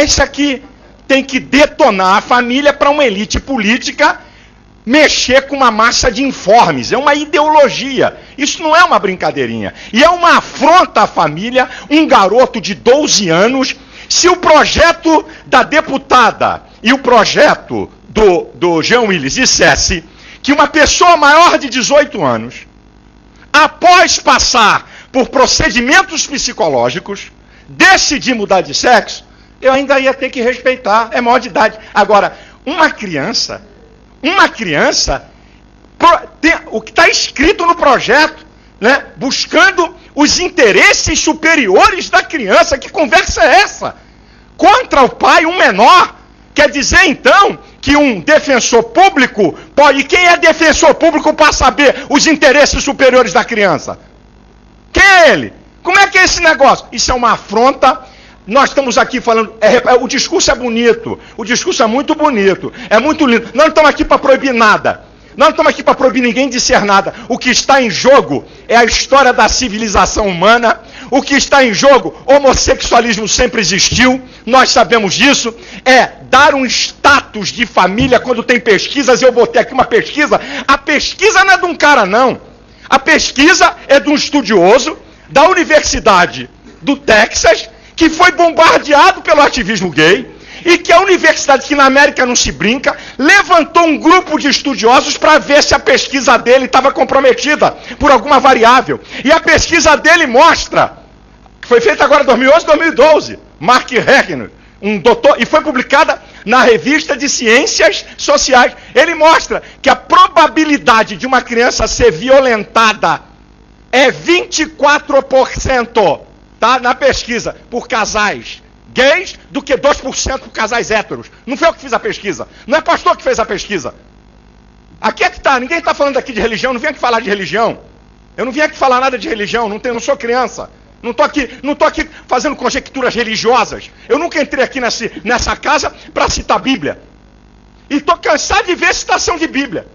S11: Isso aqui tem que detonar a família para uma elite política mexer com uma massa de informes. É uma ideologia. Isso não é uma brincadeirinha. E é uma afronta à família, um garoto de 12 anos. Se o projeto da deputada e o projeto do Jean Willis dissesse que uma pessoa maior de 18 anos, após passar por procedimentos psicológicos, decidir mudar de sexo, eu ainda ia ter que respeitar, é maior de idade. Agora, uma criança, o que está escrito no projeto, né, buscando os interesses superiores da criança, que conversa é essa? Contra o pai, um menor, quer dizer então que um defensor público pode... E quem é defensor público para saber os interesses superiores da criança? Quem é ele? Como é que é esse negócio? Isso é uma afronta. Nós estamos aqui falando... o discurso é bonito. O discurso é muito bonito. É muito lindo. Nós não estamos aqui para proibir nada. Nós não estamos aqui para proibir ninguém de ser nada. O que está em jogo é a história da civilização humana. O que está em jogo, homossexualismo sempre existiu, nós sabemos disso, é dar um status de família quando tem pesquisas. Eu botei aqui uma pesquisa. A pesquisa não é de um cara, não. A pesquisa é de um estudioso da Universidade do Texas, que foi bombardeado pelo ativismo gay, e que a universidade, que na América não se brinca, levantou um grupo de estudiosos para ver se a pesquisa dele estava comprometida por alguma variável. E a pesquisa dele mostra, que foi feita agora em 2011, 2012, Mark Regner,
S9: um doutor, e foi publicada na revista de Ciências Sociais. Ele mostra que a probabilidade de uma criança ser violentada é 24%, tá? Na pesquisa, por casais gays, do que 2% por casais héteros. Não foi eu que fiz a pesquisa. Não é pastor que fez a pesquisa. Aqui é que tá, ninguém está falando aqui de religião, não vem aqui falar de religião. Eu não vim aqui falar nada de religião, não sou criança. Não estou aqui fazendo conjecturas religiosas. Eu nunca entrei aqui nessa casa para citar Bíblia. E estou cansado de ver citação de Bíblia.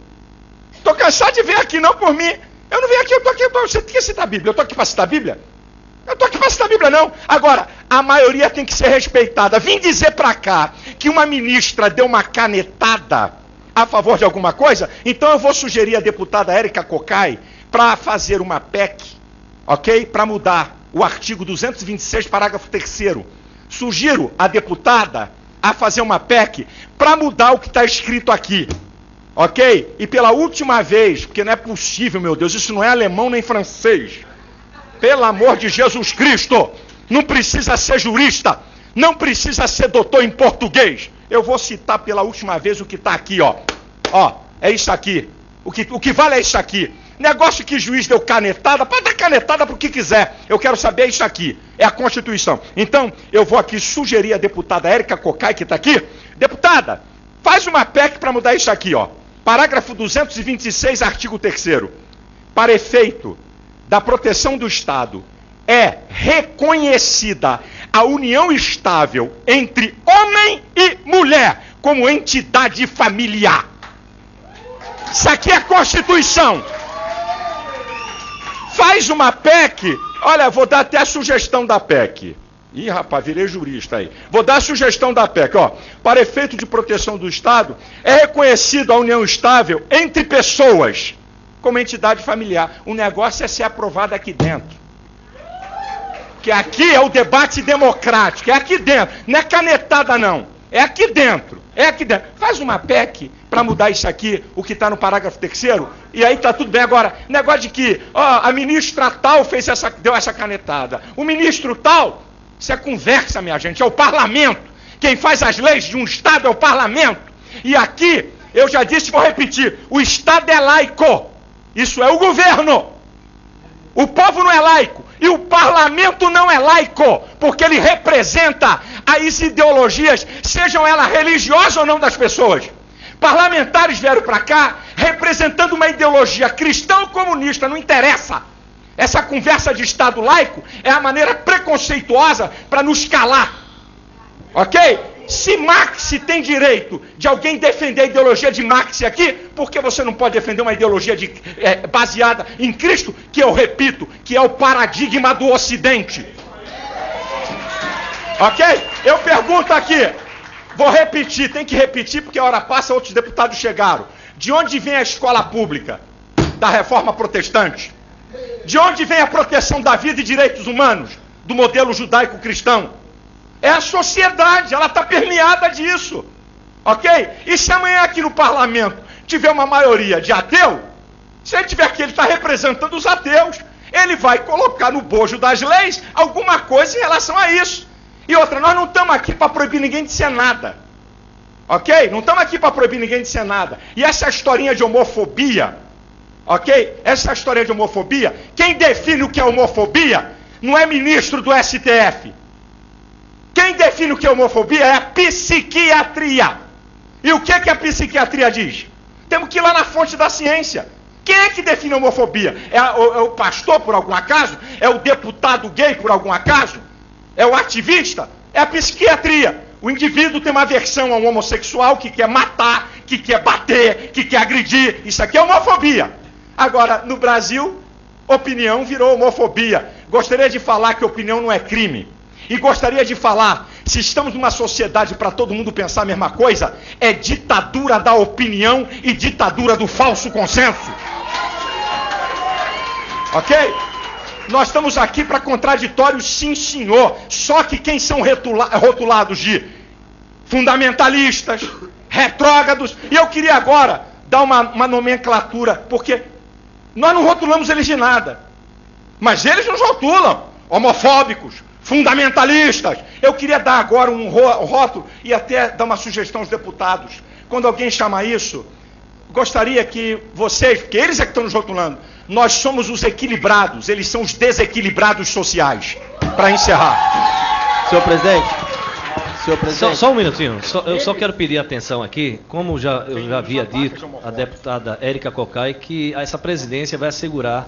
S9: Estou cansado de ver aqui, não por mim. Eu não vim aqui, eu estou aqui, você tem que citar Bíblia. Eu estou aqui para citar Bíblia? Eu estou aqui para citar Bíblia, não. Agora, a maioria tem que ser respeitada. Vim dizer para cá que uma ministra deu uma canetada a favor de alguma coisa, então eu vou sugerir à deputada Érica Cocai para fazer uma PEC, ok? Para mudar o artigo 226, parágrafo 3º. Sugiro à deputada a fazer uma PEC para mudar o que está escrito aqui, ok? E pela última vez, porque não é possível, meu Deus, isso não é alemão nem francês. Pelo amor de Jesus Cristo, não precisa ser jurista, não precisa ser doutor em português. Eu vou citar pela última vez o que está aqui, ó. Ó, é isso aqui. O que vale é isso aqui. Negócio que juiz deu canetada, pode dar canetada para o que quiser. Eu quero saber isso aqui. É a Constituição. Então, eu vou aqui sugerir a deputada Érica Cocai, que está aqui. Deputada, faz uma PEC para mudar isso aqui, ó. Parágrafo 226, artigo 3º. Para efeito da proteção do Estado, é reconhecida a união estável entre homem e mulher como entidade familiar. Isso aqui é Constituição. Faz uma PEC. Olha, vou dar até a sugestão da PEC. Ih, rapaz, virei jurista aí. Vou dar a sugestão da PEC, ó. Para efeito de proteção do Estado, é reconhecido a união estável entre pessoas como entidade familiar. O negócio é ser aprovado aqui dentro. Que aqui é o debate democrático, é aqui dentro. Não é canetada, não. É aqui dentro. É aqui dentro. Faz uma PEC para mudar isso aqui, o que está no parágrafo 3º, e aí tá tudo bem. Agora, negócio de que, ó, a ministra tal deu essa canetada. O ministro tal, isso é conversa, minha gente, é o parlamento. Quem faz as leis de um Estado é o parlamento. E aqui, eu já disse e vou repetir, o Estado é laico. Isso é o governo. O povo não é laico. E o parlamento não é laico, porque ele representa as ideologias, sejam elas religiosas ou não, das pessoas. Parlamentares vieram para cá representando uma ideologia cristã ou comunista, não interessa. Essa conversa de Estado laico é a maneira preconceituosa para nos calar. Ok? Se Marx tem direito de alguém defender a ideologia de Marx aqui, por que você não pode defender uma ideologia baseada em Cristo, que eu repito, que é o paradigma do Ocidente? Ok? Eu pergunto aqui, vou repetir, tem que repetir porque a hora passa, outros deputados chegaram. De onde vem a escola pública? Da reforma protestante. De onde vem a proteção da vida e direitos humanos? Do modelo judaico-cristão. É a sociedade, ela está permeada disso. Ok? E se amanhã aqui no parlamento tiver uma maioria de ateu, se ele tiver aqui, ele está representando os ateus, ele vai colocar no bojo das leis alguma coisa em relação a isso. E outra, nós não estamos aqui para proibir ninguém de ser nada. Ok? Não estamos aqui para proibir ninguém de ser nada. E essa historinha de homofobia, ok? Essa história de homofobia, quem define o que é homofobia não é ministro do STF. Quem define o que é homofobia é a psiquiatria. E o que é que a psiquiatria diz? Temos que ir lá na fonte da ciência. Quem é que define a homofobia? É o pastor, por algum acaso? É o deputado gay, por algum acaso? É o ativista? É a psiquiatria. O indivíduo tem uma aversão a um homossexual que quer matar, que quer bater, que quer agredir. Isso aqui é homofobia. Agora, no Brasil, opinião virou homofobia. Gostaria de falar que opinião não é crime. E gostaria de falar, se estamos numa sociedade para todo mundo pensar a mesma coisa, é ditadura da opinião e ditadura do falso consenso. Ok? Nós estamos aqui para contraditórios, sim senhor. Só que quem são rotulados de fundamentalistas, retrógrados, e eu queria agora dar uma nomenclatura, porque nós não rotulamos eles de nada. Mas eles nos rotulam, homofóbicos, fundamentalistas. Eu queria dar agora um rótulo e até dar uma sugestão aos deputados. Quando alguém chama isso, gostaria que vocês, porque eles é que estão nos rotulando, nós somos os equilibrados, eles são os desequilibrados sociais. Para encerrar.
S10: Senhor presidente.
S2: Só um minutinho. Eu só quero pedir atenção aqui, como eu já havia dito à deputada Érica Cocai, que essa presidência vai assegurar,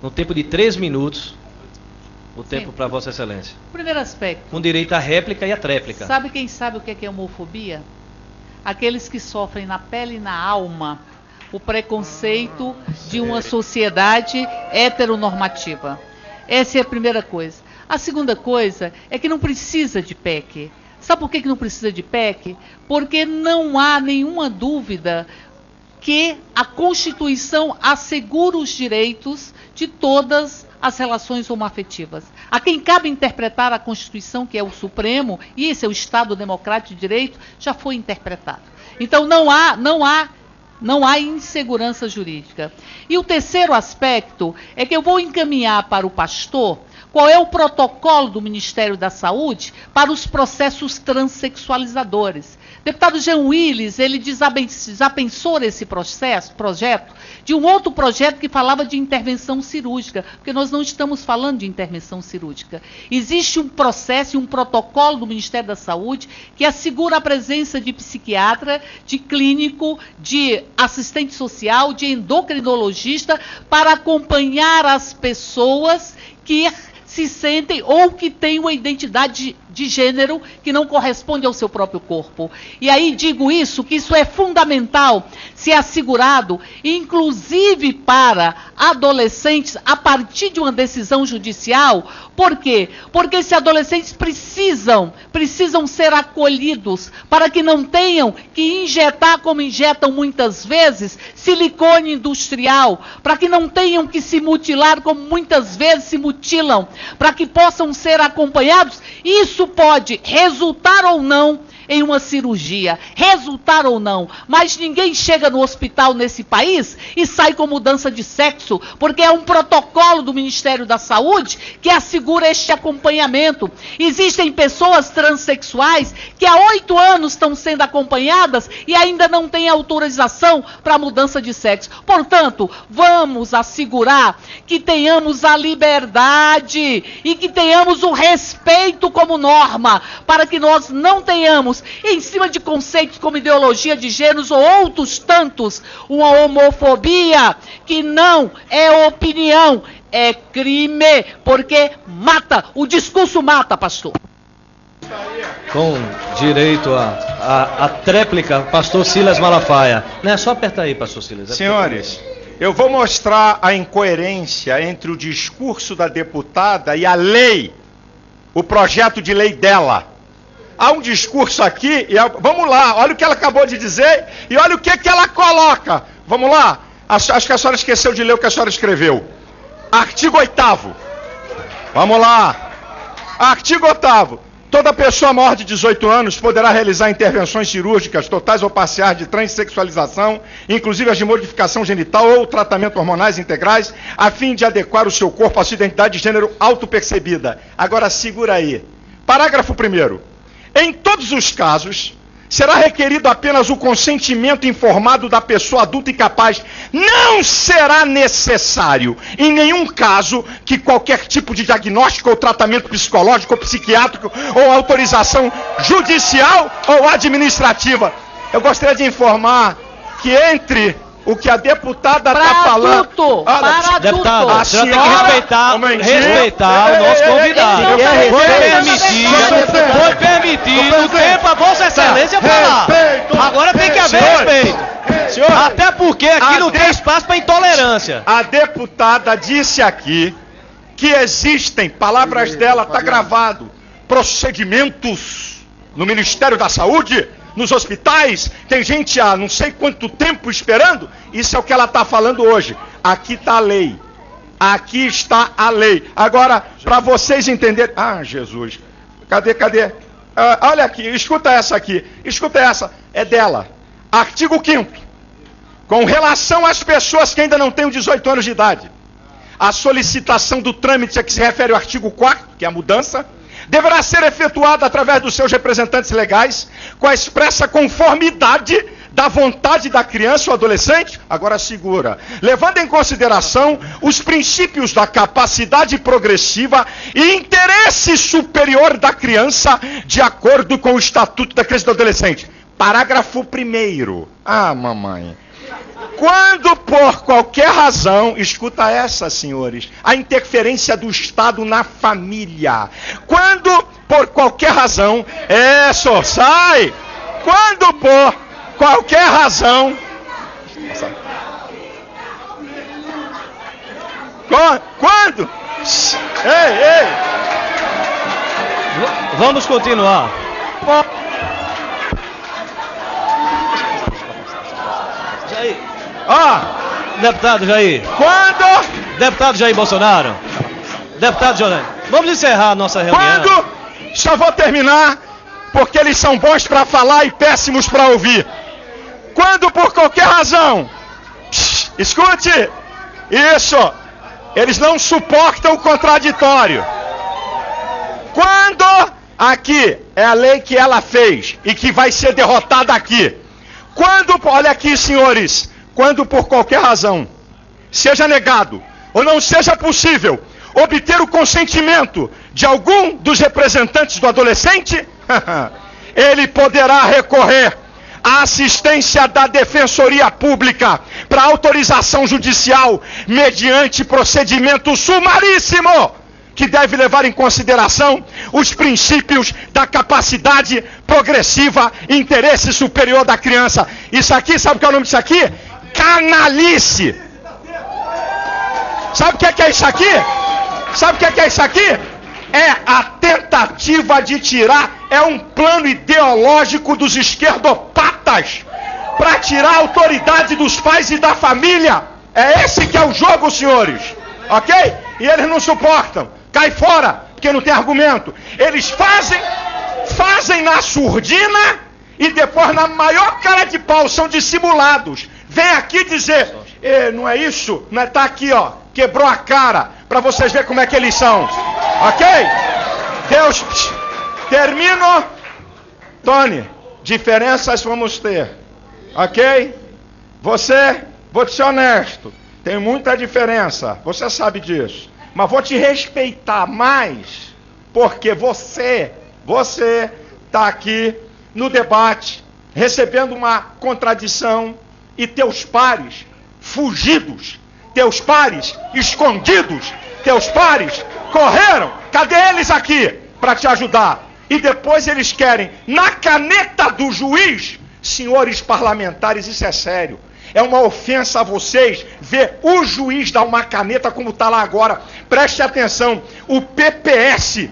S2: no tempo de 3 minutos, o tempo para Vossa Excelência.
S12: Primeiro aspecto.
S2: Com direito à réplica e à tréplica.
S12: Sabe quem sabe o que é homofobia? Aqueles que sofrem na pele e na alma o preconceito de uma sociedade heteronormativa. Essa é a primeira coisa. A segunda coisa é que não precisa de PEC. Sabe por que não precisa de PEC? Porque não há nenhuma dúvida que a Constituição assegura os direitos de todas as relações homoafetivas. A quem cabe interpretar a Constituição, que é o Supremo, e esse é o Estado Democrático de Direito, já foi interpretado. Então não há insegurança jurídica. E o terceiro aspecto é que eu vou encaminhar para o pastor qual é o protocolo do Ministério da Saúde para os processos transexualizadores. Deputado Jean Willis, ele desapensou esse projeto de um outro projeto que falava de intervenção cirúrgica, porque nós não estamos falando de intervenção cirúrgica. Existe um processo e um protocolo do Ministério da Saúde que assegura a presença de psiquiatra, de clínico, de assistente social, de endocrinologista, para acompanhar as pessoas que se sentem ou que têm uma identidade de gênero que não corresponde ao seu próprio corpo. E aí digo isso, que isso é fundamental ser assegurado, inclusive para adolescentes, a partir de uma decisão judicial. Por quê? Porque esses adolescentes precisam ser acolhidos para que não tenham que injetar, como injetam muitas vezes, silicone industrial, para que não tenham que se mutilar, como muitas vezes se mutilam, para que possam ser acompanhados. Isso pode resultar ou não em uma cirurgia, resultar ou não, mas ninguém chega no hospital nesse país e sai com mudança de sexo, porque é um protocolo do Ministério da Saúde que assegura este acompanhamento. Existem pessoas transexuais que há 8 anos estão sendo acompanhadas e ainda não têm autorização para mudança de sexo. Portanto, vamos assegurar que tenhamos a liberdade e que tenhamos o respeito como norma, para que nós não tenhamos, em cima de conceitos como ideologia de gêneros ou outros tantos, uma homofobia que não é opinião, é crime, porque mata, o discurso mata, pastor.
S2: Com direito à tréplica, pastor Silas Malafaia. Não é só apertar aí, pastor Silas.
S9: Senhores, eu vou mostrar a incoerência entre o discurso da deputada e a lei, o projeto de lei dela. Há um discurso aqui, vamos lá, olha o que ela acabou de dizer e olha o que ela coloca. Vamos lá, acho que a senhora esqueceu de ler o que a senhora escreveu. Artigo 8º. Vamos lá. Artigo 8º. Toda pessoa maior de 18 anos poderá realizar intervenções cirúrgicas totais ou parciais de transexualização, inclusive as de modificação genital ou tratamento hormonais integrais, a fim de adequar o seu corpo à sua identidade de gênero autopercebida. Agora segura aí. Parágrafo 1º. Em todos os casos, será requerido apenas o consentimento informado da pessoa adulta e capaz. Não será necessário, em nenhum caso, que qualquer tipo de diagnóstico ou tratamento psicológico ou psiquiátrico ou autorização judicial ou administrativa. Eu gostaria de informar que entre o que a deputada está falando...
S2: Deputado, a senhora tem que respeitar o nosso convidado. Foi permitido o tempo a Vossa Excelência falar. Agora tem que haver respeito. Até porque aqui não tem espaço para intolerância.
S9: A deputada disse aqui que existem, palavras dela, está gravado, procedimentos no Ministério da Saúde, nos hospitais, tem gente há não sei quanto tempo esperando. Isso é o que ela está falando hoje. Aqui está a lei. Aqui está a lei. Agora, para vocês entenderem... Ah, Jesus. Cadê? Olha aqui, escuta essa aqui. Escuta essa, é dela. Artigo 5º. Com relação às pessoas que ainda não têm 18 anos de idade, a solicitação do trâmite a que se refere ao artigo 4º, que é a mudança,
S5: deverá ser efetuada através dos seus representantes legais, com a expressa conformidade da vontade da criança ou adolescente, agora segura, levando em consideração os princípios da capacidade progressiva e interesse superior da criança, de acordo com o Estatuto da Criança e do Adolescente. Parágrafo 1º. Ah, mamãe. Quando por qualquer razão, escuta essa, senhores, a interferência do Estado na família. Quando por qualquer razão, sai! Quando por qualquer razão, quando? Ei!
S2: Vamos continuar. Jair. Deputado Jair.
S5: Quando?
S2: Deputado Jair Bolsonaro. Deputado Jornal. Vamos encerrar a nossa reunião.
S5: Quando? Só vou terminar, porque eles são bons para falar e péssimos para ouvir. Quando por qualquer razão, escute, isso, eles não suportam o contraditório. Quando, aqui, é a lei que ela fez e que vai ser derrotada aqui. Quando, olha aqui, senhores, quando por qualquer razão seja negado ou não seja possível obter o consentimento de algum dos representantes do adolescente, ele poderá recorrer à assistência da Defensoria Pública para autorização judicial mediante procedimento sumaríssimo, que deve levar em consideração os princípios da capacidade progressiva e interesse superior da criança. Isso aqui, sabe o que é o nome disso aqui? Canalice! Sabe o que é isso aqui? Sabe o que é isso aqui? É a tentativa de tirar, é um plano ideológico dos esquerdopatas para tirar a autoridade dos pais e da família. É esse que é o jogo, senhores. Ok? E eles não suportam. Cai fora, porque não tem argumento. Eles fazem na surdina e depois na maior cara de pau, são dissimulados. Vem aqui dizer, não é isso? Não é, tá aqui, ó, quebrou a cara, para vocês verem como é que eles são. Ok? Deus, termino. Tony, diferenças vamos ter. Ok? Você, vou te ser honesto, tem muita diferença, você sabe disso. Mas vou te respeitar mais, porque você está aqui no debate, recebendo uma contradição, e teus pares fugidos, teus pares escondidos, teus pares correram. Cadê eles aqui para te ajudar? E depois eles querem, na caneta do juiz, senhores parlamentares, isso é sério. É uma ofensa a vocês ver o juiz dar uma caneta como está lá agora. Preste atenção, o PPS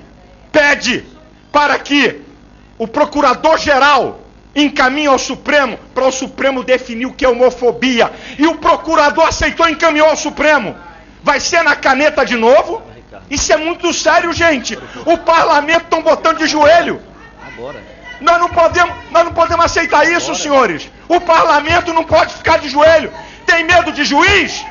S5: pede para que o procurador-geral encaminhe ao Supremo, para o Supremo definir o que é homofobia. E o procurador aceitou e encaminhou ao Supremo. Vai ser na caneta de novo? Isso é muito sério, gente. O parlamento estão botando de joelho.
S2: Agora.
S5: Nós não podemos aceitar isso, senhores. O parlamento não pode ficar de joelho. Tem medo de juiz?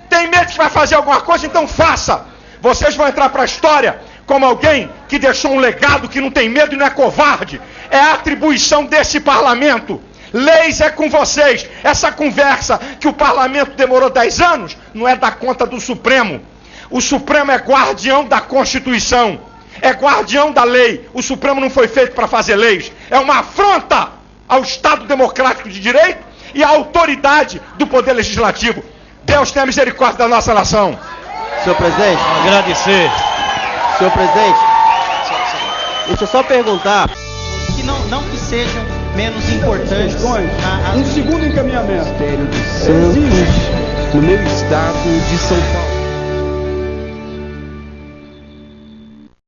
S5: Tem medo que vai fazer alguma coisa? Então faça. Vocês vão entrar para a história como alguém que deixou um legado, que não tem medo e não é covarde. É a atribuição desse parlamento. Leis é com vocês. Essa conversa que o parlamento demorou 10 anos não é da conta do Supremo. O Supremo é guardião da Constituição. É guardião da lei. O Supremo não foi feito para fazer leis. É uma afronta ao Estado Democrático de Direito e à autoridade do Poder Legislativo. Deus tenha misericórdia da nossa nação.
S10: Senhor presidente.
S2: Agradecer.
S10: Senhor presidente. Deixa eu só perguntar.
S17: Que não que sejam menos importantes.
S18: Um segundo encaminhamento. Ministério de Santos, no meu estado de São Paulo.